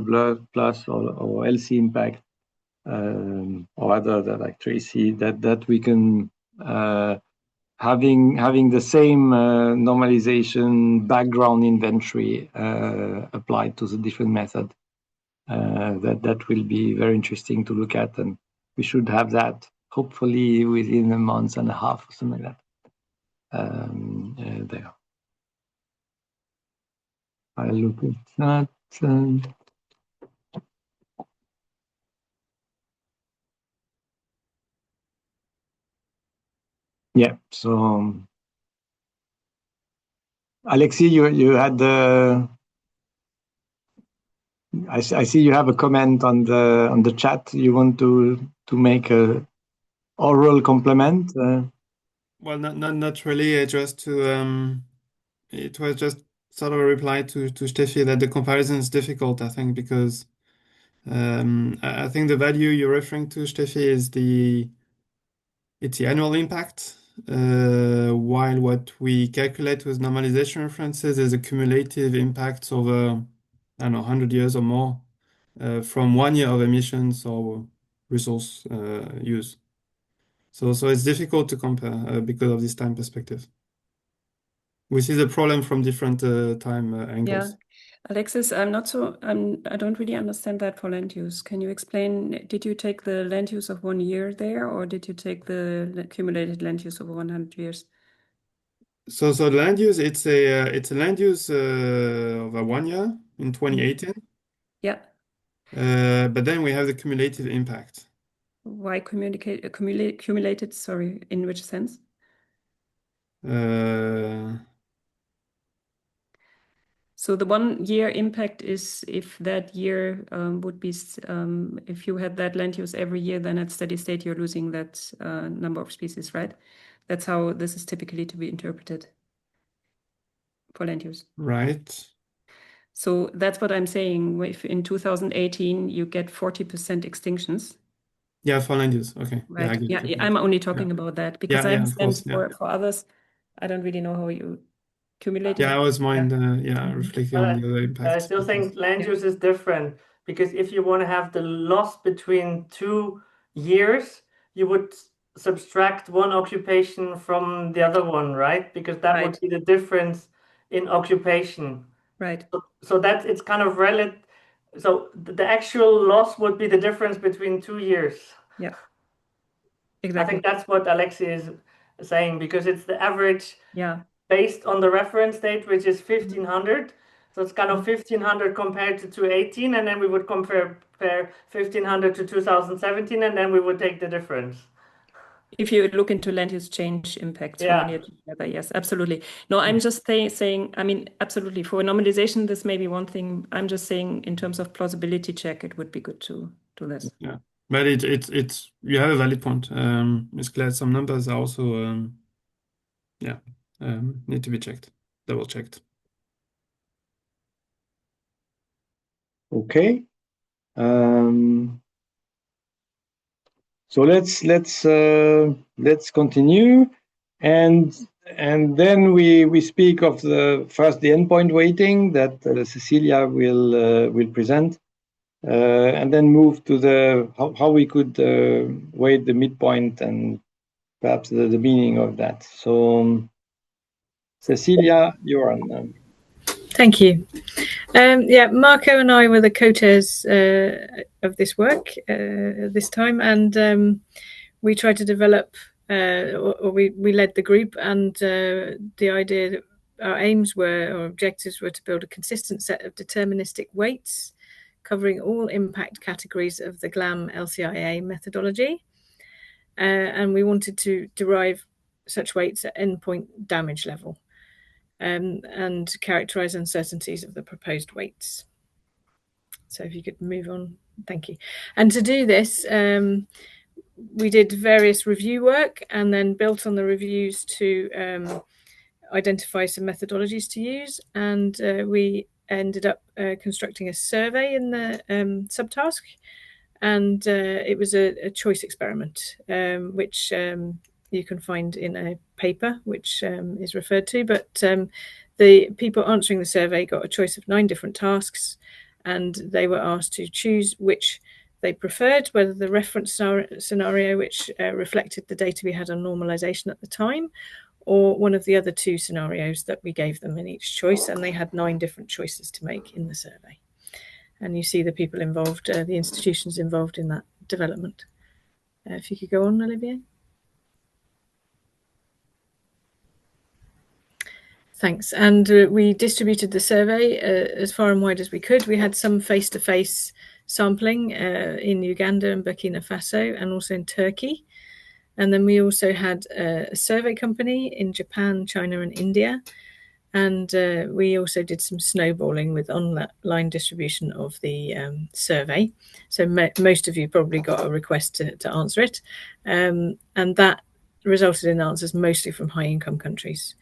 plus or LC impact or other like Tracy that we can having the same normalization background inventory applied to the different method. That will be very interesting to look at, and we should have that hopefully within a month and a half or something like that. There. I look at that. Yeah. So, Alexis, you had I see you have a comment on the chat. You want to make a oral complement? Well, not really. Just to it was just sort of a reply to Steffi that the comparison is difficult. I think because I think the value you're referring to, Steffi, is it's the annual impact, while what we calculate with normalization references is a cumulative impact over, I don't know, 100 years or more from 1 year of emissions or resource use. So it's difficult to compare because of this time perspective. We see the problem from different time angles. Yeah. Alexis, I don't really understand that for land use. Can you explain, did you take the land use of 1 year there, or did you take the accumulated land use over 100 years? So the land use, it's a land use over 1 year in 2018. Yeah. But then we have the cumulative impact. Why accumulated? Sorry, in which sense? So the 1 year impact is if that year would be, if you had that land use every year, then at steady state, you're losing that number of species, right? That's how this is typically to be interpreted for land use. Right. So that's what I'm saying. If in 2018 you get 40% extinctions. Yeah, for land use. Okay. Right. Yeah, I'm only talking about that because I understand for others, I don't really know how you accumulate it. Yeah, I was reflecting on the other impacts. I still think land use is different because if you want to have the loss between 2 years, you would subtract one occupation from the other one, right? Because that would be the difference in occupation. Right. So that it's kind of relative. So the actual loss would be the difference between 2 years. Yeah. Exactly. I think that's what Alexis is saying because it's the average. Yeah. Based on the reference date, which is 1500. So it's kind of 1500 compared to 2018, and then we would compare 1500 to 2017, and then we would take the difference. If you look into land use change impacts from one year to the other, yes, absolutely. No, I'm just saying, I mean, absolutely. For normalization, this may be one thing. I'm just saying in terms of plausibility check, it would be good to do this. Yeah, but it's you have a valid point. It's clear some numbers are also need to be checked, double checked. Okay. So let's continue, and then we speak of the endpoint weighting that Cecilia will present, and then move to the how we could weight the midpoint and perhaps the meaning of that. So Cecilia, you're on. Thank you. Marco and I were the co-chairs of this work this time, and we tried to develop, or we led the group, and the idea that our aims were, or objectives were, to build a consistent set of deterministic weights covering all impact categories of the GLAM LCIA methodology, and we wanted to derive such weights at endpoint damage level. And characterize uncertainties of the proposed weights. So if you could move on, thank you. And to do this, we did various review work and then built on the reviews to identify some methodologies to use. And we ended up constructing a survey in the subtask. And it was a choice experiment, which you can find in a paper, which is referred to. But the people answering the survey got a choice of 9 different tasks, and they were asked to choose which they preferred, whether the reference scenario, which reflected the data we had on normalization at the time, or one of the other 2 scenarios that we gave them in each choice. And they had 9 different choices to make in the survey. And you see the people involved, the institutions involved in that development. If you could go on, Olivier. Thanks. And we distributed the survey as far and wide as we could. We had some face-to-face sampling in Uganda and Burkina Faso, and also in Turkey. And then we also had a survey company in Japan, China, and India. And we also did some snowballing with online distribution of the survey. So most of you probably got a request to answer it. And that resulted in answers mostly from high-income countries.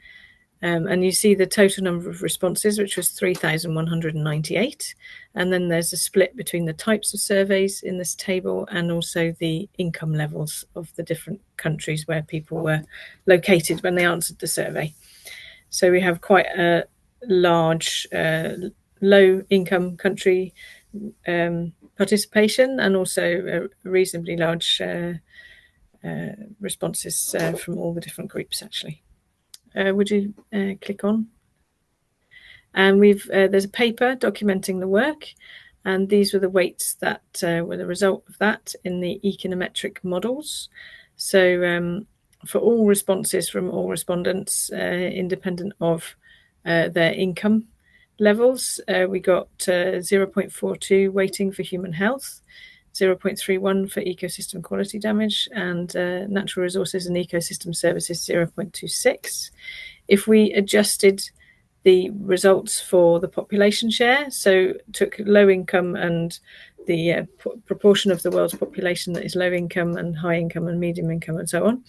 And you see the total number of responses, which was 3,198. And then there's a split between the types of surveys in this table and also the income levels of the different countries where people were located when they answered the survey. So we have quite a large low-income country participation, and also a reasonably large responses from all the different groups, actually. Would you click on? And there's a paper documenting the work, and these were the weights that were the result of that in the econometric models. So for all responses from all respondents, independent of their income levels, we got 0.42 weighting for human health, 0.31 for ecosystem quality damage, and natural resources and ecosystem services 0.26. If we adjusted the results for the population share, so took low income and the proportion of the world's population that is low income and high income and medium income and so on,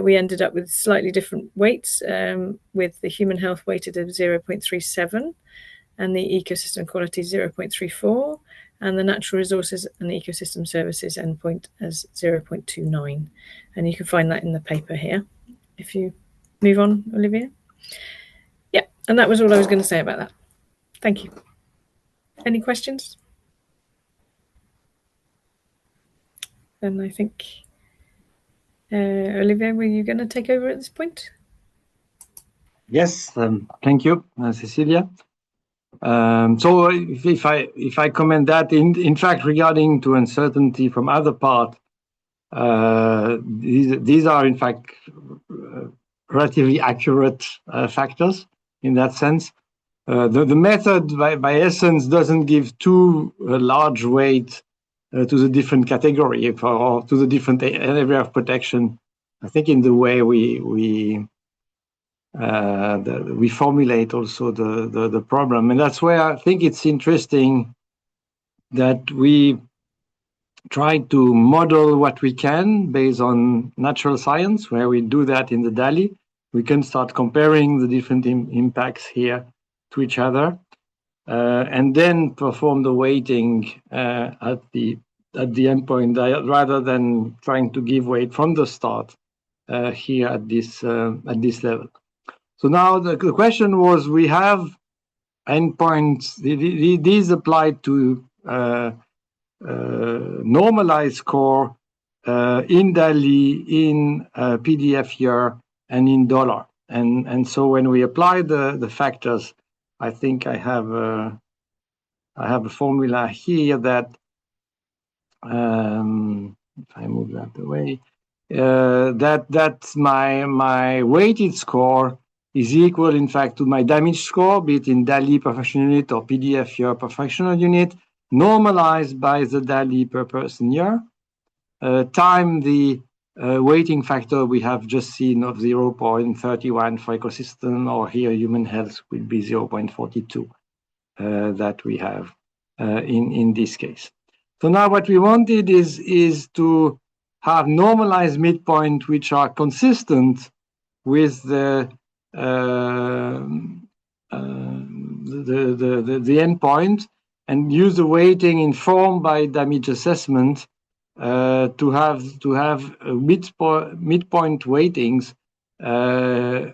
we ended up with slightly different weights, with the human health weighted at 0.37 and the ecosystem quality 0.34, and the natural resources and ecosystem services endpoint as 0.29. And you can find that in the paper here. If you move on, Olivia. Yeah, and that was all I was going to say about that. Thank you. Any questions? Then I think, Olivia, were you going to take over at this point? Yes, thank you, Cecilia. So if I comment that, in fact, regarding to uncertainty from other part, these are in fact relatively accurate factors in that sense. The method by essence doesn't give too large weight to the different category or to the different area of protection I think in the way we formulate also the problem, and that's where I think it's interesting that we try to model what we can based on natural science, where we do that in the DALI. We can start comparing the different impacts here to each other, and then perform the weighting at the endpoint rather than trying to give weight from the start here at this level. So now the question was, we have endpoints. These apply to normalized score in DALI, in PDF year, and in dollar. And so when we apply the factors, I think I have a formula here that, if I move that away, that's my weighted score is equal, in fact, to my damage score, be it in DALI per functional unit or PDF year per functional unit, normalized by the DALI per person year, time the weighting factor we have just seen of 0.31 for ecosystem, or here human health will be 0.42 that we have in this case. So now what we wanted is to have normalized midpoint which are consistent with the endpoint, and use the weighting informed by damage assessment to have midpoint weightings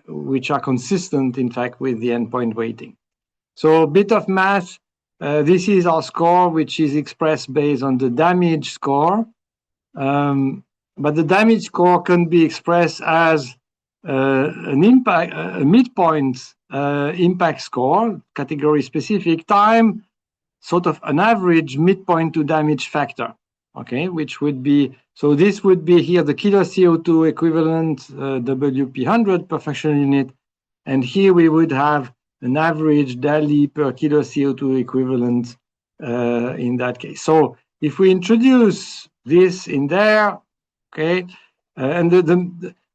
which are consistent, in fact, with the endpoint weighting. So a bit of math. This is our score, which is expressed based on the damage score. But the damage score can be expressed as a midpoint impact score, category specific, time sort of an average midpoint to damage factor, okay, which would be, so this would be here the kilo CO2 equivalent, WP100 per functional unit, and here we would have an average DALI per kilo CO2 equivalent in that case. So if we introduce this in there, okay, and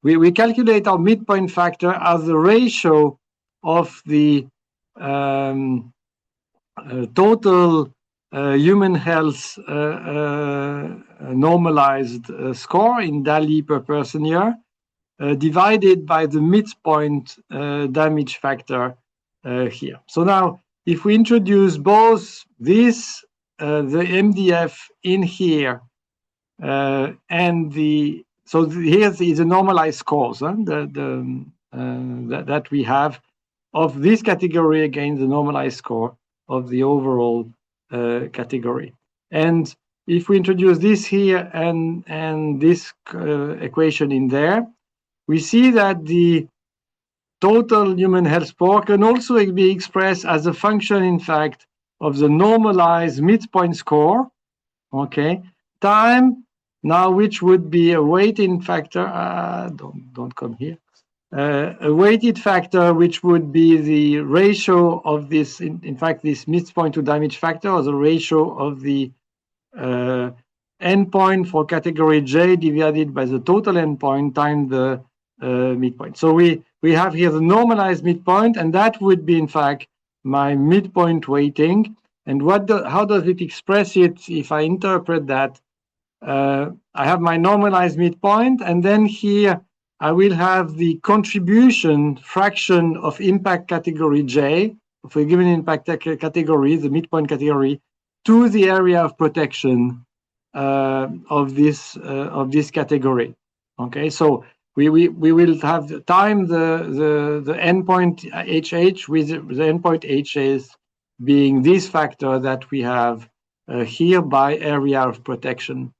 we calculate our midpoint factor as the ratio of the total human health normalized score in DALI per person year, divided by the midpoint damage factor here. So now, if we introduce both this, the MDF in here, and here is a normalized scores that we have of this category against the normalized score of the overall category. And if we introduce this here and this equation in there, we see that the total human health score can also be expressed as a function, in fact, of the normalized midpoint score, okay, time, now which would be a weighting factor, don't come here, a weighted factor which would be the ratio of this, in fact, this midpoint to damage factor, or the ratio of the endpoint for category J divided by the total endpoint times the midpoint. So we have here the normalized midpoint, and that would be, in fact, my midpoint weighting. And how does it express it if I interpret that? I have my normalized midpoint, and then here I will have the contribution fraction of impact category J, for a given impact category, the midpoint category, to the area of protection of this category. Okay, so we will have time the endpoint HH with the endpoint HS being this factor that we have here by area of protection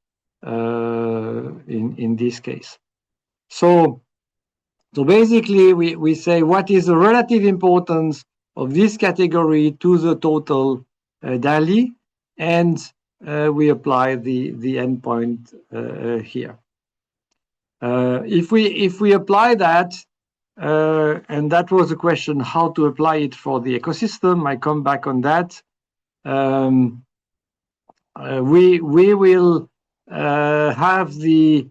in this case. So basically we say what is the relative importance of this category to the total DALI, and we apply the endpoint here. If we apply that, and that was a question how to apply it for the ecosystem, I come back on that. We will have the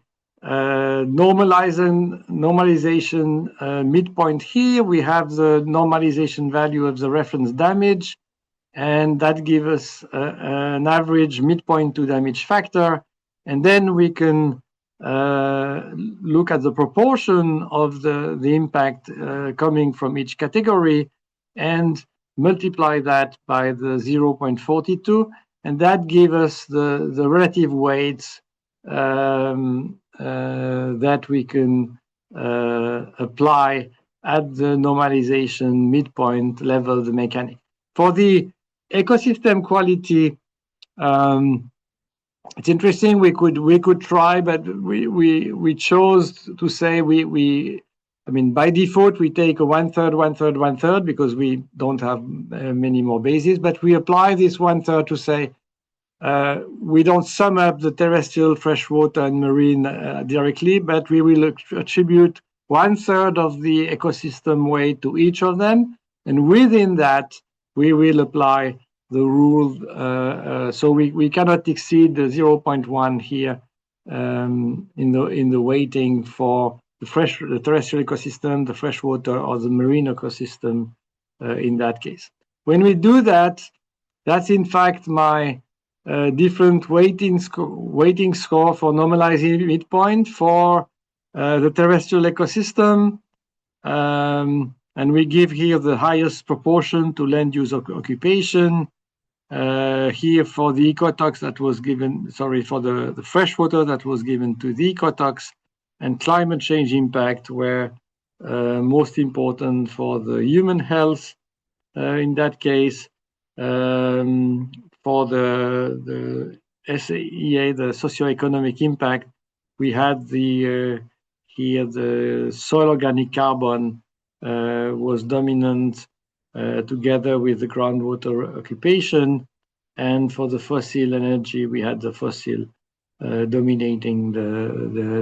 normalization midpoint here. We have the normalization value of the reference damage, and that gives us an average midpoint to damage factor. And then we can look at the proportion of the impact coming from each category and multiply that by the 0.42, and that gives us the relative weights that we can apply at the normalization midpoint level of the mechanic. For the ecosystem quality, it's interesting. We could try, but we chose to say I mean, by default we take a 1/3, 1/3, 1/3 because we don't have many more bases. But we apply this 1/3 to say we don't sum up the terrestrial, freshwater, and marine directly, but we will attribute 1/3 of the ecosystem weight to each of them, and within that we will apply the rule. So we cannot exceed the 0.1 here in the weighting for the terrestrial ecosystem, the freshwater, or the marine ecosystem in that case. When we do that, that's in fact my different weighting score for normalizing midpoint for the terrestrial ecosystem. And we give here the highest proportion to land use occupation. Here for the ecotox that was given, for the freshwater that was given to the ecotox, and climate change impact were most important for the human health in that case. For the SEA, the socioeconomic impact, we had here the soil organic carbon was dominant together with the groundwater occupation, and for the fossil energy, we had the fossil dominating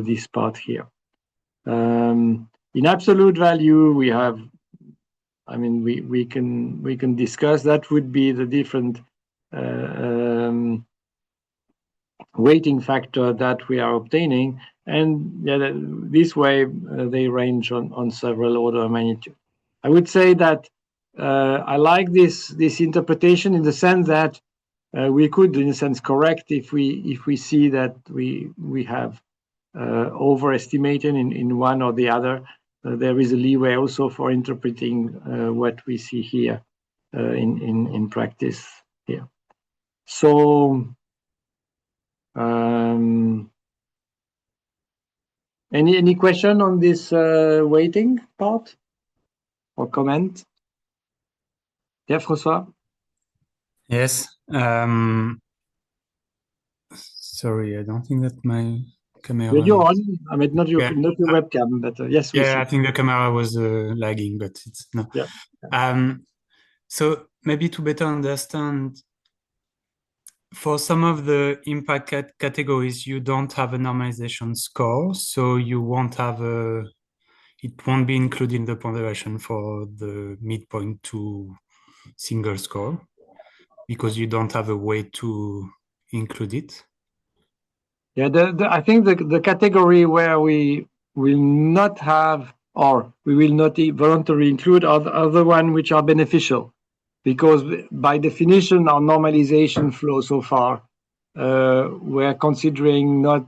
this part here. In absolute value, we have, I mean, we can discuss. That would be the different weighting factor that we are obtaining, and this way they range on several order of magnitude. I would say that I like this interpretation in the sense that we could, in a sense, correct if we see that we have overestimated in one or the other. There is a leeway also for interpreting what we see here in practice here. So any question on this weighting part or comment? Yeah, François? Yes. Sorry, I don't think that my camera. You're on. I mean, not your webcam, but yes. Yeah, I think the camera was lagging, but it's no. Yeah. So maybe to better understand, for some of the impact categories, you don't have a normalization score, so you won't have it won't be included in the ponderation for the midpoint to single score because you don't have a way to include it. Yeah, I think the category where we will not have, or we will not voluntarily include, are the other one which are beneficial, because by definition our normalization flow so far we're considering not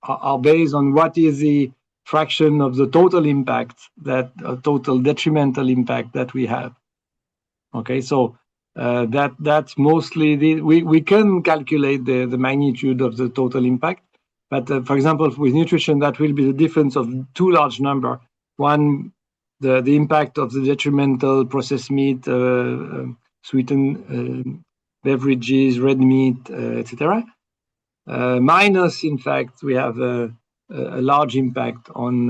are based on what is the fraction of the total impact, that total detrimental impact that we have. Okay, so that's mostly we can calculate the magnitude of the total impact, but for example, with nutrition, that will be the difference of two large number. One, the impact of the detrimental processed meat, sweetened beverages, red meat, etc. Minus, in fact, we have a large impact on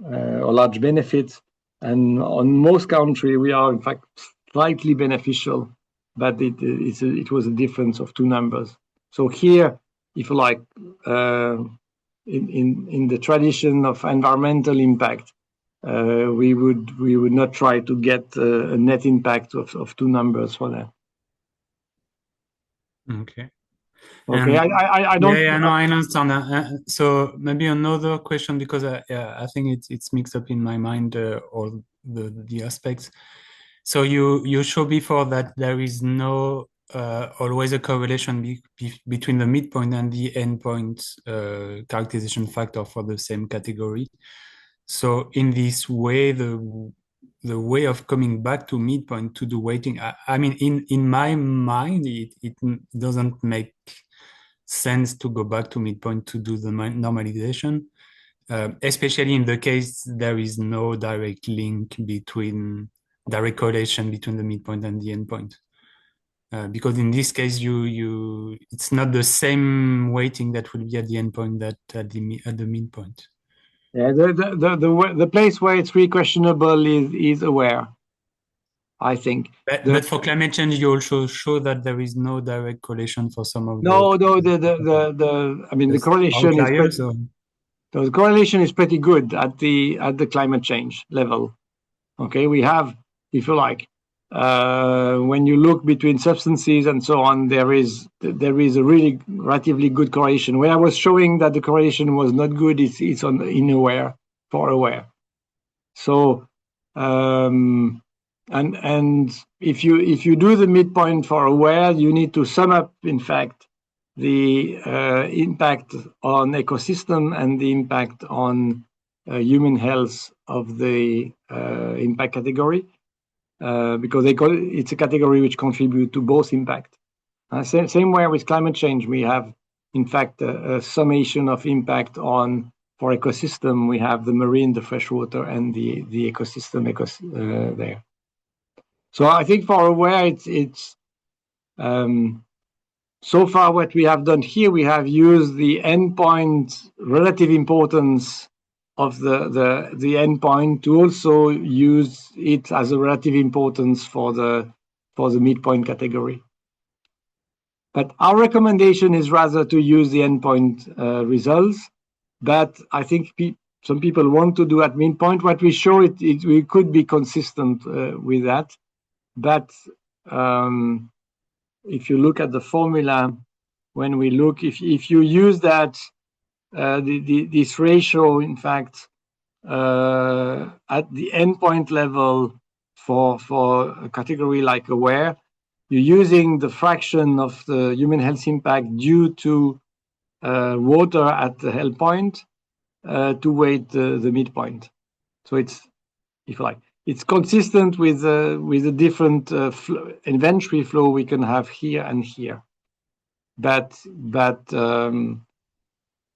or large benefits, and on most countries we are in fact slightly beneficial, but it was a difference of two numbers. So here, if you like, in the tradition of environmental impact, we would not try to get a net impact of two numbers for that. Okay. Okay, I don't. Yeah, no, I understand. So maybe another question, because I think it's mixed up in my mind, all the aspects. So you showed before that there is no always a correlation between the midpoint and the endpoint characterization factor for the same category. So in this way, the way of coming back to midpoint to do weighting, I mean, in my mind, it doesn't make sense to go back to midpoint to do the normalization, especially in the case there is no direct correlation between the midpoint and the endpoint. Because in this case, it's not the same weighting that will be at the endpoint that at the midpoint. Yeah, the place where it's really questionable is aware, I think. But for climate change, you also show that there is no direct correlation for some of the correlation is the correlation is pretty good at the climate change level. Okay, we have, if you like, when you look between substances and so on, there is a really relatively good correlation. When I was showing that the correlation was not good, it's on in aware for aware. So and if you do the midpoint for aware, you need to sum up, in fact, the impact on ecosystem and the impact on human health of the impact category, because it's a category which contributes to both impact. Same way with climate change, we have, in fact, a summation of impact on, for ecosystem, we have the marine, the freshwater, and the ecosystem there. So I think for aware, it's so far what we have done here, we have used the endpoint relative importance of the endpoint to also use it as a relative importance for the midpoint category. But our recommendation is rather to use the endpoint results. But I think some people want to do at midpoint. What we show we could be consistent with that. But if you look at the formula, when we look, if you use that this ratio, in fact, at the endpoint level for a category like aware, you're using the fraction of the human health impact due to water at the endpoint to weight the midpoint. So it's, if you like, it's consistent with the different inventory flow we can have here and here, but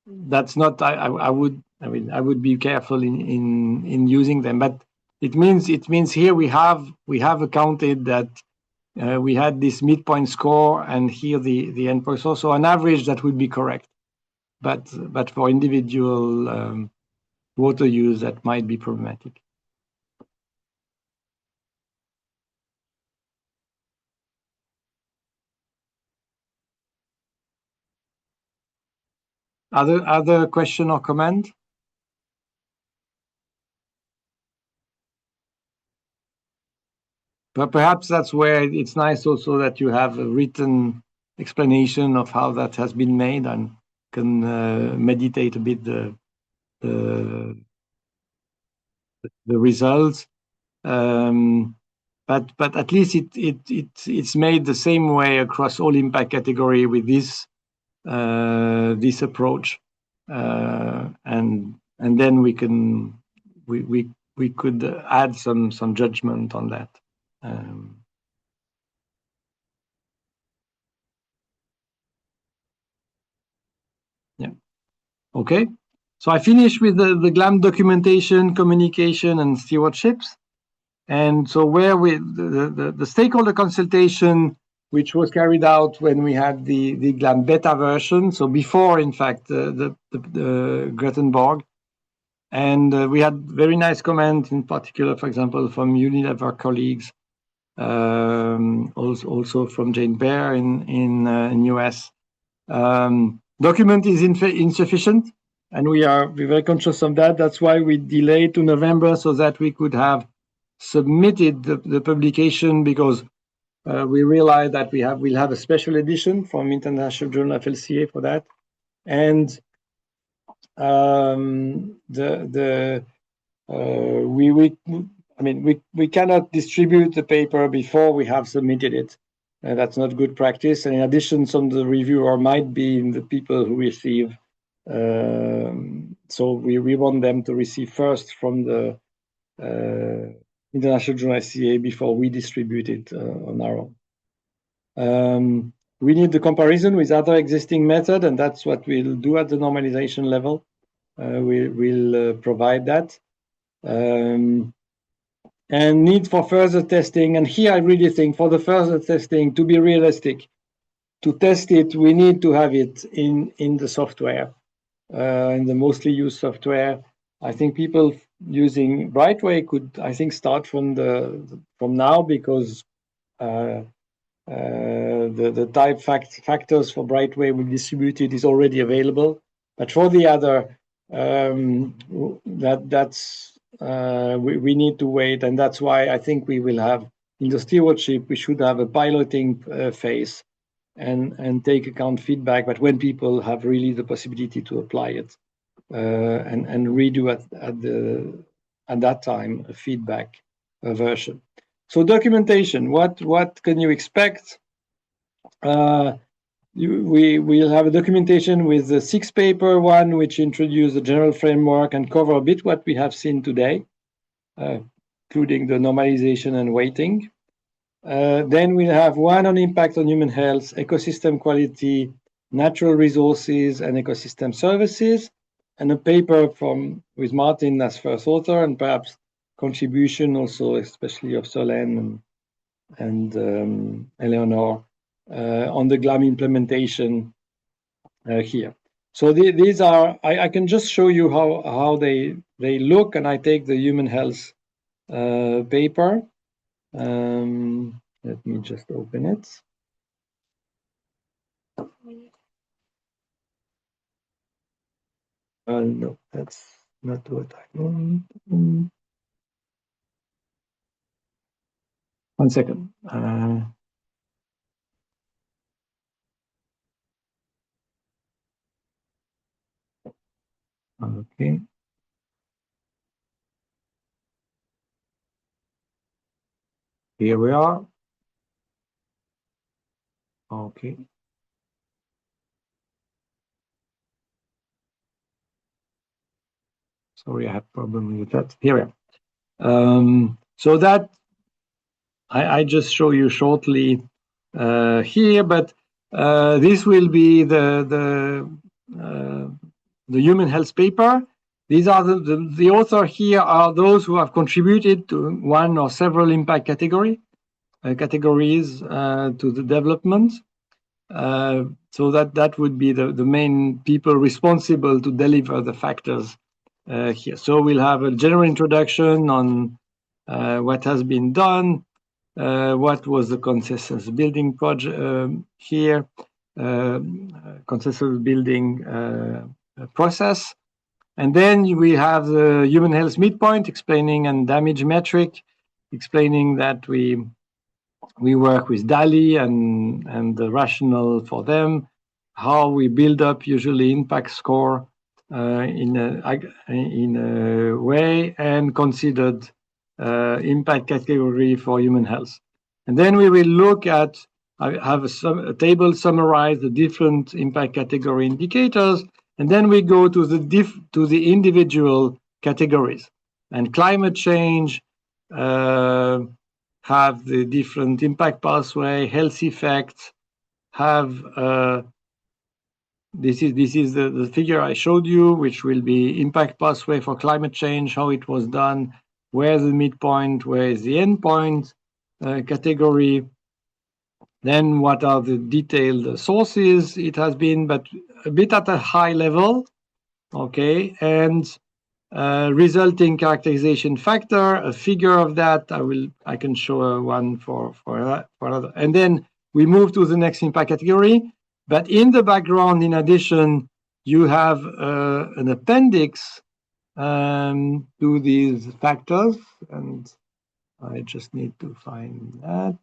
that's not. I would be careful in using them. But it means here we have accounted that we had this midpoint score and here the endpoint score. So on average that would be correct, but for individual water use that might be problematic. Other question or comment? But perhaps that's where it's nice also that you have a written explanation of how that has been made and can meditate a bit the results. But at least it's made the same way across all impact category with this approach, and then we could add some judgment on that. Yeah. Okay. So I finished with the GLAM documentation, communication, and stewardships. And so where the stakeholder consultation, which was carried out when we had the GLAM beta version, so before, in fact, the Gothenburg. And we had very nice comments, in particular, for example, from Unilever colleagues, also from Jane Bear in US. Document is insufficient, and we're very conscious of that. That's why we delayed to November so that we could have submitted the publication, because we realized that we'll have a special edition from International Journal of LCA for that, and we cannot distribute the paper before we have submitted it. That's not good practice. And in addition, some of the reviewer might be in the people who receive. So we want them to receive first from the International Journal SCA before we distribute it on our own. We need the comparison with other existing method, and that's what we'll do at the normalization level. We'll provide that. And need for further testing. And here I really think for the further testing, to be realistic, to test it, we need to have it in the software, in the mostly used software. I think people using Brightway could, I think, start from now, because the type factors for Brightway we distributed is already available. But for the other, we need to wait, and that's why I think we will have in the stewardship, we should have a piloting phase and take account feedback, but when people have really the possibility to apply it and redo at that time a feedback version. So documentation, what can you expect? We'll have a documentation with the 6-paper one, which introduce the general framework and cover a bit what we have seen today, including the normalization and weighting. Then we'll have one on impact on human health, ecosystem quality, natural resources, and ecosystem services, and a paper with Martin as first author, and perhaps contribution also, especially of Solène and Eleanor, on the GLAM implementation here. So these are, I can just show you how they look, and I take the human health paper. Let me just open it. No, that's not what I want. 1 second. Okay. Here we are. Okay. Sorry, I have problem with that. Here we are. So that I just show you shortly here, but this will be the human health paper. These are the author here are those who have contributed to one or several impact categories to the development. So that would be the main people responsible to deliver the factors here. So we'll have a general introduction on what has been done, what was the consensus building project here, consensus building process. And then we have the human health midpoint explaining and damage metric, explaining that we work with DALI and the rationale for them, how we build up usually impact score in a way, and considered impact category for human health. And then we will look at, I have a table summarize the different impact category indicators, and then we go to the individual categories. And climate change have the different impact pathway, health effects, have this is the figure I showed you, which will be impact pathway for climate change, how it was done, where's the midpoint, where is the endpoint category. Then what are the detailed sources it has been, but a bit at a high level, okay, and resulting characterization factor, a figure of that. I can show one for another, and then we move to the next impact category. But in the background, in addition, you have an appendix to these factors, and I just need to find that.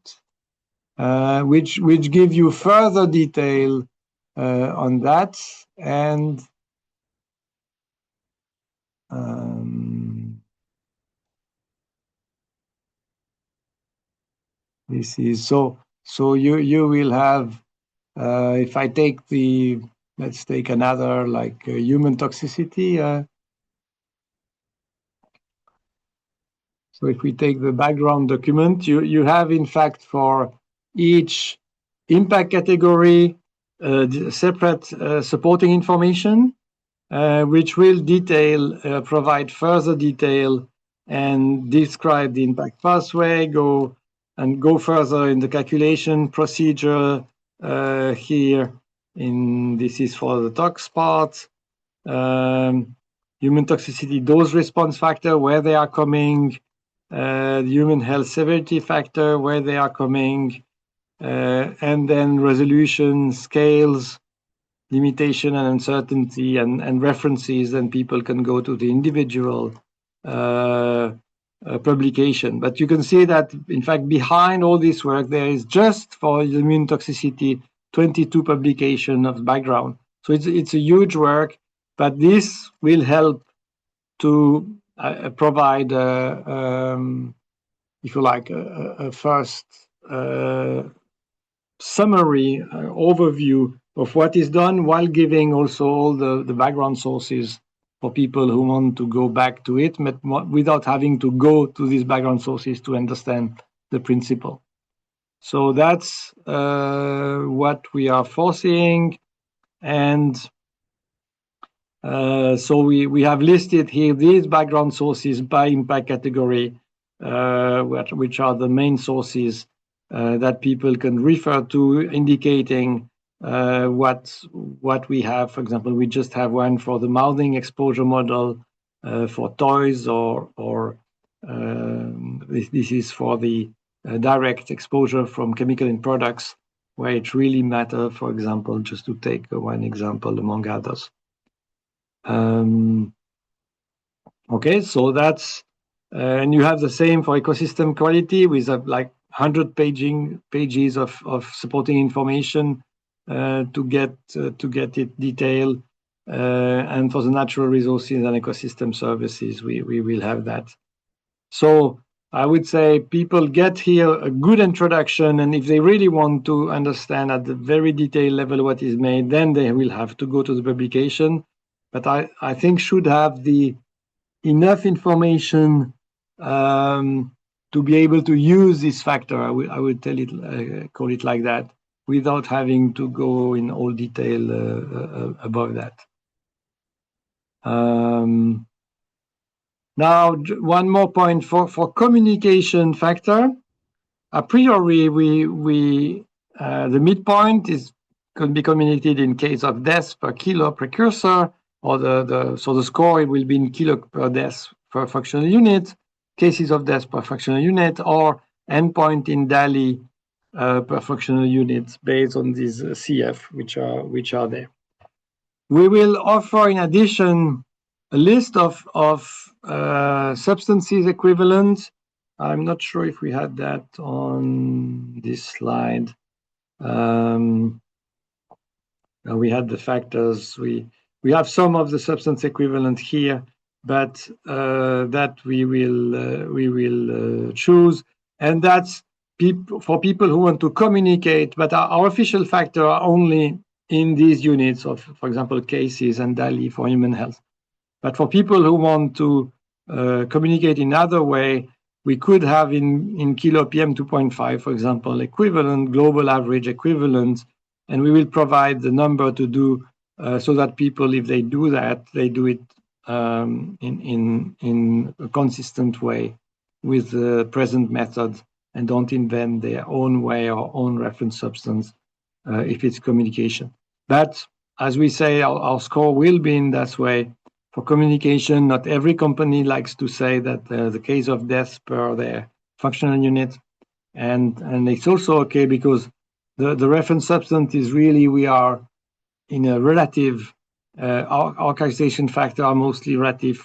which give you further detail on that. And this is so you will have, if I take let's take another, like human toxicity. So if we take the background document, you have, in fact, for each impact category, separate supporting information, which will provide further detail and describe the impact pathway, go further in the calculation procedure here. This is for the tox part. Human toxicity dose response factor, where they are coming, the human health severity factor, where they are coming, and then resolution, scales, limitation and uncertainty, and references, and people can go to the individual publication. But you can see that, in fact, behind all this work, there is just for the immune toxicity 22 publication of background. So it's a huge work, but this will help to provide, if you like, a first summary overview of what is done, while giving also all the background sources for people who want to go back to it, but without having to go to these background sources to understand the principle. So that's what we are foreseeing. And so we have listed here these background sources by impact category, which are the main sources that people can refer to, indicating what we have. For example, we just have one for the mouthing exposure model for toys, or this is for the direct exposure from chemical in products, where it really matters, for example, just to take one example among others. Okay, so that's, and you have the same for ecosystem quality, with like 100 pages of supporting information to get it detailed. And for the natural resources and ecosystem services, we will have that. So I would say people get here a good introduction, and if they really want to understand at the very detailed level what is made, then they will have to go to the publication. But I think should have enough information to be able to use this factor. I would call it like that, without having to go in all detail above that. Now, one more point for communication factor. A priori, the midpoint can be communicated in case of deaths per kilo precursor, or so the score, it will be in kilo per death per functional unit, cases of death per functional unit, or endpoint in DALI per functional unit, based on these CF, which are there. We will offer, in addition, a list of substances equivalent. I'm not sure if we had that on this slide. We had the factors. We have some of the substance equivalent here, but that we will choose, and that's for people who want to communicate. But our official factor are only in these units of, for example, cases and DALI for human health. But for people who want to communicate in other way, we could have in kilo PM 2.5, for example, equivalent, global average equivalent, and we will provide the number to do so that people, if they do that, they do it in a consistent way with the present method, and don't invent their own way or own reference substance if it's communication. But as we say, our score will be in that way. For communication, not every company likes to say that the case of death per their functional unit, and it's also okay because the reference substance is really, we are in a relative, our characterization factor are mostly relative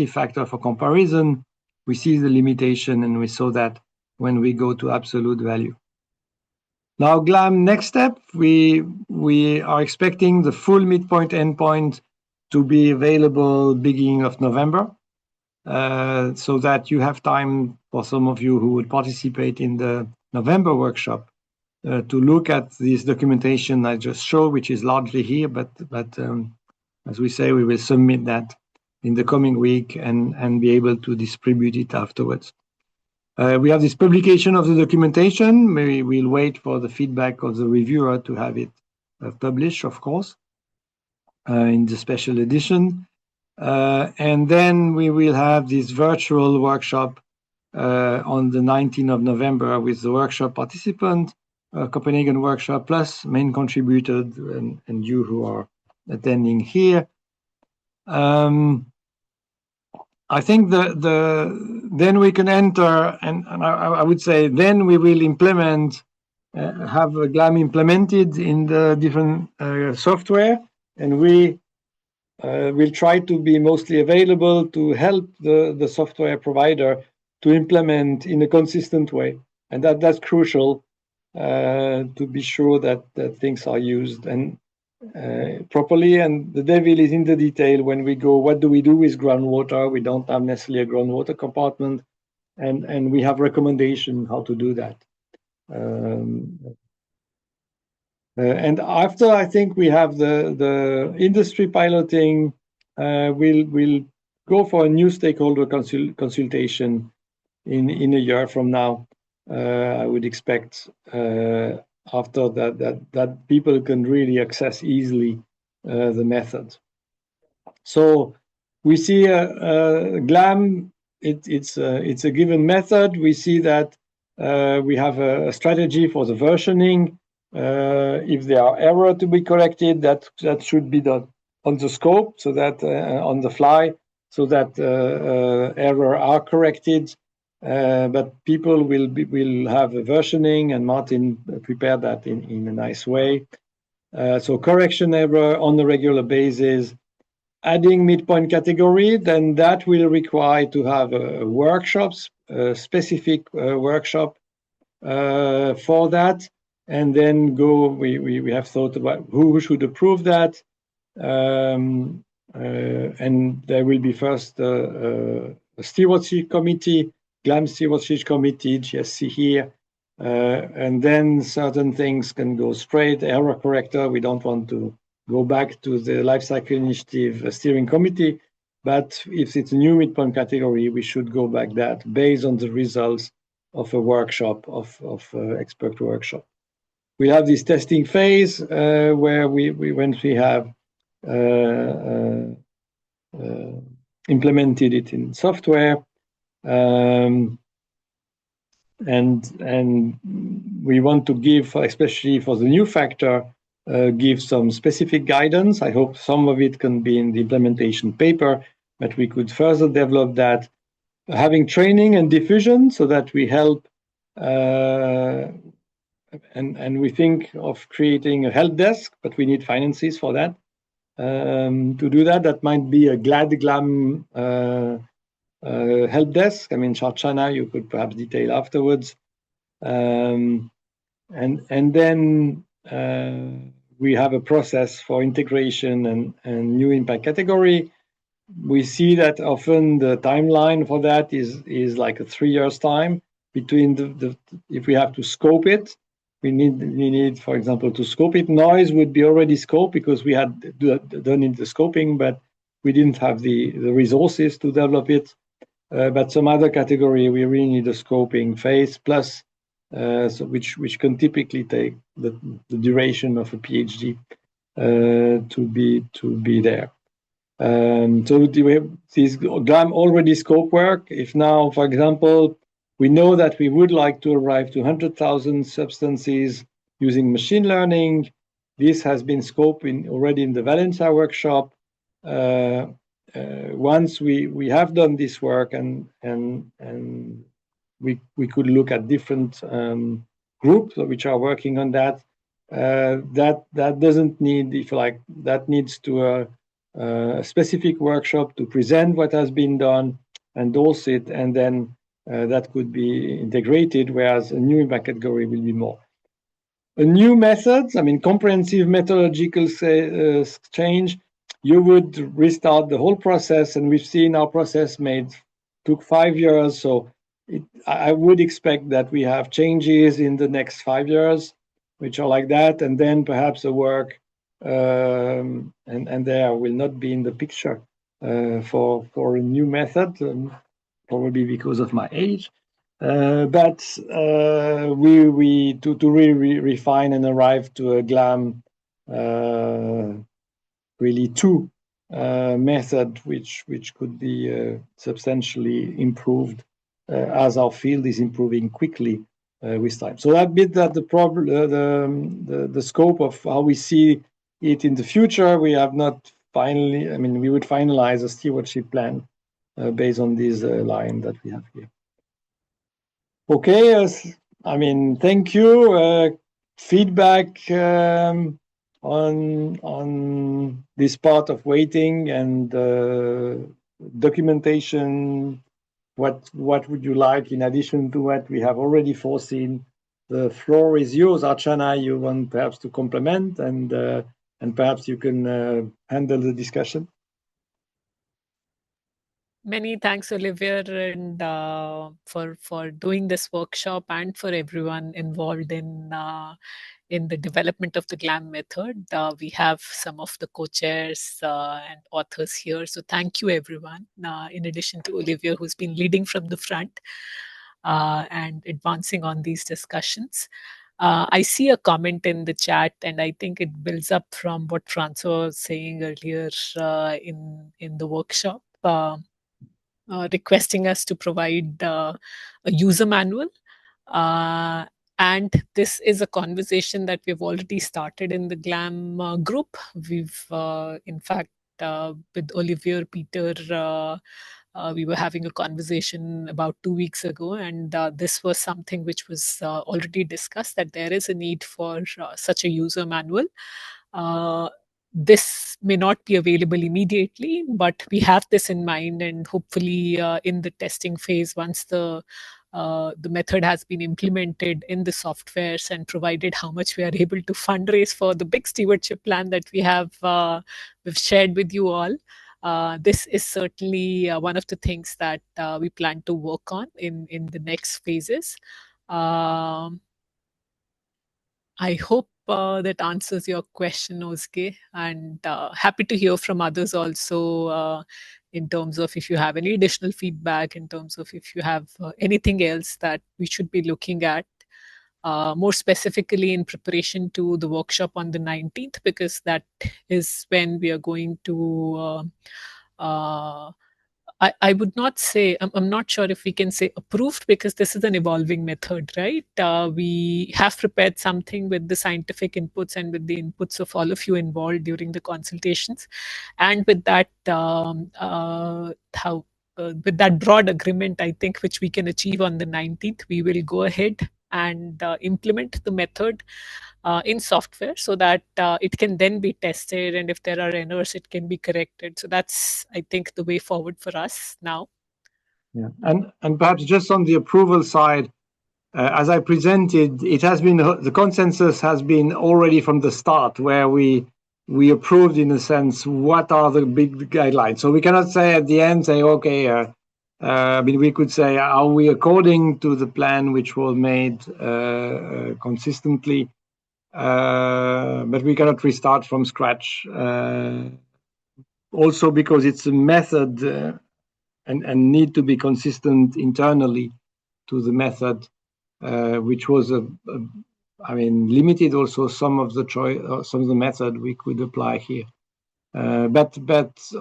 factor for comparison. We see the limitation, and we saw that when we go to absolute value. Now, GLAM next step, we are expecting the full midpoint endpoint to be available beginning of November, so that you have time for some of you who would participate in the November workshop to look at this documentation I just showed, which is largely here, but as we say, we will submit that in the coming week and be able to distribute it afterwards. We have this publication of the documentation. Maybe we'll wait for the feedback of the reviewer to have it published, of course, in the special edition. And then we will have this virtual workshop on the 19th of November with the workshop participant, Copenhagen workshop, plus main contributors and you who are attending here. I think then we can enter, and I would say then we will implement, have a GLAM implemented in the different software, and we will try to be mostly available to help the software provider to implement in a consistent way. And that's crucial to be sure that things are used and properly, and the devil is in the detail when we go, what do we do with groundwater? We don't have necessarily a groundwater compartment, and we have recommendation how to do that. And after, I think we have the industry piloting, we'll go for a new stakeholder consultation in a year from now. I would expect after that people can really access easily the method. So we see GLAM, it's a given method. We see that we have a strategy for the versioning. If there are errors to be corrected, that should be done on the scope, so that on the fly, so that errors are corrected. But people will have a versioning, and Martin prepared that in a nice way. So correction error on a regular basis. Adding midpoint category, then that will require to have a workshops, a specific workshop for that, and then we have thought about who should approve that, and there will be first a stewardship committee, GLAM stewardship committee, GSC here, and then certain things can go straight. Error corrector, we don't want to go back to the lifecycle initiative steering committee, but if it's a new midpoint category, we should go back that based on the results of a workshop, of expert workshop. We have this testing phase where once we have implemented it in software, and we want to give, especially for the new factor, give some specific guidance. I hope some of it can be in the implementation paper, but we could further develop that, having training and diffusion so that we help, and we think of creating a help desk, but we need finances for that. To do that, that might be a GLAM help desk. I mean, China, you could perhaps detail afterwards. And then we have a process for integration and new impact category. We see that often the timeline for that is like a 3 years time between if we have to scope it, we need, for example, to scope it. Noise would be already scoped because we had done the scoping, but we didn't have the resources to develop it. But some other category, we really need a scoping phase plus, so which can typically take the duration of a PhD to be there. So we have this GLAM already scope work. If now, for example, we know that we would like to arrive to 100,000 substances using machine learning, this has been scoped already in the Valencia workshop. Once we have done this work and we could look at different groups which are working on that. That doesn't need, if you like, that needs to a specific workshop to present what has been done, endorse it, and then that could be integrated, whereas a new impact category will be more. a new method, I mean, comprehensive methodological change, you would restart the whole process. And we've seen our process took 5 years. So I would expect that we have changes in the next 5 years, which are like that. And then perhaps the work, and there will not be in the picture for a new method, probably because of my age. But we to really refine and arrive to a GLAM really 2 method, which could be substantially improved as our field is improving quickly with time. So that bit that the problem, the scope of how we see it in the future, we have not finally. I mean, we would finalize a stewardship plan based on this line that we have here. Okay, I mean, thank you. Feedback on this part of weighting and documentation. What would you like in addition to what we have already foreseen? The floor is yours, Archana. You want perhaps to complement, and perhaps you can handle the discussion. Many thanks, Olivier, and for doing this workshop, and for everyone involved in the development of the GLAM method. We have some of the co-chairs and authors here, so thank you, everyone. In addition to Olivier, who's been leading from the front and advancing on these discussions. I see a comment in the chat, and I think it builds up from what Francois was saying earlier in the workshop. Requesting us to provide a user manual. And this is a conversation that we've already started in the GLAM group. We've, in fact, with Olivier, Peter, we were having a conversation about 2 weeks ago, and this was something which was already discussed, that there is a need for such a user manual. This may not be available immediately, but we have this in mind, and hopefully in the testing phase, once the method has been implemented in the softwares and provided how much we are able to fundraise for the big stewardship plan that we've shared with you all. This is certainly one of the things that we plan to work on in the next phases. I hope that answers your question, Ozge, and happy to hear from others also in terms of if you have any additional feedback, in terms of if you have anything else that we should be looking at, more specifically in preparation to the workshop on the 19th, because that is when we are going to I would not say, I'm not sure if we can say approved, because this is an evolving method, right? We have prepared something with the scientific inputs and with the inputs of all of you involved during the consultations. And with that, with that broad agreement, I think, which we can achieve on the 19th, we will go ahead and implement the method in software, so that it can then be tested, and if there are errors, it can be corrected. So that's, I think, the way forward for us now. Yeah, and perhaps just on the approval side, as I presented, it has been, the consensus has been already from the start, where we approved, in a sense, what are the big guidelines. So we cannot say at the end, okay, I mean, we could say, are we according to the plan which was made consistently? But we cannot restart from scratch. Also because it's a method and need to be consistent internally to the method, which was I mean, limited also some of the choice, some of the method we could apply here. But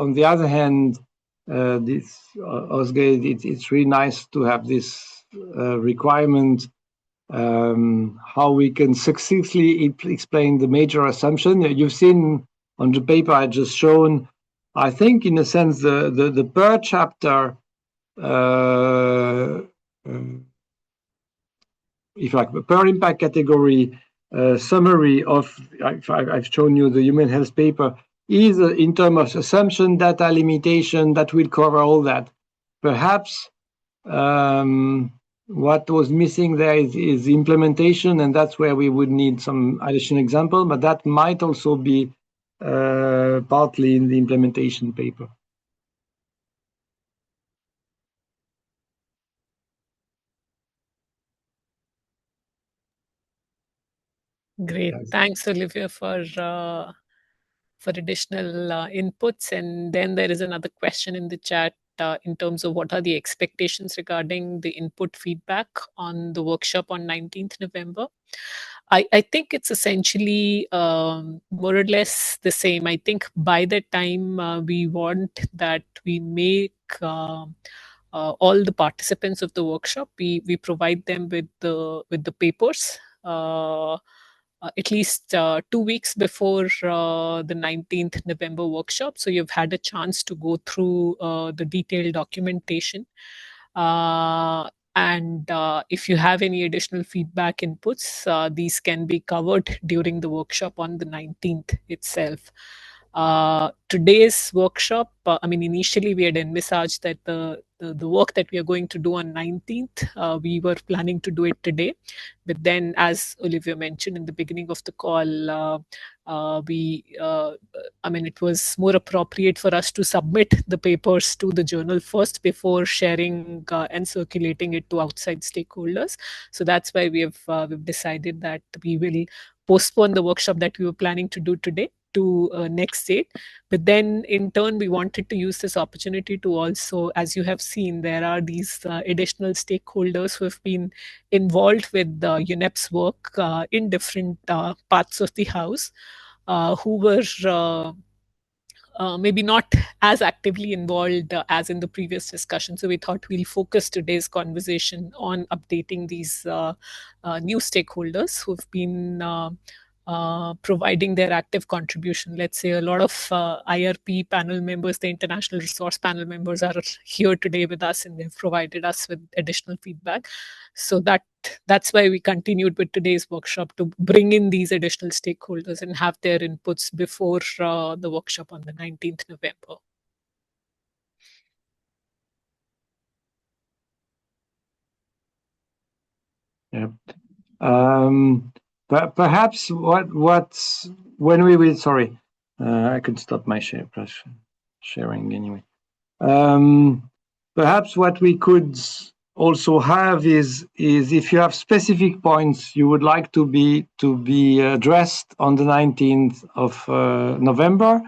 on the other hand, this Ozge, it's really nice to have this requirement. How we can successfully explain the major assumption. You've seen on the paper I just shown, I think, in a sense, the per chapter, if like per impact category summary of, I've shown you the human health paper, is in terms of assumption, data limitation, that will cover all that. Perhaps what was missing there is implementation, and that's where we would need some additional example, but that might also be partly in the implementation paper. Great. Yes. Thanks, Olivia, for additional inputs. And then there is another question in the chat in terms of what are the expectations regarding the input feedback on the workshop on 19th November. I think it's essentially more or less the same. I think by that time we want that we make all the participants of the workshop, we provide them with the papers at least 2 weeks before the 19th November workshop. So you've had a chance to go through the detailed documentation. And if you have any additional feedback inputs, these can be covered during the workshop on the 19th itself. Today's workshop, initially we had envisaged that the work that we are going to do on 19th, we were planning to do it today. But then, as Olivia mentioned in the beginning of the call, it was more appropriate for us to submit the papers to the journal first before sharing and circulating it to outside stakeholders. So that's why we've decided that we will postpone the workshop that we were planning to do today to next date. But then in turn, we wanted to use this opportunity to also, as you have seen, there are these additional stakeholders who have been involved with UNEP's work in different parts of the house, who were maybe not as actively involved as in the previous discussion. So we thought we'll focus today's conversation on updating these new stakeholders who've been providing their active contribution. Let's say a lot of IRP panel members, the International Resource Panel members, are here today with us, and they've provided us with additional feedback. So that's why we continued with today's workshop, to bring in these additional stakeholders and have their inputs before the workshop on the 19th November. Yeah. Perhaps when we will, sorry, I could stop my sharing anyway. Perhaps what we could also have is if you have specific points you would like to be addressed on the 19th of November,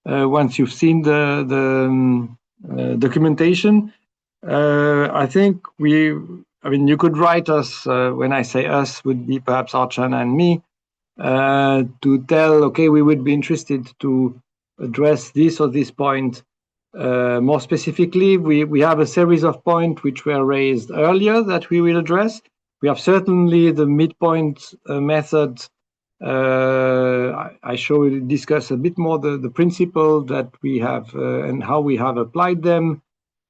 once you've seen the documentation, I think you could write us, when I say us, would be perhaps Archana and me, to tell, okay, we would be interested to address this or this point more specifically. We have a series of points which were raised earlier that we will address. We have certainly the midpoint method. I shall discuss a bit more the principle that we have and how we have applied them.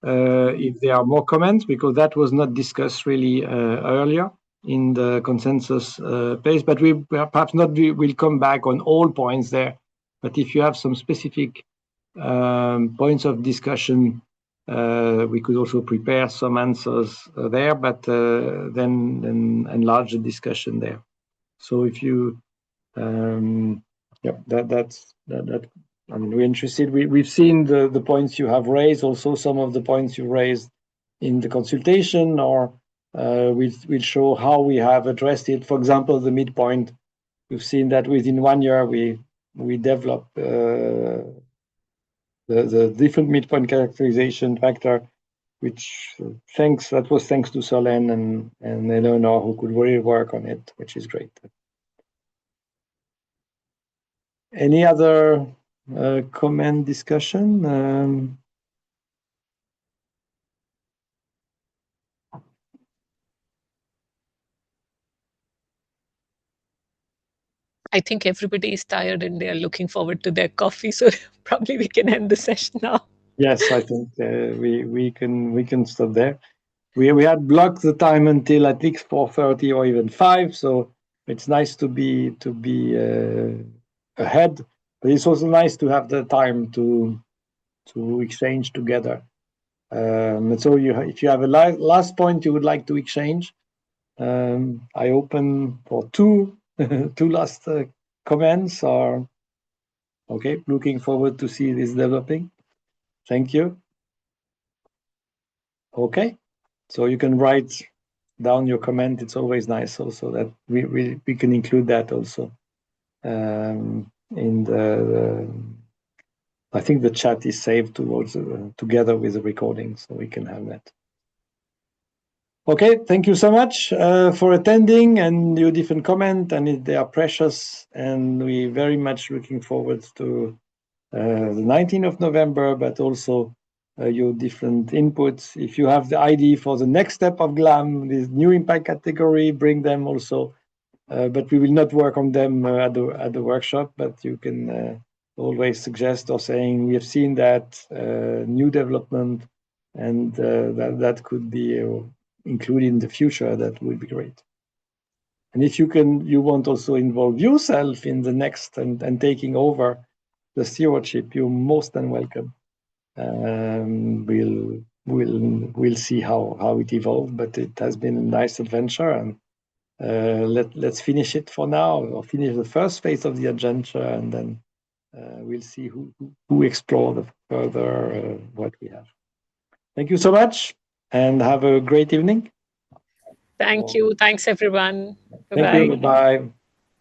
If there are more comments, because that was not discussed really earlier in the consensus page, but we perhaps not will come back on all points there. But if you have some specific points of discussion, we could also prepare some answers there, but then enlarge the discussion there. So if you, we're interested. We've seen the points you have raised, also some of the points you raised in the consultation, or we'll show how we have addressed it. For example, the midpoint, we've seen that within 1 year we developed the different midpoint characterization factor, which that was thanks to Solène and Eleanor, who could really work on it, which is great. Any other comment, discussion? I think everybody is tired and they are looking forward to their coffee, so probably we can end the session now. Yes, I think we can stop there. We had blocked the time until at least 4:30 or even 5, so it's nice to be ahead. But it's also nice to have the time to exchange together. So if you have a last point you would like to exchange, I open for two last comments. Or okay, looking forward to see this developing. Thank you. Okay, so you can write down your comment. It's always nice also that we can include that also in the I think the chat is saved towards together with the recording, so we can have that. Okay, thank you so much for attending and your different comment, and they are precious, and we very much looking forward to the 19th of November, but also your different inputs. If you have the idea for the next step of GLAM, this new impact category, bring them also. But we will not work on them at the workshop, but you can always suggest or saying we have seen that new development, and that could be included in the future. That would be great. And if you want also involve yourself in the next and taking over the stewardship, you're most than welcome. We'll see how it evolves, but it has been a nice adventure, and let's finish it for now, or finish the first phase of the adventure, and then we'll see who explore the further what we have. Thank you so much, and have a great evening. Thank you. Thanks, everyone. Thank you. Bye.